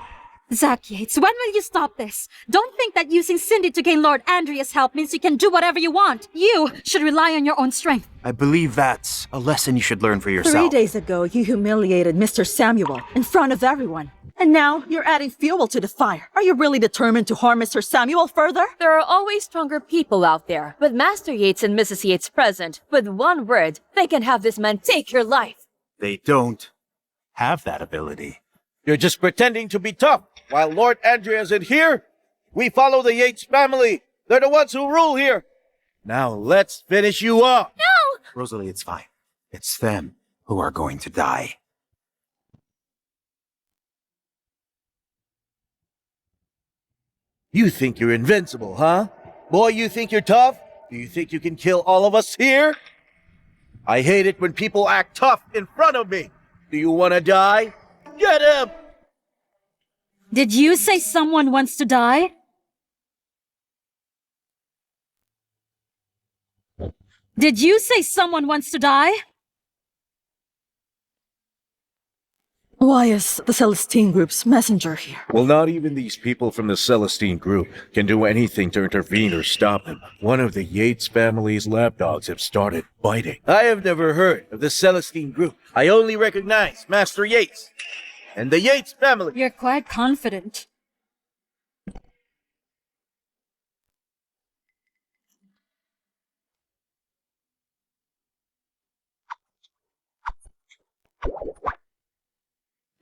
Zack Yates, when will you stop this? Don't think that using Cindy to gain Lord Andrea's help means you can do whatever you want. You should rely on your own strength. I believe that's a lesson you should learn for yourself. 3 days ago, you humiliated Mr. Samuel in front of everyone. And now you're adding fuel to the fire. Are you really determined to harm Mr. Samuel further? There are always stronger people out there. With Master Yates and Mrs. Yates present, with one word, they can have this man take your life. They don't have that ability. You're just pretending to be tough. While Lord Andrea isn't here, we follow the Yates family. They're the ones who rule here. Now let's finish you off. No! Rosalie, it's fine. It's them who are going to die. You think you're invincible, huh? Boy, you think you're tough? Do you think you can kill all of us here? I hate it when people act tough in front of me. Do you want to die? Get him! Did you say someone wants to die? Did you say someone wants to die? Why is the Celestine Group's messenger here? Well, not even these people from the Celestine Group can do anything to intervene or stop him. One of the Yates family's lapdogs have started biting. I have never heard of the Celestine Group. I only recognize Master Yates and the Yates family. You're quite confident.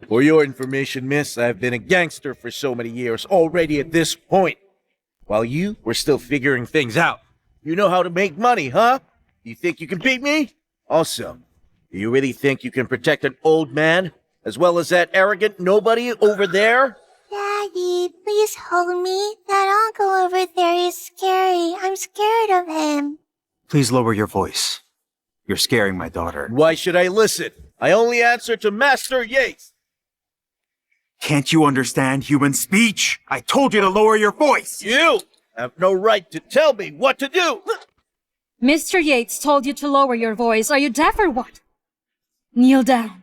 For your information, miss, I've been a gangster for so many years already at this point. While you were still figuring things out. You know how to make money, huh? You think you can beat me? Also, do you really think you can protect an old man? As well as that arrogant nobody over there? Daddy, please hold me. That uncle over there is scary. I'm scared of him. Please lower your voice. You're scaring my daughter. Why should I listen? I only answer to Master Yates. Can't you understand human speech? I told you to lower your voice! You have no right to tell me what to do! Mr. Yates told you to lower your voice. Are you deaf or what? Kneel down.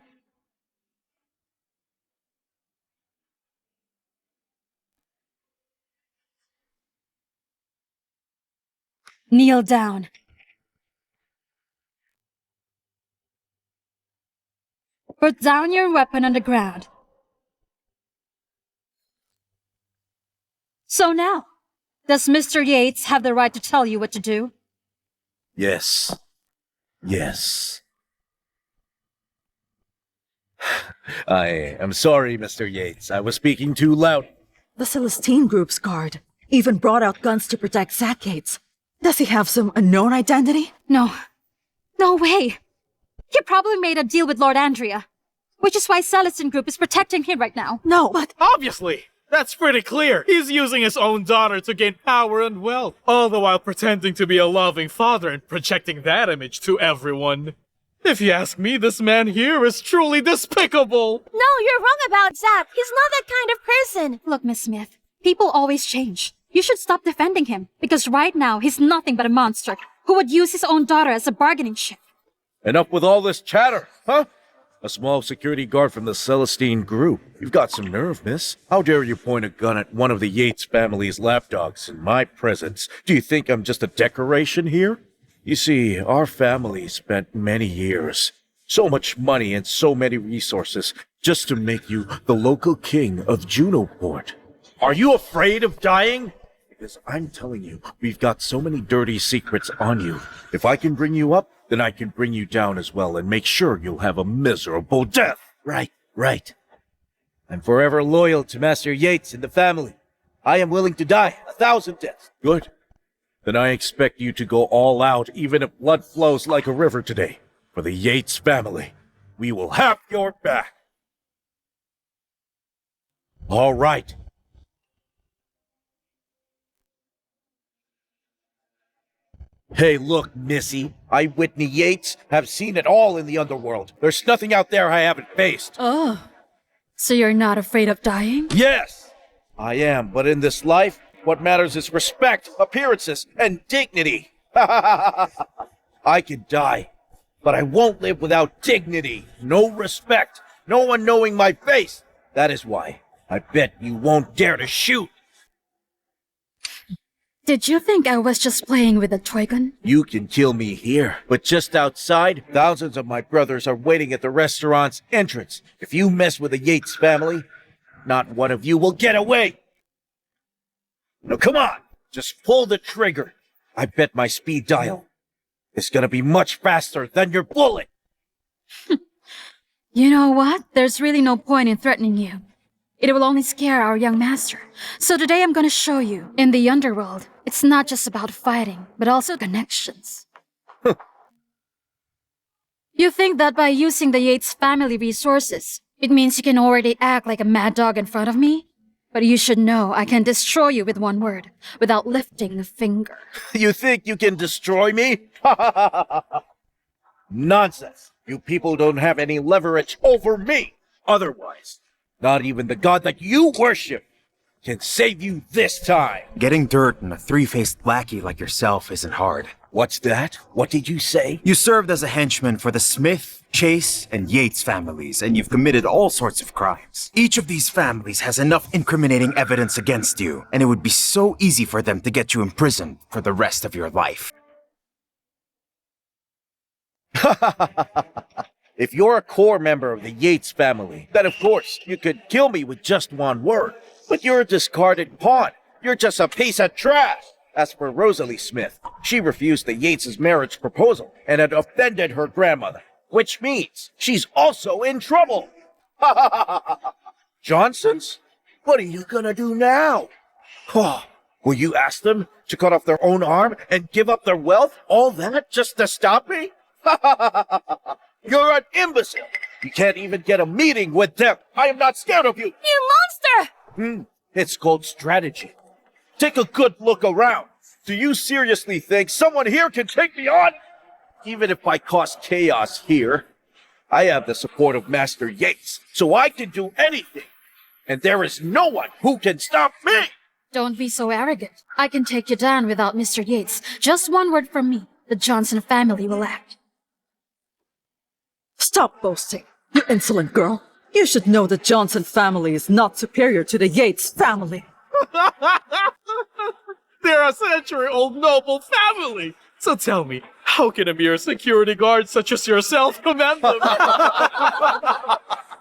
Kneel down. Put down your weapon on the ground. So now, does Mr. Yates have the right to tell you what to do? Yes. Yes. I am sorry, Mr. Yates. I was speaking too loud. The Celestine Group's guard even brought out guns to protect Zack Yates. Does he have some unknown identity? No. No way. He probably made a deal with Lord Andrea, which is why Celestine Group is protecting him right now. No, but... Obviously! That's pretty clear. He's using his own daughter to gain power and wealth, all the while pretending to be a loving father and projecting that image to everyone. If you ask me, this man here is truly despicable. No, you're wrong about Zack. He's not that kind of person. Look, Miss Smith, people always change. You should stop defending him, because right now he's nothing but a monster who would use his own daughter as a bargaining chip. Enough with all this chatter, huh? A small security guard from the Celestine Group. You've got some nerve, miss. How dare you point a gun at one of the Yates family's lapdogs in my presence? Do you think I'm just a decoration here? You see, our family spent many years, so much money and so many resources just to make you the local king of Junoport. Are you afraid of dying? Because I'm telling you, we've got so many dirty secrets on you. If I can bring you up, then I can bring you down as well and make sure you'll have a miserable death. Right. I'm forever loyal to Master Yates and the family. I am willing to die 1,000 deaths. Good. Then I expect you to go all out even if blood flows like a river today. For the Yates family, we will have your back. All right. Hey, look, Missy. I, Whitney Yates, have seen it all in the underworld. There's nothing out there I haven't faced. Oh, so you're not afraid of dying? Yes, I am. But in this life, what matters is respect, appearances, and dignity. I can die, but I won't live without dignity. No respect. No one knowing my face. That is why I bet you won't dare to shoot. Did you think I was just playing with a toy gun? You can kill me here, but just outside, thousands of my brothers are waiting at the restaurant's entrance. If you mess with the Yates family, not one of you will get away. Now come on, just pull the trigger. I bet my speed dial is gonna be much faster than your bullet. You know what? There's really no point in threatening you. It will only scare our young master. So today I'm gonna show you, in the underworld, it's not just about fighting, but also connections. You think that by using the Yates family resources, it means you can already act like a mad dog in front of me? But you should know I can destroy you with one word, without lifting a finger. You think you can destroy me? Nonsense. You people don't have any leverage over me. Otherwise, not even the god that you worship can save you this time. Getting dirt in a three-faced lackey like yourself isn't hard. What's that? What did you say? You served as a henchman for the Smith, Chase, and Yates families, and you've committed all sorts of crimes. Each of these families has enough incriminating evidence against you, and it would be so easy for them to get you imprisoned for the rest of your life. If you're a core member of the Yates family, then of course you could kill me with just one word. But you're a discarded pawn. You're just a piece of trash. As for Rosalie Smith, she refused the Yates' marriage proposal and had offended her grandmother, which means she's also in trouble. Johnsons? What are you gonna do now? Will you ask them to cut off their own arm and give up their wealth? All that just to stop me? You're an imbecile. You can't even get a meeting with them. I am not scared of you. You monster! It's called strategy. Take a good look around. Do you seriously think someone here can take me on? Even if I cause chaos here, I have the support of Master Yates, so I can do anything. And there is no one who can stop me! Don't be so arrogant. I can take you down without Mr. Yates. Just one word from me. The Johnson family will act. Stop boasting, you insolent girl. You should know the Johnson family is not superior to the Yates family. They're a century-old noble family! So tell me, how can a mere security guard such as yourself command them?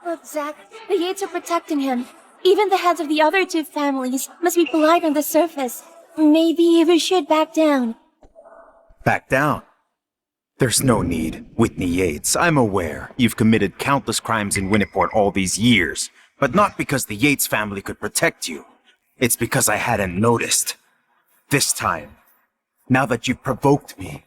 Look, Zack, the Yates are protecting him. Even the heads of the other two families must be polite on the surface. Maybe we should back down. Back down? There's no need. Whitney Yates, I'm aware you've committed countless crimes in Winniport all these years, but not because the Yates family could protect you. It's because I hadn't noticed. This time, now that you've provoked me,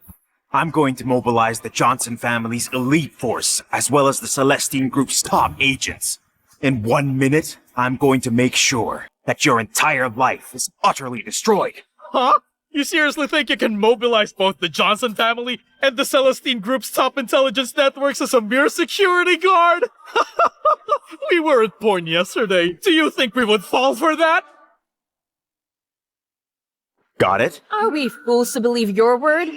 I'm going to mobilize the Johnson family's elite force, as well as the Celestine Group's top agents. In 1 minute, I'm going to make sure that your entire life is utterly destroyed. Huh? You seriously think you can mobilize both the Johnson family and the Celestine Group's top intelligence networks as a mere security guard? We weren't born yesterday. Do you think we would fall for that? Got it? Are we fools to believe your word?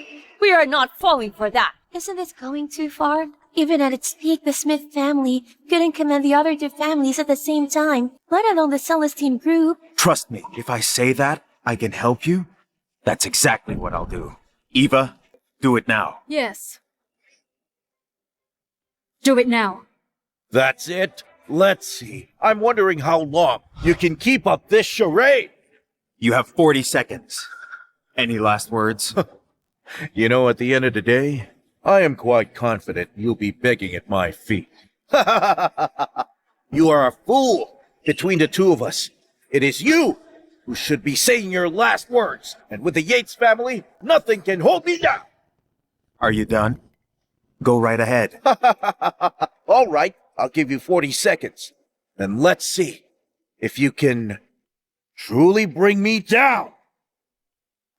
We are not falling for that. Isn't this going too far? Even at its peak, the Smith family couldn't command the other two families at the same time, let alone the Celestine Group. Trust me, if I say that I can help you, that's exactly what I'll do. Eva, do it now. Yes. Do it now. That's it? Let's see. I'm wondering how long you can keep up this charade. You have 40 seconds. Any last words? You know, at the end of the day, I am quite confident you'll be begging at my feet. You are a fool. Between the two of us, it is you who should be saying your last words. And with the Yates family, nothing can hold me down. Are you done? Go right ahead. All right, I'll give you 40 seconds. Then let's see if you can truly bring me down.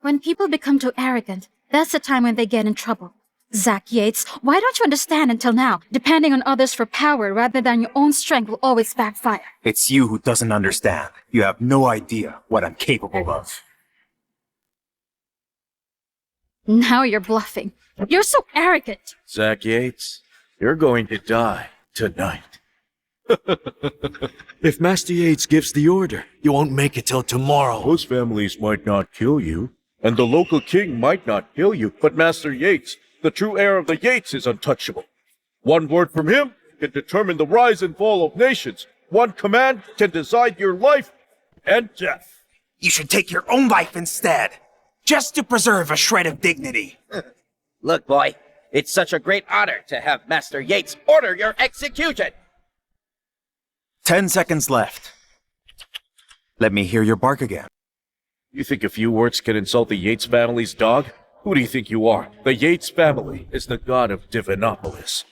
When people become too arrogant, that's the time when they get in trouble. Zack Yates, why don't you understand until now? Depending on others for power rather than your own strength will always backfire. It's you who doesn't understand. You have no idea what I'm capable of. Now you're bluffing. You're so arrogant. Zack Yates, you're going to die tonight. If Master Yates gives the order, you won't make it till tomorrow. Those families might not kill you, and the local king might not kill you, but Master Yates, the true heir of the Yates, is untouchable. One word from him can determine the rise and fall of nations. One command can decide your life and death. You should take your own life instead, just to preserve a shred of dignity. Look, boy, it's such a great honor to have Master Yates order your execution. 10 seconds left. Let me hear your bark again. You think a few words can insult the Yates family's dog? Who do you think you are? The Yates family is the god of Divinopolis.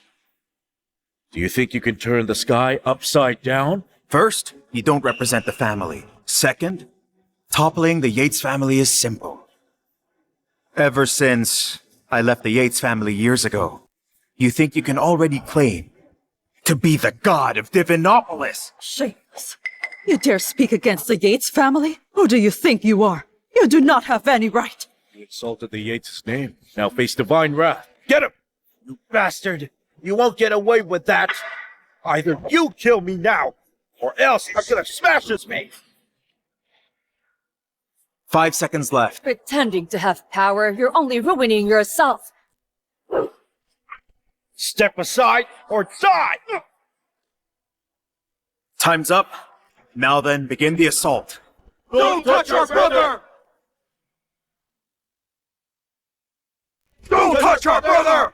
Do you think you can turn the sky upside down? First, you don't represent the family. Second, toppling the Yates family is simple. Ever since I left the Yates family years ago, you think you can already claim to be the god of Divinopolis? Shameless. You dare speak against the Yates family? Who do you think you are? You do not have any right. You insulted the Yates' name. Now face divine wrath. Get him! You bastard! You won't get away with that! Either you kill me now, or else I'm gonna smash his face! 5 seconds left. Pretending to have power, you're only ruining yourself. Step aside, or die! Time's up. Now then, begin the assault. Don't touch our brother! Don't touch our brother!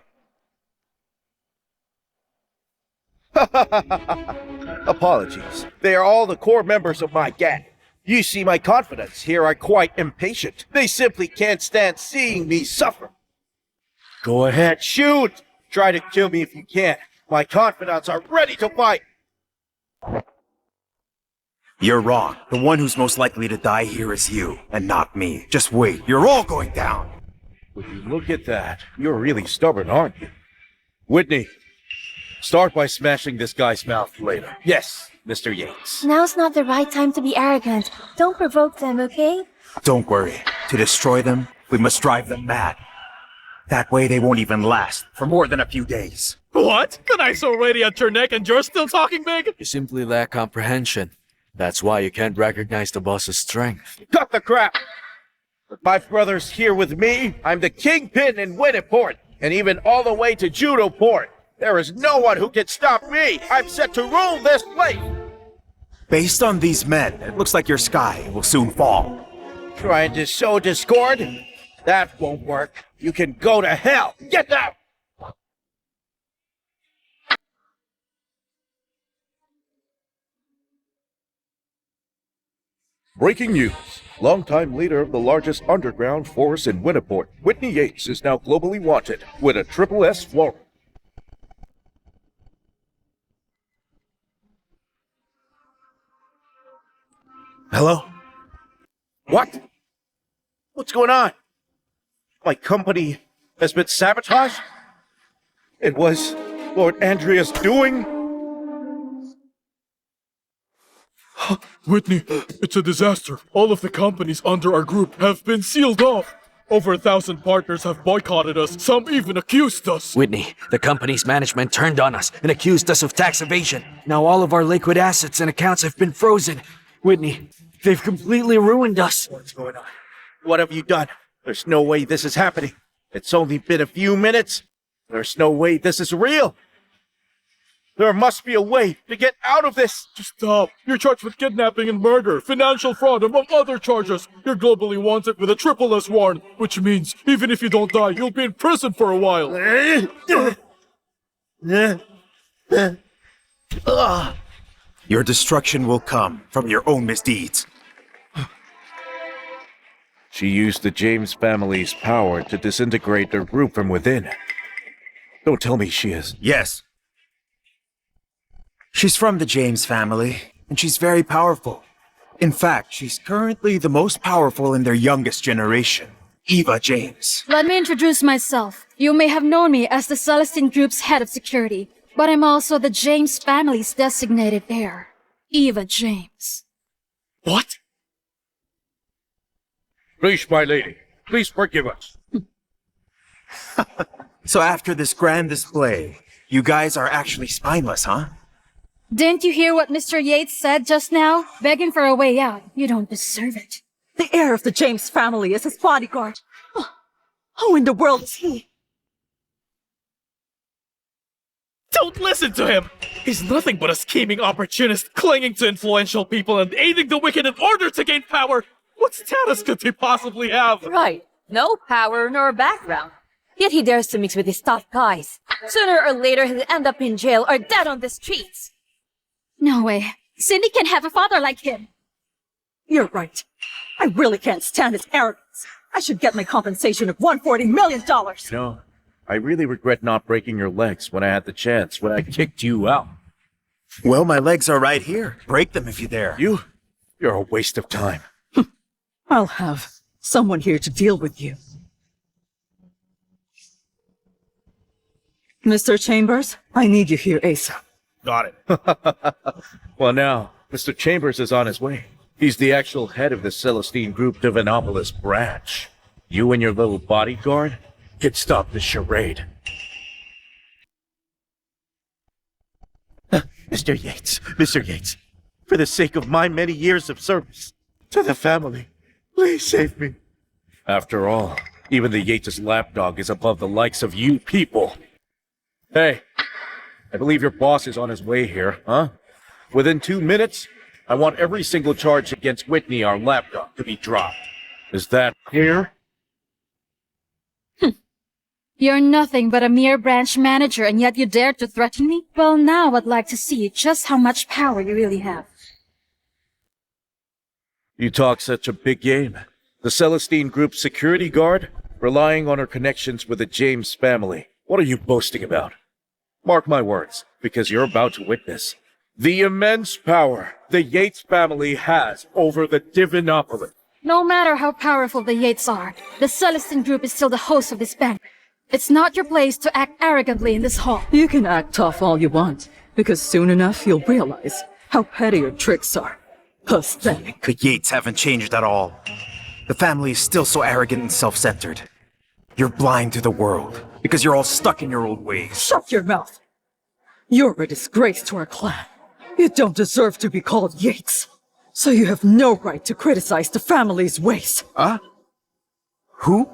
Apologies. They are all the core members of my gang. You see, my confidants here are quite impatient. They simply can't stand seeing me suffer. Go ahead, shoot! Try to kill me if you can. My confidants are ready to fight. You're wrong. The one who's most likely to die here is you, and not me. Just wait. You're all going down. Look at that. You're really stubborn, aren't you? Whitney, start by smashing this guy's mouth later. Yes, Mr. Yates. Now's not the right time to be arrogant. Don't provoke them, okay? Don't worry. To destroy them, we must drive them mad. That way they won't even last for more than a few days. What? The knife's already at your neck and you're still talking big? You simply lack comprehension. That's why you can't recognize the boss's strength. Cut the crap! With my brothers here with me, I'm the kingpin in Winniport, and even all the way to Judoport. There is no one who can stop me! I'm set to rule this place! Based on these men, it looks like your sky will soon fall. Trying to sow discord? That won't work. You can go to hell! Get out! Breaking news. Longtime leader of the largest underground force in Winniport, Whitney Yates, is now globally wanted with a triple S warrant. Hello? What? What's going on? My company has been sabotaged? It was Lord Andrea's doing? Whitney, it's a disaster. All of the companies under our group have been sealed off. Over 1,000 partners have boycotted us. Some even accused us. Whitney, the company's management turned on us and accused us of tax evasion. Now all of our liquid assets and accounts have been frozen. Whitney, they've completely ruined us. What's going on? What have you done? There's no way this is happening. It's only been a few minutes. There's no way this is real. There must be a way to get out of this. Just stop. You're charged with kidnapping and murder, financial fraud, among other charges. You're globally wanted with a triple S warrant, which means even if you don't die, you'll be in prison for a while. Your destruction will come from your own misdeeds. She used the James family's power to disintegrate their group from within. Don't tell me she is. Yes. She's from the James family, and she's very powerful. In fact, she's currently the most powerful in their youngest generation, Eva James. Let me introduce myself. You may have known me as the Celestine Group's head of security, but I'm also the James family's designated heir, Eva James. What? Please, my lady, please forgive us. So after this grand display, you guys are actually spineless, huh? Didn't you hear what Mr. Yates said just now? Begging for a way out. You don't deserve it. The heir of the James family is his bodyguard. Who in the world is he? Don't listen to him! He's nothing but a scheming opportunist, clinging to influential people and aiding the wicked in order to gain power! What status could he possibly have? Right. No power nor background. Yet he dares to mix with his tough guys. Sooner or later he'll end up in jail or dead on the streets. No way. Cindy can have a father like him. You're right. I really can't stand his arrogance. I should get my compensation of $140 million. No, I really regret not breaking your legs when I had the chance, when I kicked you out. Well, my legs are right here. Break them if you dare. You're a waste of time. I'll have someone here to deal with you. Mr. Chambers, I need you here ASAP. Got it. Well now, Mr. Chambers is on his way. He's the actual head of the Celestine Group Divinopolis branch. You and your little bodyguard can stop the charade. Mr. Yates, for the sake of my many years of service to the family, please save me. After all, even the Yates' lapdog is above the likes of you people. Hey, I believe your boss is on his way here, huh? Within 2 minutes, I want every single charge against Whitney, our lapdog, to be dropped. Is that clear? You're nothing but a mere branch manager, and yet you dare to threaten me? Well, now I'd like to see just how much power you really have. You talk such a big game. The Celestine Group's security guard, relying on her connections with the James family. What are you boasting about? Mark my words, because you're about to witness the immense power the Yates family has over the Divinopolis. No matter how powerful the Yates are, the Celestine Group is still the host of this banquet. It's not your place to act arrogantly in this hall. You can act tough all you want, because soon enough you'll realize how petty your tricks are. Pathetic. The Yates haven't changed at all. The family is still so arrogant and self-centered. You're blind to the world, because you're all stuck in your old ways. Shut your mouth! You're a disgrace to our clan. You don't deserve to be called Yates. So you have no right to criticize the family's ways. Huh? Who?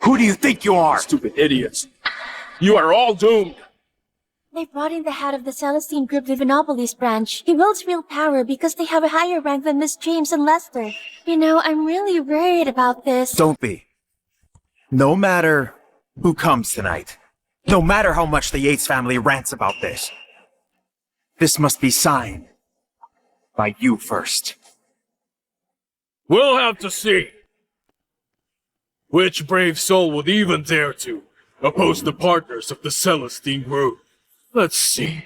Who do you think you are? Stupid idiots. You are all doomed. They brought in the head of the Celestine Group Divinopolis branch. He wields real power because they have a higher rank than Miss James and Lester. You know, I'm really worried about this. Don't be. No matter who comes tonight, no matter how much the Yates family rants about this must be signed by you first. We'll have to see. Which brave soul would even dare to oppose the partners of the Celestine Group? Let's see.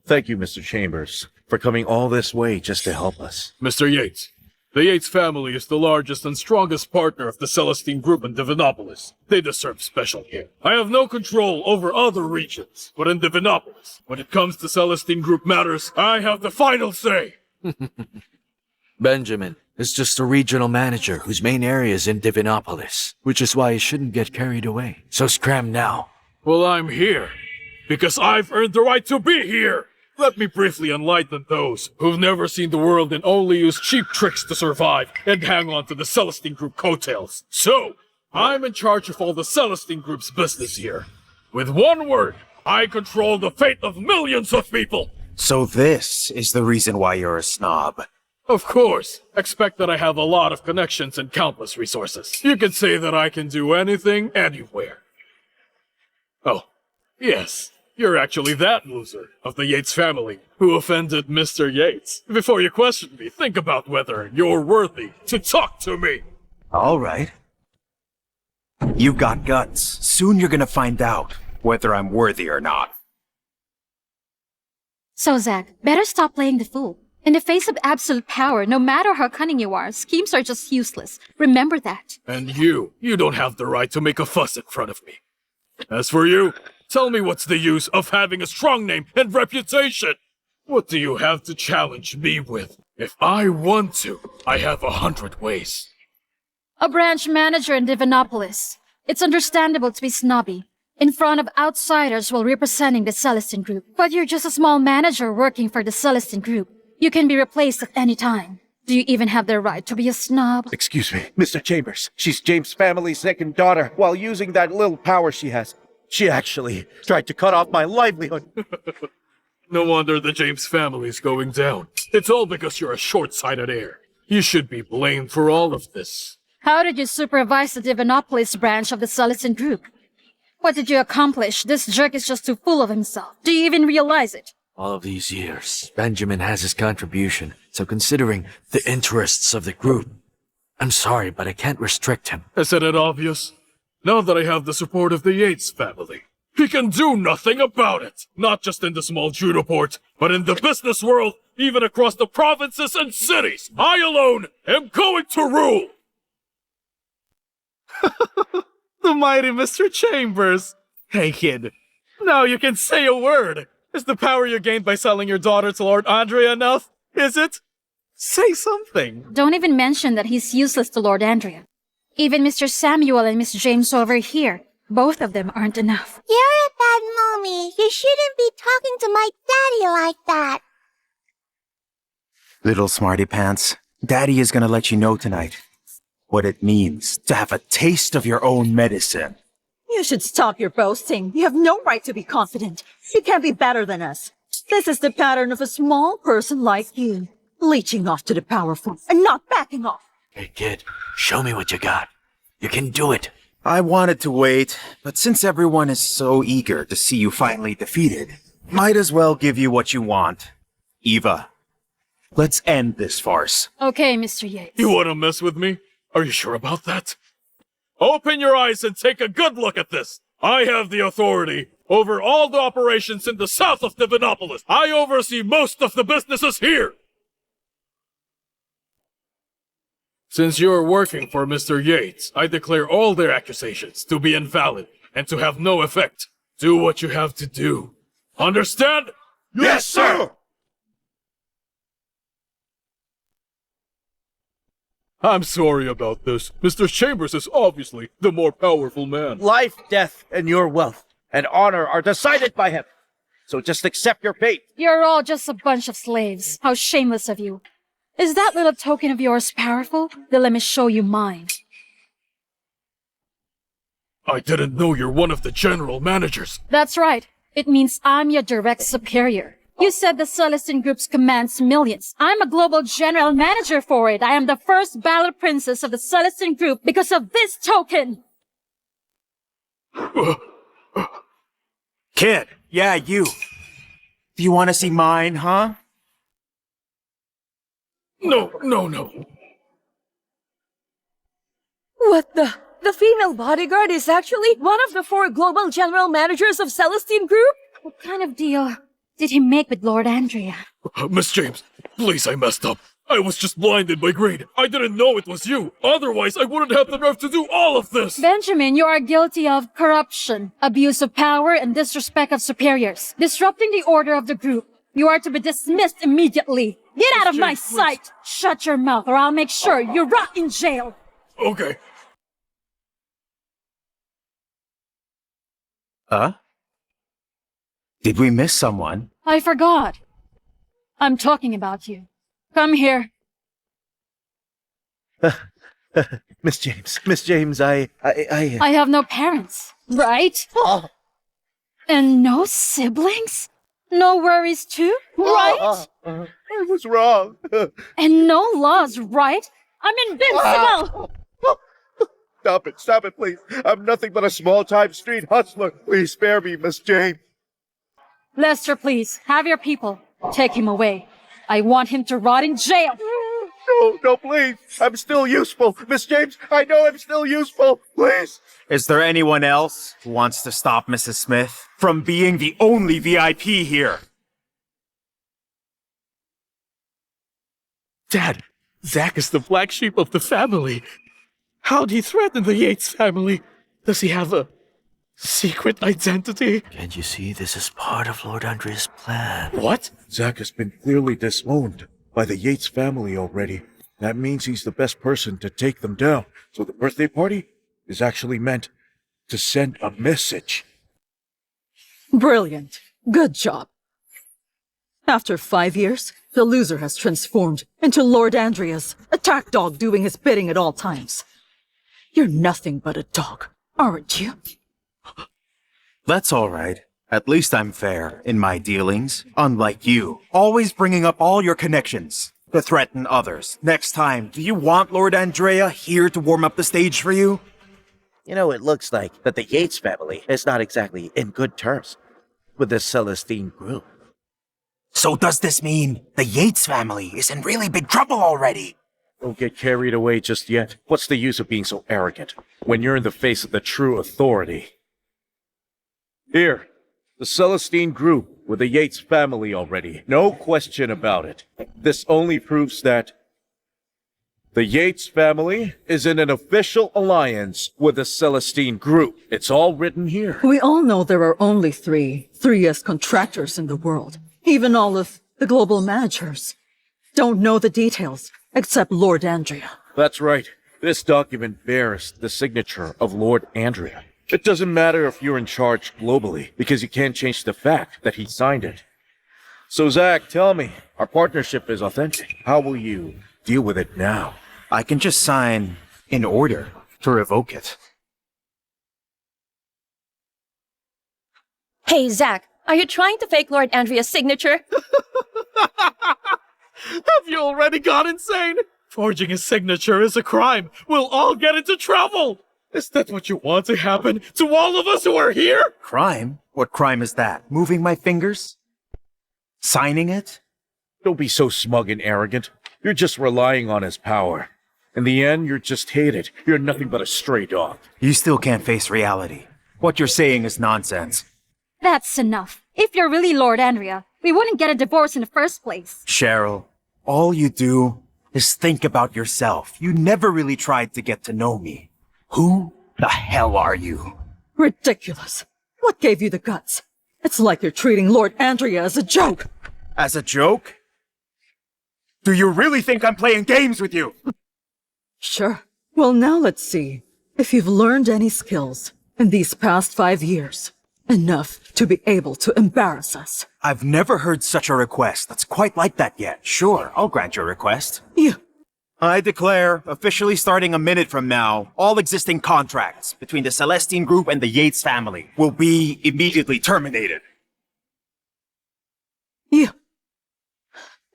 Thank you, Mr. Chambers, for coming all this way just to help us. Mr. Yates, the Yates family is the largest and strongest partner of the Celestine Group in Divinopolis. They deserve special care. I have no control over other regions, but in Divinopolis, when it comes to Celestine Group matters, I have the final say. Benjamin is just a regional manager whose main area is in Divinopolis, which is why he shouldn't get carried away. So scram now. Well, I'm here because I've earned the right to be here. Let me briefly enlighten those who've never seen the world and only use cheap tricks to survive and hang on to the Celestine Group coattails. So, I'm in charge of all the Celestine Group's business here. With one word, I control the fate of millions of people. So this is the reason why you're a snob. Of course, expect that I have a lot of connections and countless resources. You can say that I can do anything, anywhere. Oh, yes. You're actually that loser of the Yates family who offended Mr. Yates. Before you question me, think about whether you're worthy to talk to me. All right. You've got guts. Soon you're gonna find out whether I'm worthy or not. So, Zack, better stop playing the fool. In the face of absolute power, no matter how cunning you are, schemes are just useless. Remember that. And you don't have the right to make a fuss in front of me. As for you, tell me what's the use of having a strong name and reputation? What do you have to challenge me with? If I want to, I have 100 ways. A branch manager in Divinopolis. It's understandable to be snobby, in front of outsiders while representing the Celestine Group. But you're just a small manager working for the Celestine Group. You can be replaced at any time. Do you even have the right to be a snob? Excuse me, Mr. Chambers. She's James' family's second daughter. While using that little power she has, she actually tried to cut off my livelihood. No wonder the James family's going down. It's all because you're a short-sighted heir. You should be blamed for all of this. How did you supervise the Divinopolis branch of the Celestine Group? What did you accomplish? This jerk is just too full of himself. Do you even realize it? All of these years, Benjamin has his contribution, so considering the interests of the group, I'm sorry, but I can't restrict him. Isn't it obvious? Now that I have the support of the Yates family, he can do nothing about it. Not just in the small Juniport, but in the business world, even across the provinces and cities. I alone am going to rule! The mighty Mr. Chambers. Hey kid, now you can say a word. Is the power you gained by selling your daughter to Lord Andrea enough? Is it? Say something. Don't even mention that he's useless to Lord Andrea. Even Mr. Samuel and Miss James over here, both of them aren't enough. You're a bad mommy. You shouldn't be talking to my daddy like that. Little smarty pants, Daddy is gonna let you know tonight what it means to have a taste of your own medicine. You should stop your boasting. You have no right to be confident. You can't be better than us. This is the pattern of a small person like you, leeching off to the powerful and not backing off. Hey kid, show me what you got. You can do it. I wanted to wait, but since everyone is so eager to see you finally defeated, might as well give you what you want. Eva, let's end this farce. Okay, Mr. Yates. You want to mess with me? Are you sure about that? Open your eyes and take a good look at this. I have the authority over all the operations in the south of Divinopolis. I oversee most of the businesses here. Since you're working for Mr. Yates, I declare all their accusations to be invalid and to have no effect. Do what you have to do. Understand? Yes, sir! I'm sorry about this. Mr. Chambers is obviously the more powerful man. Life, death, and your wealth and honor are decided by him. So just accept your fate. You're all just a bunch of slaves. How shameless of you. Is that little token of yours powerful? Then let me show you mine. I didn't know you're one of the general managers. That's right. It means I'm your direct superior. You said the Celestine Group's commands millions. I'm a global general manager for it. I am the first Battle Princess of the Celestine Group because of this token. Kid, yeah, you. Do you want to see mine, huh? No. What the? The female bodyguard is actually one of the 4 global general managers of Celestine Group? What kind of deal did he make with Lord Andrea? Miss James, please, I messed up. I was just blinded by greed. I didn't know it was you. Otherwise, I wouldn't have the nerve to do all of this. Benjamin, you are guilty of corruption, abuse of power, and disrespect of superiors. Disrupting the order of the group. You are to be dismissed immediately. Get out of my sight! Shut your mouth or I'll make sure you rot in jail. Okay. Did we miss someone? I forgot. I'm talking about you. Come here. Miss James, I have no parents, right? Oh. And no siblings? No worries too, right? I was wrong. And no laws, right? I'm invincible! Stop it, please. I'm nothing but a small-time street hustler. Please spare me, Miss James. Lester, please, have your people. Take him away. I want him to rot in jail. No, please. I'm still useful. Miss James, I know I'm still useful. Please. Is there anyone else who wants to stop Mrs. Smith from being the only VIP here? Dad, Zack is the black sheep of the family. How'd he threaten the Yates family? Does he have a secret identity? Can't you see this is part of Lord Andrea's plan? What? Zack has been clearly disowned by the Yates family already. That means he's the best person to take them down. So the birthday party is actually meant to send a message. Brilliant. Good job. After 5 years, the loser has transformed into Lord Andrea's attack dog doing his bidding at all times. You're nothing but a dog, aren't you? That's all right. At least I'm fair in my dealings, unlike you, always bringing up all your connections to threaten others. Next time, do you want Lord Andrea here to warm up the stage for you? You know, it looks like that the Yates family is not exactly in good terms with the Celestine Group. So does this mean the Yates family is in really big trouble already? Don't get carried away just yet. What's the use of being so arrogant when you're in the face of the true authority? Here, the Celestine Group with the Yates family already. No question about it. This only proves that the Yates family is in an official alliance with the Celestine Group. It's all written here. We all know there are only three as contractors in the world. Even all of the global managers don't know the details, except Lord Andrea. That's right. This document bears the signature of Lord Andrea. It doesn't matter if you're in charge globally, because you can't change the fact that he signed it. So Zack, tell me, our partnership is authentic. How will you deal with it now? I can just sign in order to revoke it. Hey, Zack, are you trying to fake Lord Andrea's signature? Have you already gone insane? Forging his signature is a crime. We'll all get into trouble. Is that what you want to happen to all of us who are here? Crime? What crime is that? Moving my fingers? Signing it? Don't be so smug and arrogant. You're just relying on his power. In the end, you're just hated. You're nothing but a stray dog. You still can't face reality. What you're saying is nonsense. That's enough. If you're really Lord Andrea, we wouldn't get a divorce in the first place. Cheryl, all you do is think about yourself. You never really tried to get to know me. Who the hell are you? Ridiculous. What gave you the guts? It's like you're treating Lord Andrea as a joke. As a joke? Do you really think I'm playing games with you? Sure. Well, now let's see if you've learned any skills in these past 5 years. Enough to be able to embarrass us. I've never heard such a request that's quite like that yet. Sure, I'll grant your request. You. I declare, officially starting a minute from now, all existing contracts between the Celestine Group and the Yates family will be immediately terminated. You.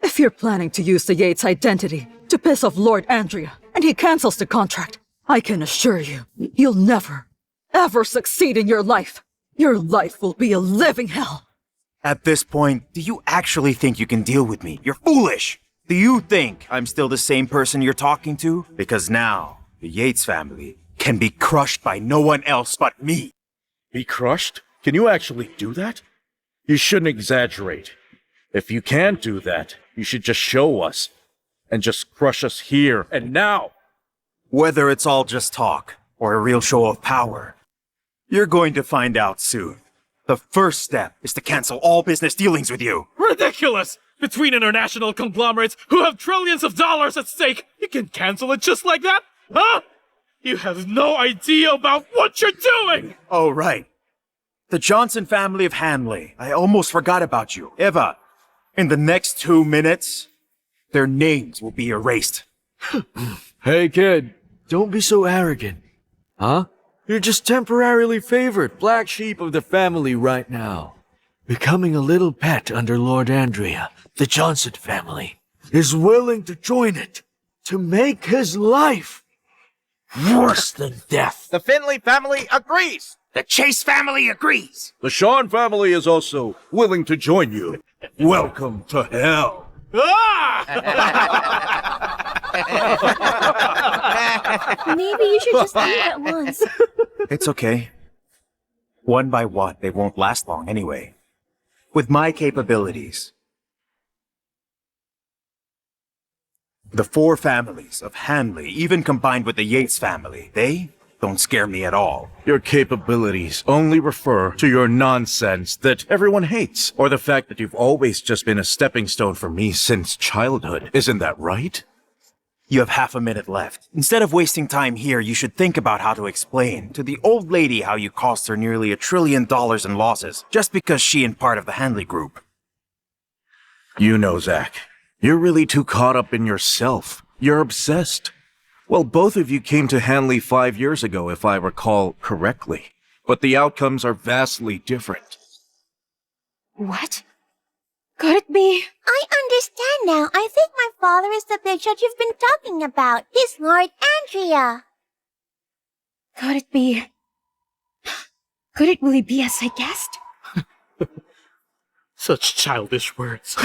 If you're planning to use the Yates identity to piss off Lord Andrea and he cancels the contract, I can assure you, you'll never, ever succeed in your life. Your life will be a living hell. At this point, do you actually think you can deal with me? You're foolish! Do you think I'm still the same person you're talking to? Because now, the Yates family can be crushed by no one else but me. Be crushed? Can you actually do that? You shouldn't exaggerate. If you can do that, you should just show us. And just crush us here and now. Whether it's all just talk, or a real show of power, you're going to find out soon. The first step is to cancel all business dealings with you. Ridiculous! Between international conglomerates who have trillions of dollars at stake, you can cancel it just like that? Huh? You have no idea about what you're doing! Oh, right. The Johnson family of Hanley. I almost forgot about you. Eva, in the next 2 minutes, their names will be erased. Hey kid, don't be so arrogant. Huh? You're just temporarily favored black sheep of the family right now. Becoming a little pet under Lord Andrea, the Johnson family is willing to join it to make his life worse than death. The Finley family agrees. The Chase family agrees. The Sean family is also willing to join you. Welcome to hell. Maybe you should just leave at once. It's okay. One by one, they won't last long anyway. With my capabilities, the 4 families of Hanley, even combined with the Yates family, they don't scare me at all. Your capabilities only refer to your nonsense that everyone hates, or the fact that you've always just been a stepping stone for me since childhood. Isn't that right? You have half a minute left. Instead of wasting time here, you should think about how to explain to the old lady how you cost her nearly $1 trillion in losses, just because she and part of the Hanley group. You know, Zack, you're really too caught up in yourself. You're obsessed. Well, both of you came to Hanley 5 years ago, if I recall correctly. But the outcomes are vastly different. What? Could it be? I understand now. I think my father is the big shot you've been talking about. He's Lord Andrea. Could it be? Could it really be as I guessed? Such childish words.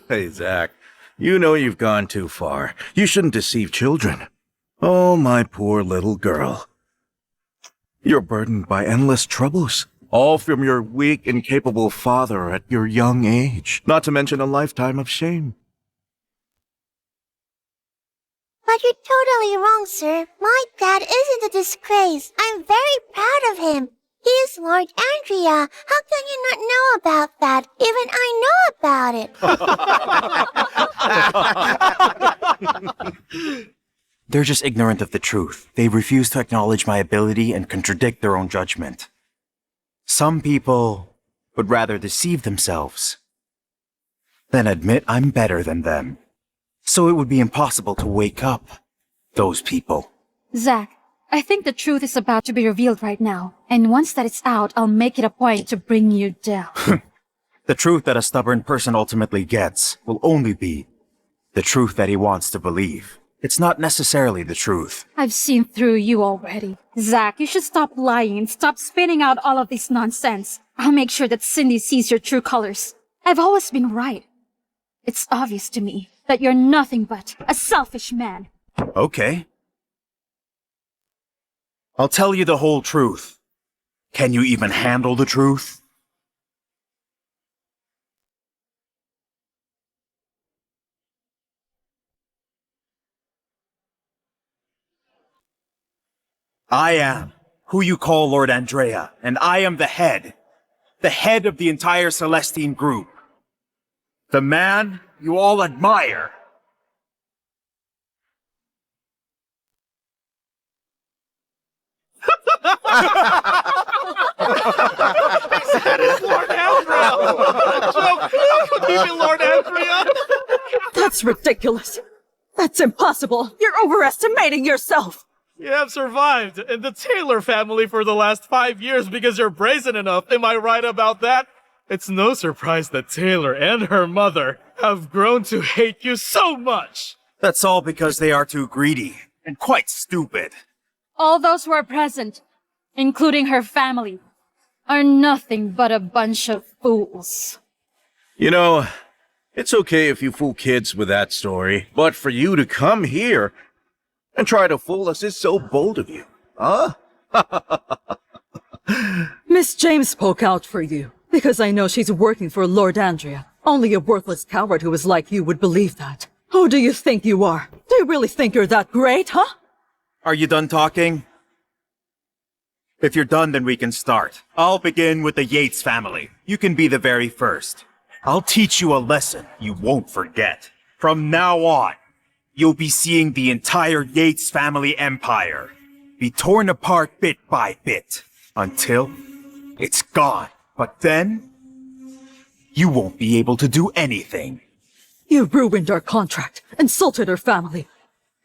Hey, Zack, you know you've gone too far. You shouldn't deceive children. Oh, my poor little girl. You're burdened by endless troubles. All from your weak, incapable father at your young age. Not to mention a lifetime of shame. But you're totally wrong, sir. My dad isn't a disgrace. I'm very proud of him. He is Lord Andrea. How can you not know about that? Even I know about it. They're just ignorant of the truth. They refuse to acknowledge my ability and contradict their own judgment. Some people would rather deceive themselves than admit I'm better than them. So it would be impossible to wake up those people. Zack, I think the truth is about to be revealed right now. And once that it's out, I'll make it a point to bring you down. The truth that a stubborn person ultimately gets will only be the truth that he wants to believe. It's not necessarily the truth. I've seen through you already. Zack, you should stop lying and stop spinning out all of this nonsense. I'll make sure that Cindy sees your true colors. I've always been right. It's obvious to me that you're nothing but a selfish man. Okay. I'll tell you the whole truth. Can you even handle the truth? I am who you call Lord Andrea, and I am the head of the entire Celestine group. The man you all admire. That is Lord Andrea! Joe, keep it Lord Andrea! That's ridiculous. That's impossible. You're overestimating yourself. You have survived in the Taylor family for the last 5 years because you're brazen enough. Am I right about that? It's no surprise that Taylor and her mother have grown to hate you so much. That's all because they are too greedy and quite stupid. All those who are present, including her family, are nothing but a bunch of fools. You know, it's okay if you fool kids with that story, but for you to come here and try to fool us is so bold of you, huh? Miss James spoke out for you, because I know she's working for Lord Andrea. Only a worthless coward who is like you would believe that. Who do you think you are? Do you really think you're that great, huh? Are you done talking? If you're done, then we can start. I'll begin with the Yates family. You can be the very first. I'll teach you a lesson you won't forget. From now on, you'll be seeing the entire Yates family empire be torn apart bit by bit until it's gone. But then, you won't be able to do anything. You ruined our contract, insulted our family,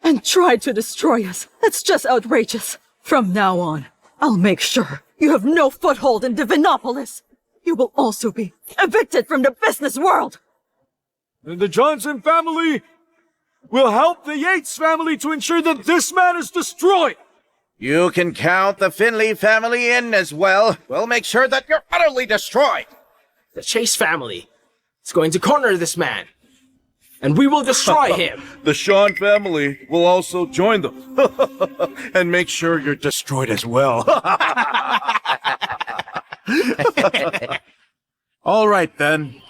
and tried to destroy us. That's just outrageous. From now on, I'll make sure you have no foothold in Divinopolis. You will also be evicted from the business world. And the Johnson family will help the Yates family to ensure that this man is destroyed. You can count the Finley family in as well. We'll make sure that you're utterly destroyed. The Chase family is going to corner this man, and we will destroy him. The Sean family will also join them and make sure you're destroyed as well. All right, then.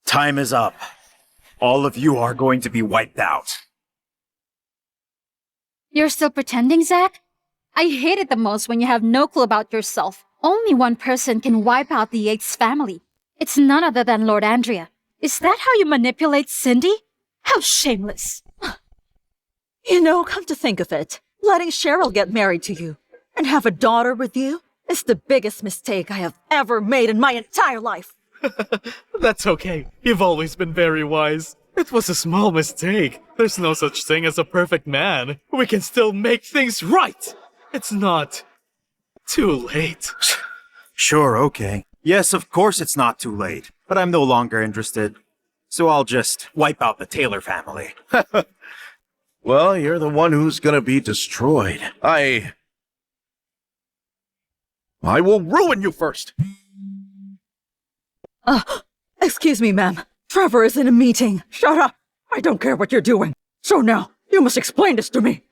Time is up. All of you are going to be wiped out. You're still pretending, Zack? I hate it the most when you have no clue about yourself. Only one person can wipe out the Yates family. It's none other than Lord Andrea. Is that how you manipulate Cindy? How shameless. You know, come to think of it, letting Cheryl get married to you and have a daughter with you is the biggest mistake I have ever made in my entire life. That's okay. You've always been very wise. It was a small mistake. There's no such thing as a perfect man. We can still make things right. It's not too late. Sure, okay. Yes, of course it's not too late, but I'm no longer interested. So I'll just wipe out the Taylor family. Well, you're the one who's gonna be destroyed. I will ruin you first. Excuse me, ma'am. Trevor is in a meeting. Shut up. I don't care what you're doing. So now, you must explain this to me.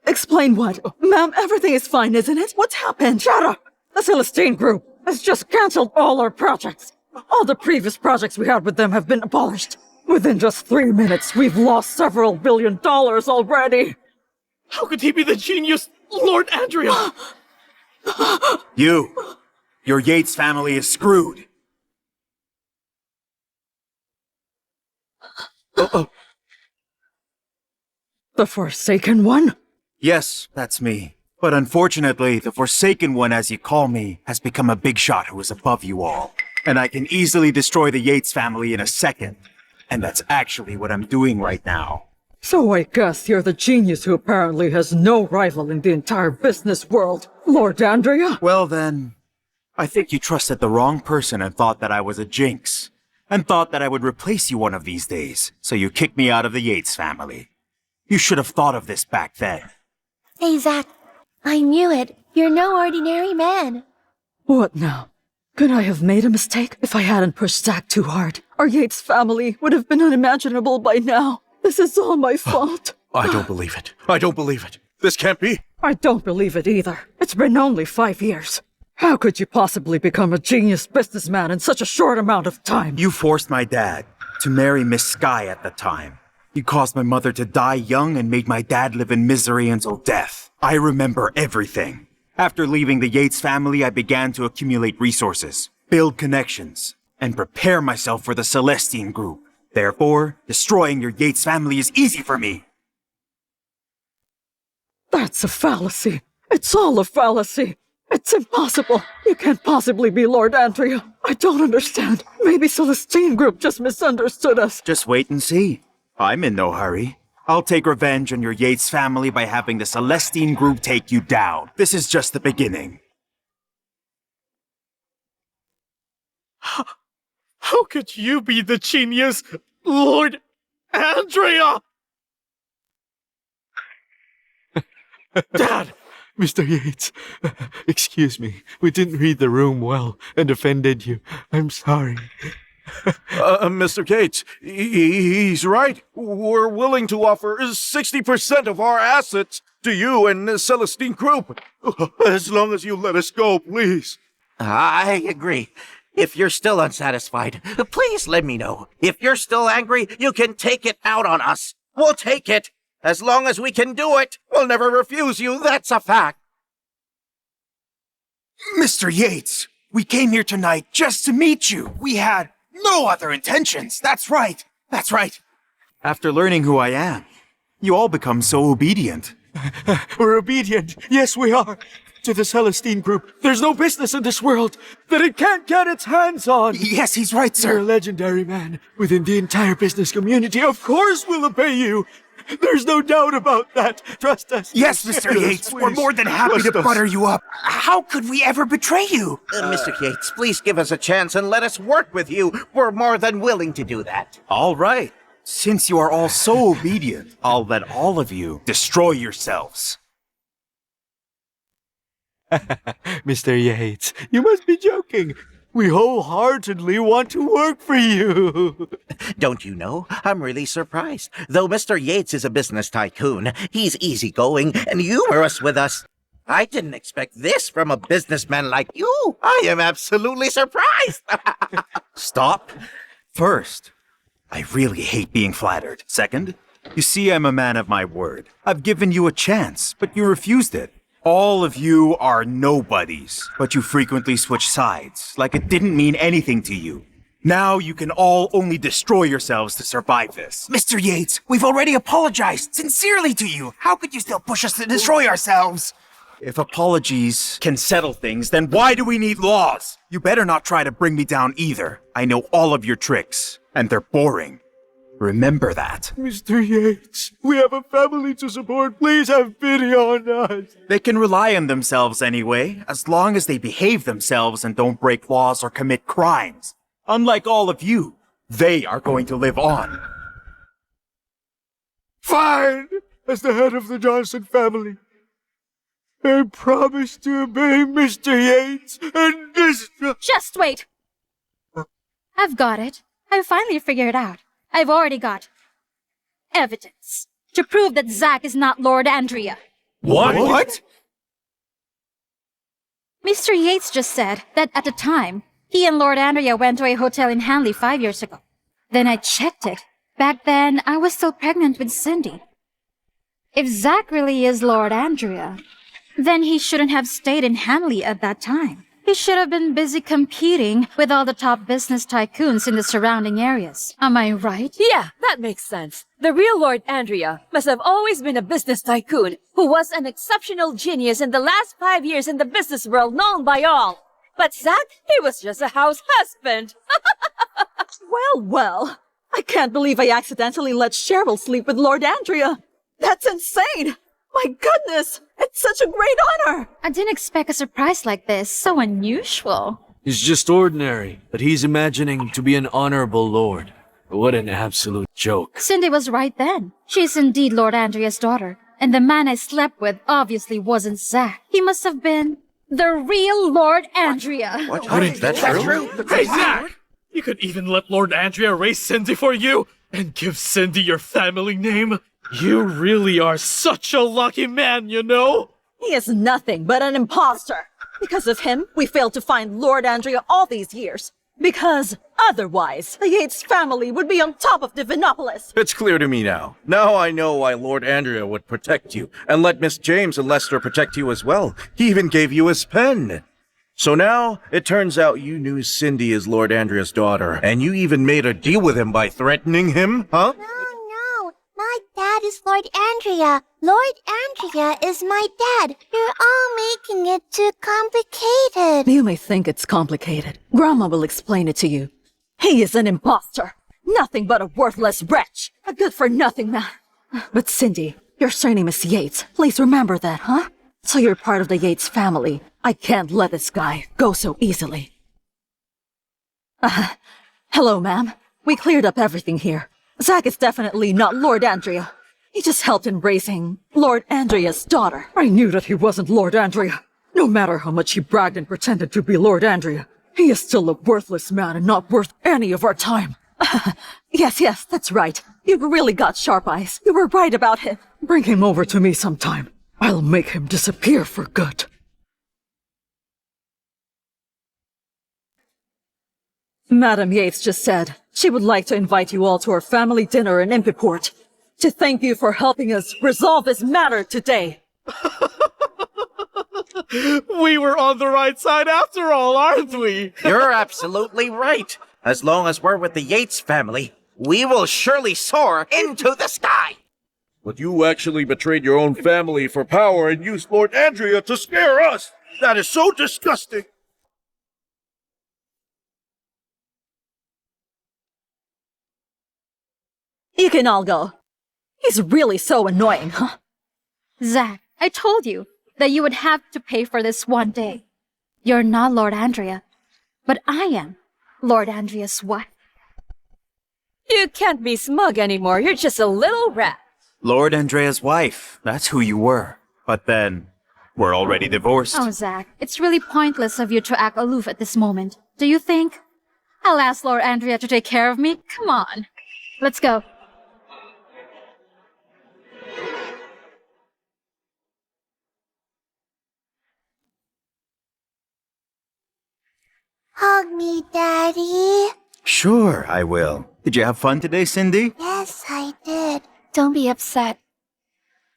Explain what? Ma'am, everything is fine, isn't it? What's happened? Shut up. The Celestine Group has just cancelled all our projects. All the previous projects we had with them have been abolished. Within just 3 minutes, we've lost several $1 billion already. How could he be the genius, Lord Andrea? Your Yates family is screwed. The Forsaken One? Yes, that's me. But unfortunately, the Forsaken One, as you call me, has become a big shot who is above you all. And I can easily destroy the Yates family in a second. And that's actually what I'm doing right now. So I guess you're the genius who apparently has no rival in the entire business world, Lord Andrea? Well then, I think you trusted the wrong person and thought that I was a jinx. And thought that I would replace you one of these days. So you kicked me out of the Yates family. You should have thought of this back then. Hey, Zack. I knew it. You're no ordinary man. What now? Could I have made a mistake if I hadn't pushed Zack too hard? Our Yates family would have been unimaginable by now. This is all my fault. I don't believe it. I don't believe it. This can't be. I don't believe it either. It's been only 5 years. How could you possibly become a genius businessman in such a short amount of time? You forced my dad to marry Miss Sky at the time. You caused my mother to die young and made my dad live in misery until death. I remember everything. After leaving the Yates family, I began to accumulate resources, build connections, and prepare myself for the Celestine group. Therefore, destroying your Yates family is easy for me. That's a fallacy. It's all a fallacy. It's impossible. You can't possibly be Lord Andrea. I don't understand. Maybe Celestine Group just misunderstood us. Just wait and see. I'm in no hurry. I'll take revenge on your Yates family by having the Celestine Group take you down. This is just the beginning. How could you be the genius, Lord Andrea? Dad! Mr. Yates, excuse me. We didn't read the room well and offended you. I'm sorry. Mr. Yates, he's right. We're willing to offer 60% of our assets to you and the Celestine Group. As long as you let us go, please. I agree. If you're still unsatisfied, please let me know. If you're still angry, you can take it out on us. We'll take it. As long as we can do it, we'll never refuse you. That's a fact. Mr. Yates, we came here tonight just to meet you. We had no other intentions. That's right. That's right. After learning who I am, you all become so obedient. We're obedient. Yes, we are. To the Celestine Group. There's no business in this world that it can't get its hands on. Yes, he's right, sir. You're a legendary man within the entire business community. Of course we'll obey you. There's no doubt about that. Trust us. Yes, Mr. Yates, we're more than happy to butter you up. How could we ever betray you? Mr. Yates, please give us a chance and let us work with you. We're more than willing to do that. All right. Since you are all so obedient, I'll let all of you destroy yourselves. Mr. Yates, you must be joking. We wholeheartedly want to work for you. Don't you know? I'm really surprised. Though Mr. Yates is a business tycoon, he's easygoing and humorous with us. I didn't expect this from a businessman like you. I am absolutely surprised. Stop. First, I really hate being flattered. Second, you see I'm a man of my word. I've given you a chance, but you refused it. All of you are nobodies, but you frequently switch sides, like it didn't mean anything to you. Now you can all only destroy yourselves to survive this. Mr. Yates, we've already apologized sincerely to you. How could you still push us to destroy ourselves? If apologies can settle things, then why do we need laws? You better not try to bring me down either. I know all of your tricks, and they're boring. Remember that. Mr. Yates, we have a family to support. Please have pity on us. They can rely on themselves anyway, as long as they behave themselves and don't break laws or commit crimes. Unlike all of you, they are going to live on. Fine! As the head of the Johnson family, I promise to obey Mr. Yates and Just wait! I've got it. I've finally figured it out. I've already got evidence to prove that Zack is not Lord Andrea. What? Mr. Yates just said that at the time, he and Lord Andrea went to a hotel in Hanley 5 years ago. Then I checked it. Back then, I was still pregnant with Cindy. If Zack really is Lord Andrea, then he shouldn't have stayed in Hanley at that time. He should have been busy competing with all the top business tycoons in the surrounding areas. Am I right? Yeah, that makes sense. The real Lord Andrea must have always been a business tycoon who was an exceptional genius in the last 5 years in the business world known by all. But Zack, he was just a house husband. Well, I can't believe I accidentally let Cheryl sleep with Lord Andrea. That's insane! My goodness! It's such a great honor! I didn't expect a surprise like this. So unusual. He's just ordinary, but he's imagining to be an honorable lord. What an absolute joke. Cindy was right then. She is indeed Lord Andrea's daughter. And the man I slept with obviously wasn't Zack. He must have been the real Lord Andrea. What? That's true? Hey, Zack! You could even let Lord Andrea raise Cindy for you and give Cindy your family name. You really are such a lucky man, you know? He is nothing but an imposter. Because of him, we failed to find Lord Andrea all these years. Because otherwise, the Yates family would be on top of Divinopolis. It's clear to me now. Now I know why Lord Andrea would protect you, and let Miss James and Lester protect you as well. He even gave you his pen. So now, it turns out you knew Cindy is Lord Andrea's daughter, and you even made a deal with him by threatening him, huh? No. My dad is Lord Andrea. Lord Andrea is my dad. You're all making it too complicated. You may think it's complicated. Grandma will explain it to you. He is an imposter. Nothing but a worthless wretch. A good-for-nothing man. But Cindy, your surname is Yates. Please remember that, huh? So you're part of the Yates family. I can't let this guy go so easily. Hello, ma'am. We cleared up everything here. Zack is definitely not Lord Andrea. He just helped in raising Lord Andrea's daughter. I knew that he wasn't Lord Andrea. No matter how much he bragged and pretended to be Lord Andrea, he is still a worthless man and not worth any of our time. Yes, that's right. You really got sharp eyes. You were right about him. Bring him over to me sometime. I'll make him disappear for good. Madam Yates just said she would like to invite you all to her family dinner in Impiport to thank you for helping us resolve this matter today. We were on the right side after all, aren't we? You're absolutely right. As long as we're with the Yates family, we will surely soar into the sky. But you actually betrayed your own family for power and used Lord Andrea to scare us. That is so disgusting. You can all go. He's really so annoying, huh? Zack, I told you that you would have to pay for this one day. You're not Lord Andrea, but I am Lord Andrea's wife. You can't be smug anymore. You're just a little rat. Lord Andrea's wife. That's who you were. But then, we're already divorced. Oh, Zack, it's really pointless of you to act aloof at this moment. Do you think I'll ask Lord Andrea to take care of me? Come on. Let's go. Hug me, Daddy. Sure, I will. Did you have fun today, Cindy? Yes, I did. Don't be upset.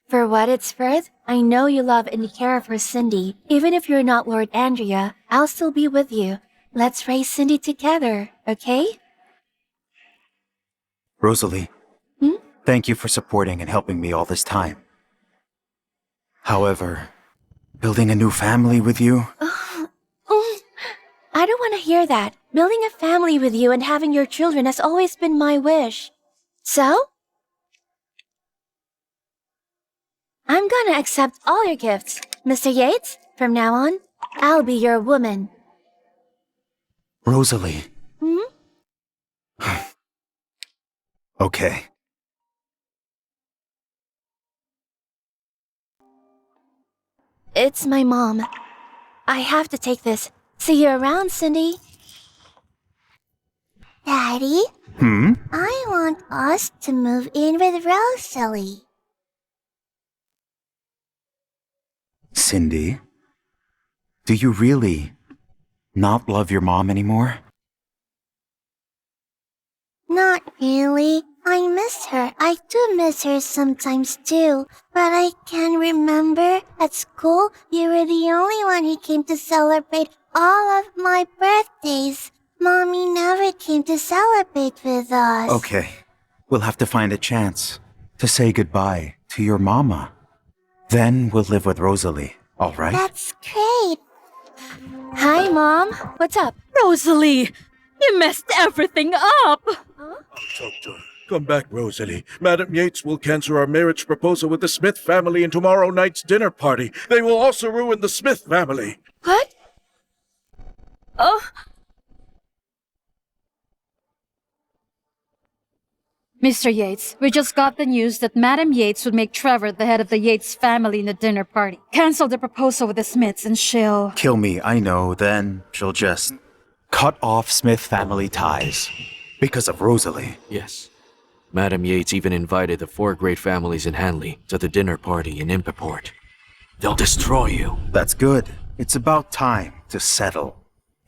For what it's worth, I know you love and care for Cindy. Even if you're not Lord Andrea, I'll still be with you. Let's raise Cindy together, okay? Rosalie, thank you for supporting and helping me all this time. However, building a new family with you... I don't want to hear that. Building a family with you and having your children has always been my wish. So? I'm gonna accept all your gifts. Mr. Yates, from now on, I'll be your woman. Rosalie. Okay. It's my mom. I have to take this. See you around, Cindy. Daddy? I want us to move in with Rosalie. Cindy, do you really not love your mom anymore? Not really. I miss her. I do miss her sometimes too. But I can remember at school, you were the only one who came to celebrate all of my birthdays. Mommy never came to celebrate with us. Okay, we'll have to find a chance to say goodbye to your mama. Then we'll live with Rosalie, all right? That's great. Hi, Mom. What's up? Rosalie, you messed everything up. Doctor, come back, Rosalie. Madam Yates will cancel our marriage proposal with the Smith family in tomorrow night's dinner party. They will also ruin the Smith family. What? Oh. Mr. Yates, we just got the news that Madam Yates would make Trevor the head of the Yates family in the dinner party. Cancel the proposal with the Smiths and she'll... Kill me, I know, then she'll just cut off Smith family ties. Because of Rosalie. Yes. Madam Yates even invited the 4 great families in Hanley to the dinner party in Impiport. They'll destroy you. That's good. It's about time to settle.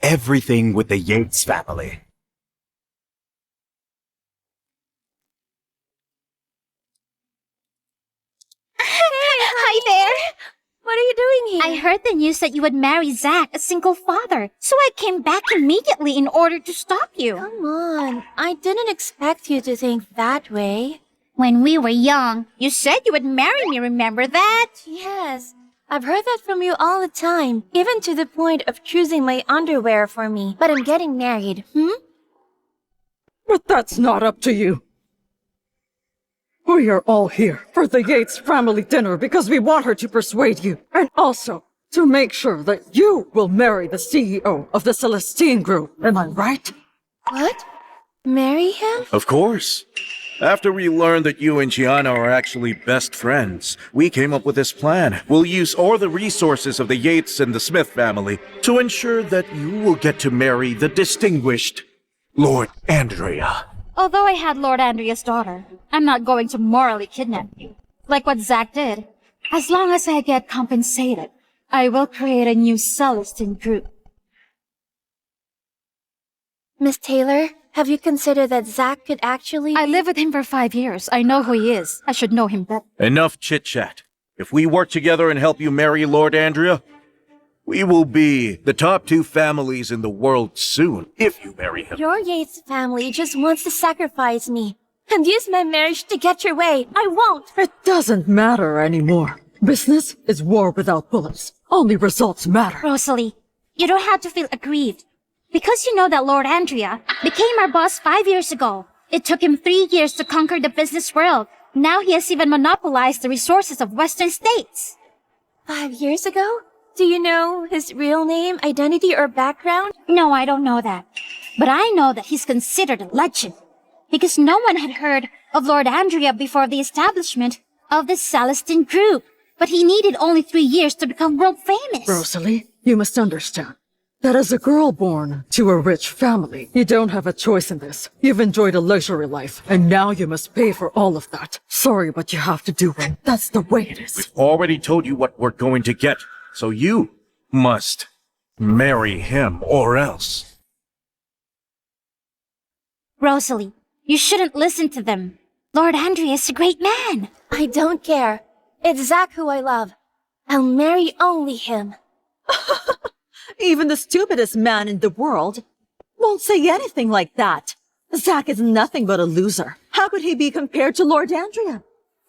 everything with the Yates family. Hi there. What are you doing here? I heard the news that you would marry Zack, a single father, so I came back immediately in order to stop you. Come on, I didn't expect you to think that way. When we were young, you said you would marry me, remember that? Yes, I've heard that from you all the time, even to the point of choosing my underwear for me. But I'm getting married, But that's not up to you. We are all here for the Yates family dinner because we want her to persuade you, and also to make sure that you will marry the CEO of the Celestine Group. Am I right? What? Marry him? Of course. After we learned that you and Gianna are actually best friends, we came up with this plan. We'll use all the resources of the Yates and the Smith family to ensure that you will get to marry the distinguished Lord Andrea. Although I had Lord Andrea's daughter, I'm not going to morally kidnap you, like what Zack did. As long as I get compensated, I will create a new Celestine group. Miss Taylor, have you considered that Zack could actually... I lived with him for 5 years. I know who he is. I should know him better. Enough chit-chat. If we work together and help you marry Lord Andrea, we will be the top 2 families in the world soon, if you marry him. Your Yates family just wants to sacrifice me and use my marriage to get your way. I won't. It doesn't matter anymore. Business is war without bullets. Only results matter. Rosalie, you don't have to feel aggrieved. Because you know that Lord Andrea became our boss 5 years ago. It took him 3 years to conquer the business world. Now he has even monopolized the resources of Western states. 5 years ago? Do you know his real name, identity, or background? No, I don't know that. But I know that he's considered a legend. Because no one had heard of Lord Andrea before the establishment of the Celestine Group. But he needed only 3 years to become world famous. Rosalie, you must understand that as a girl born to a rich family, you don't have a choice in this. You've enjoyed a luxury life, and now you must pay for all of that. Sorry, but you have to do it. That's the way it is. We've already told you what we're going to get, so you must marry him or else. Rosalie, you shouldn't listen to them. Lord Andrea is a great man. I don't care. It's Zack who I love. I'll marry only him. Even the stupidest man in the world won't say anything like that. Zack is nothing but a loser. How could he be compared to Lord Andrea?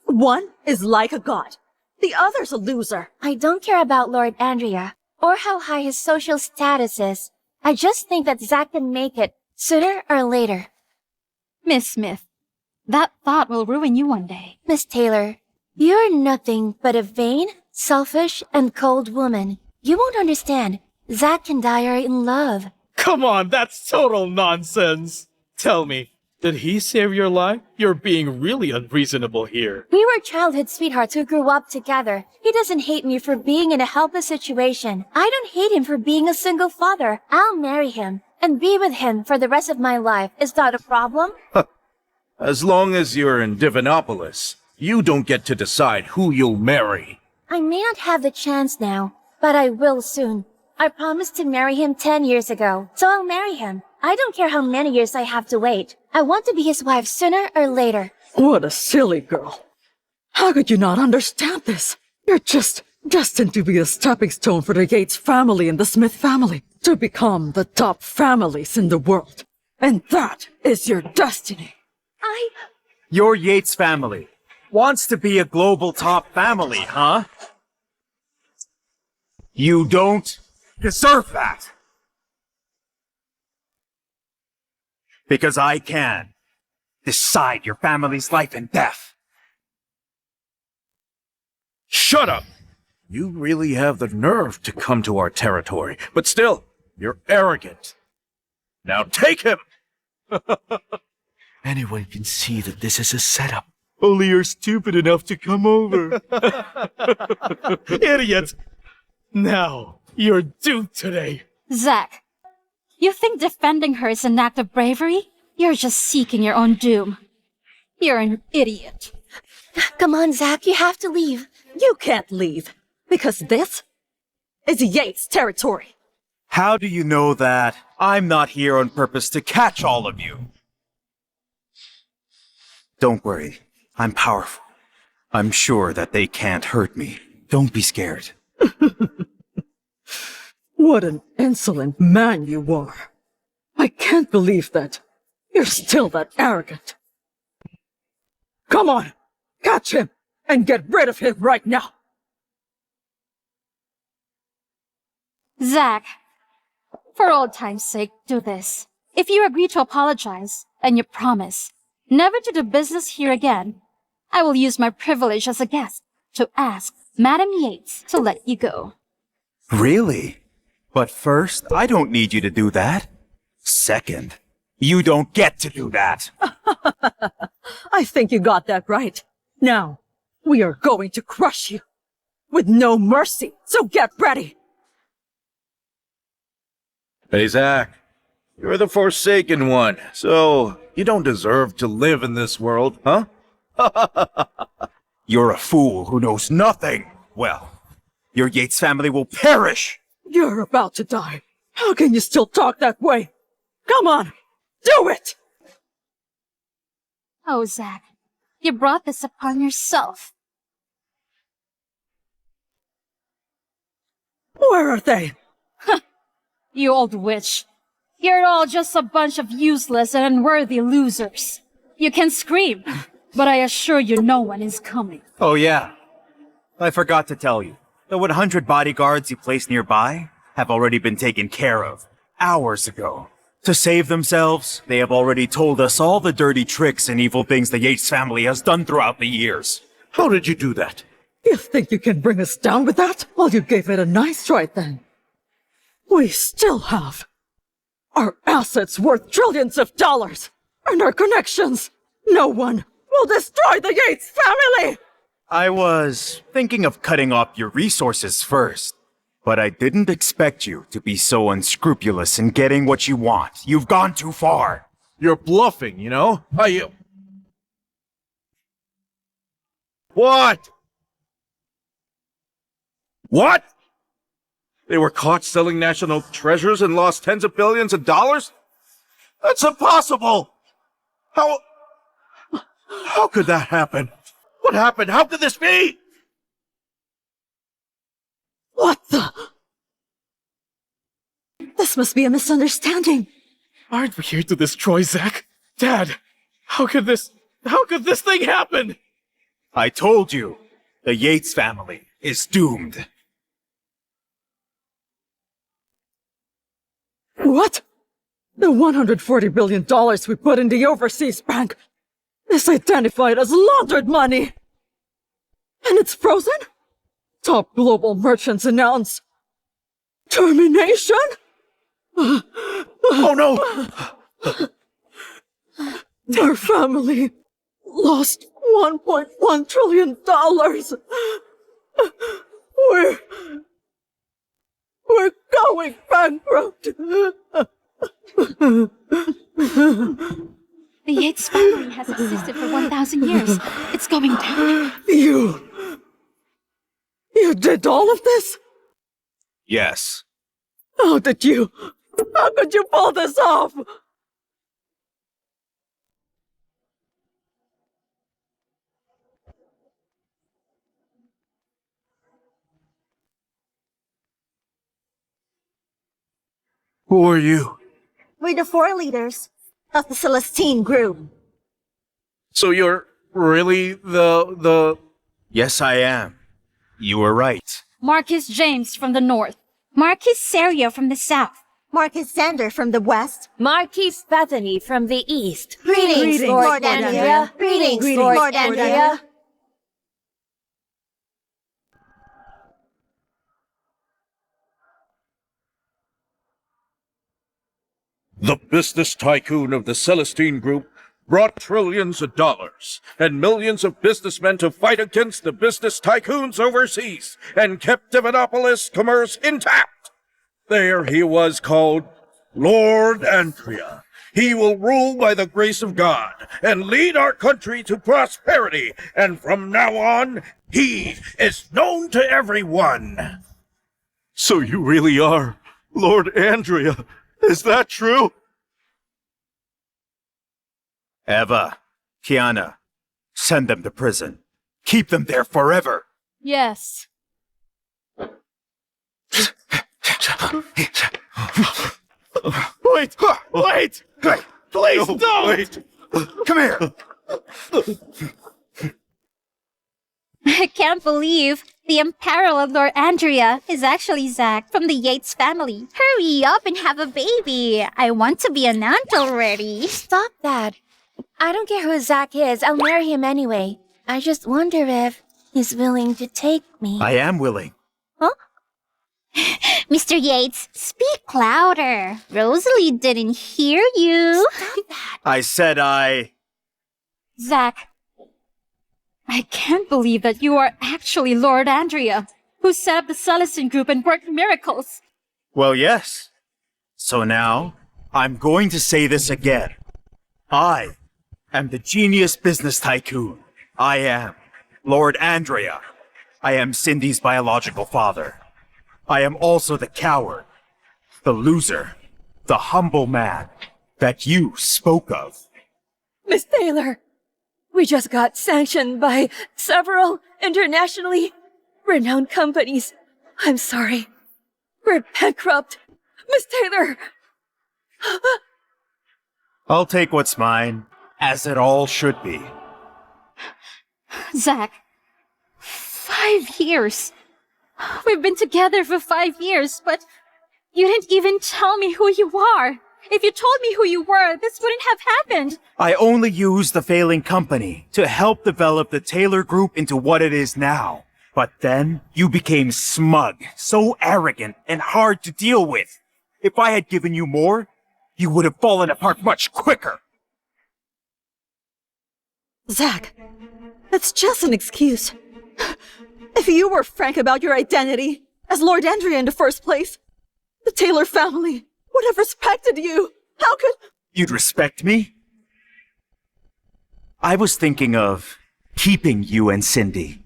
One is like a god. The other's a loser. I don't care about Lord Andrea, or how high his social status is. I just think that Zack can make it, sooner or later. Miss Smith, that thought will ruin you one day. Miss Taylor, you're nothing but a vain, selfish, and cold woman. You won't understand. Zack and I are in love. Come on, that's total nonsense. Tell me, did he save your life? You're being really unreasonable here. We were childhood sweethearts who grew up together. He doesn't hate me for being in a helpless situation. I don't hate him for being a single father. I'll marry him and be with him for the rest of my life. Is that a problem? As long as you're in Divinopolis, you don't get to decide who you'll marry. I may not have the chance now, but I will soon. I promised to marry him 10 years ago, so I'll marry him. I don't care how many years I have to wait. I want to be his wife sooner or later. What a silly girl. How could you not understand this? You're just destined to be a stepping stone for the Yates family and the Smith family, to become the top families in the world. And that is your destiny. Your Yates family wants to be a global top family, huh? You don't deserve that. Because I can decide your family's life and death. Shut up! You really have the nerve to come to our territory, but still, you're arrogant. Now take him! Anyone can see that this is a setup. Only you're stupid enough to come over. Idiot! Now, you're doomed today. Zack, you think defending her is an act of bravery? You're just seeking your own doom. You're an idiot. Come on, Zack, you have to leave. You can't leave, because this is Yates' territory. How do you know that? I'm not here on purpose to catch all of you. Don't worry, I'm powerful. I'm sure that they can't hurt me. Don't be scared. What an insolent man you are. I can't believe that. You're still that arrogant. Come on, catch him and get rid of him right now. Zack, for old time's sake, do this. If you agree to apologize, and you promise never to do business here again, I will use my privilege as a guest to ask Madam Yates to let you go. Really? But first, I don't need you to do that. Second, you don't get to do that. I think you got that right. Now, we are going to crush you with no mercy, so get ready. Hey, Zack. You're the Forsaken One, so you don't deserve to live in this world, huh? You're a fool who knows nothing. Well, your Yates family will perish. You're about to die. How can you still talk that way? Come on, do it! Oh, Zack, you brought this upon yourself. Where are they? You old witch. You're all just a bunch of useless and unworthy losers. You can scream, but I assure you no one is coming. Oh yeah. I forgot to tell you. The 100 bodyguards you placed nearby have already been taken care of hours ago. To save themselves, they have already told us all the dirty tricks and evil things the Yates family has done throughout the years. How did you do that? You think you can bring us down with that? Well, you gave it a nice try then. We still have our assets worth trillions of dollars, and our connections. No one will destroy the Yates family! I was thinking of cutting off your resources first, but I didn't expect you to be so unscrupulous in getting what you want. You've gone too far. You're bluffing, you know? What? What? They were caught selling national treasures and lost tens of billions of dollars? That's impossible! How could that happen? What happened? How could this be? What the? This must be a misunderstanding. Aren't we here to destroy Zack? Dad, how could this thing happen? I told you, the Yates family is doomed. What? The $140 billion we put in the overseas bank is identified as laundered money. And it's frozen? Top global merchants announce termination? Oh no! Our family lost $1.1 trillion. We're going bankrupt. The Yates family has existed for 1,000 years. It's going down. You did all of this? Yes. How could you pull this off? Who are you? We're the 4 leaders of the Celestine group. So you're really the... Yes, I am. You were right. Marcus James from the north. Marcus Serio from the south. Marcus Sander from the west. Marquise Bethany from the east. Greetings, Lord Andrea. Greetings, Lord Andrea. The business tycoon of the Celestine Group brought trillions of dollars and millions of businessmen to fight against the business tycoons overseas and kept Divinopolis commerce intact. There he was called Lord Andrea. He will rule by the grace of God and lead our country to prosperity, and from now on, he is known to everyone. So you really are Lord Andrea, is that true? Eva, Kiana, send them to prison. Keep them there forever. Yes. Wait! Wait! Please No, don't! wait. Come here. I can't believe the unparalleled Lord Andrea is actually Zack from the Yates family. Hurry up and have a baby. I want to be an aunt already. Stop that. I don't care who Zack is. I'll marry him anyway. I just wonder if he's willing to take me. I am willing. Huh? Mr. Yates, speak louder. Rosalie didn't hear you. Stop that. I said Zack, I can't believe that you are actually Lord Andrea, who set up the Celestine Group and worked miracles. Well, yes. So now, I'm going to say this again. I am the genius business tycoon. I am Lord Andrea. I am Cindy's biological father. I am also the coward, the loser, the humble man that you spoke of. Miss Taylor, we just got sanctioned by several internationally renowned companies. I'm sorry. We're bankrupt. Miss Taylor! I'll take what's mine, as it all should be. Zack, 5 years. We've been together for 5 years, but you didn't even tell me who you are. If you told me who you were, this wouldn't have happened. I only used the failing company to help develop the Taylor Group into what it is now. But then, you became smug, so arrogant, and hard to deal with. If I had given you more, you would have fallen apart much quicker. Zack, that's just an excuse. If you were frank about your identity as Lord Andrea in the first place, the Taylor family would have respected you. How could... You'd respect me? I was thinking of keeping you and Cindy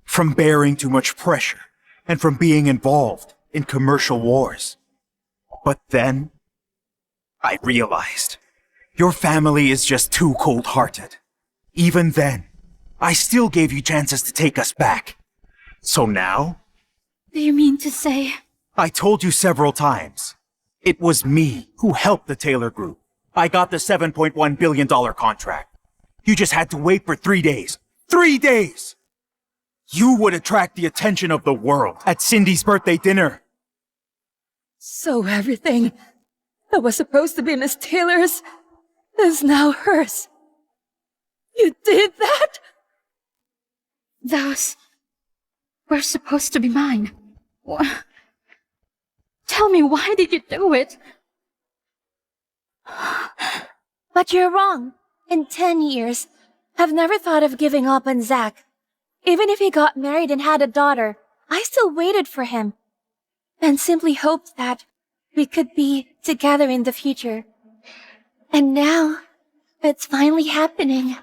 from bearing too much pressure and from being involved in commercial wars. But then, I realized your family is just too cold-hearted. Even then, I still gave you chances to take us back. So now? Do you mean to say... I told you several times. It was me who helped the Taylor Group. I got the $7.1 billion contract. You just had to wait for 3 days. 3 days! You would attract the attention of the world at Cindy's birthday dinner. So everything that was supposed to be Miss Taylor's is now hers. You did that? Those were supposed to be mine. Tell me, why did you do it? But you're wrong. In 10 years, I've never thought of giving up on Zack. Even if he got married and had a daughter, I still waited for him. And simply hoped that we could be together in the future. And now, it's finally happening.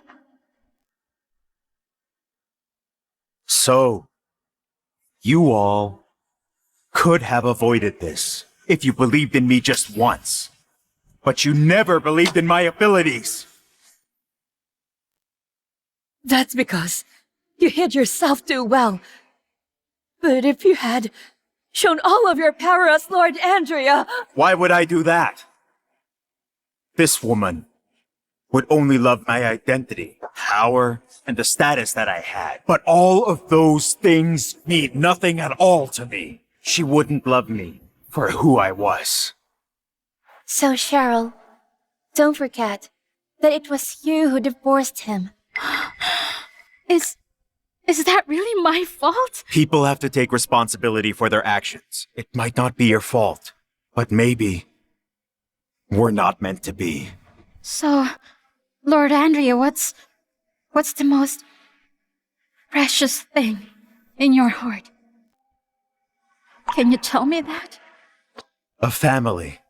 So, you all could have avoided this if you believed in me just once. But you never believed in my abilities. That's because you hid yourself too well. But if you had shown all of your power as Lord Andrea... Why would I do that? This woman would only love my identity, power, and the status that I had. But all of those things mean nothing at all to me. She wouldn't love me for who I was. So, Cheryl, don't forget that it was you who divorced him. Is that really my fault? People have to take responsibility for their actions. It might not be your fault, but maybe we're not meant to be. So, Lord Andrea, what's the most precious thing in your heart? Can you tell me that? A family.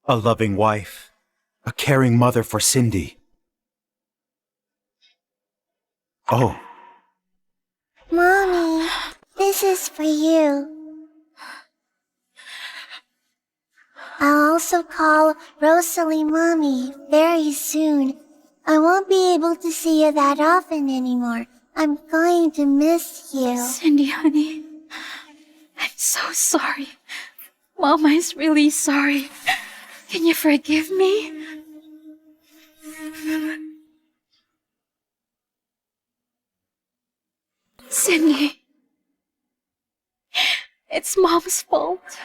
A loving wife. A caring mother for Cindy. Oh. Mommy, this is for you. I'll also call Rosalie Mommy very soon. I won't be able to see you that often anymore. I'm going to miss you. Cindy, honey, I'm so sorry. Mama is really sorry. Can you forgive me? Cindy, it's Mom's fault.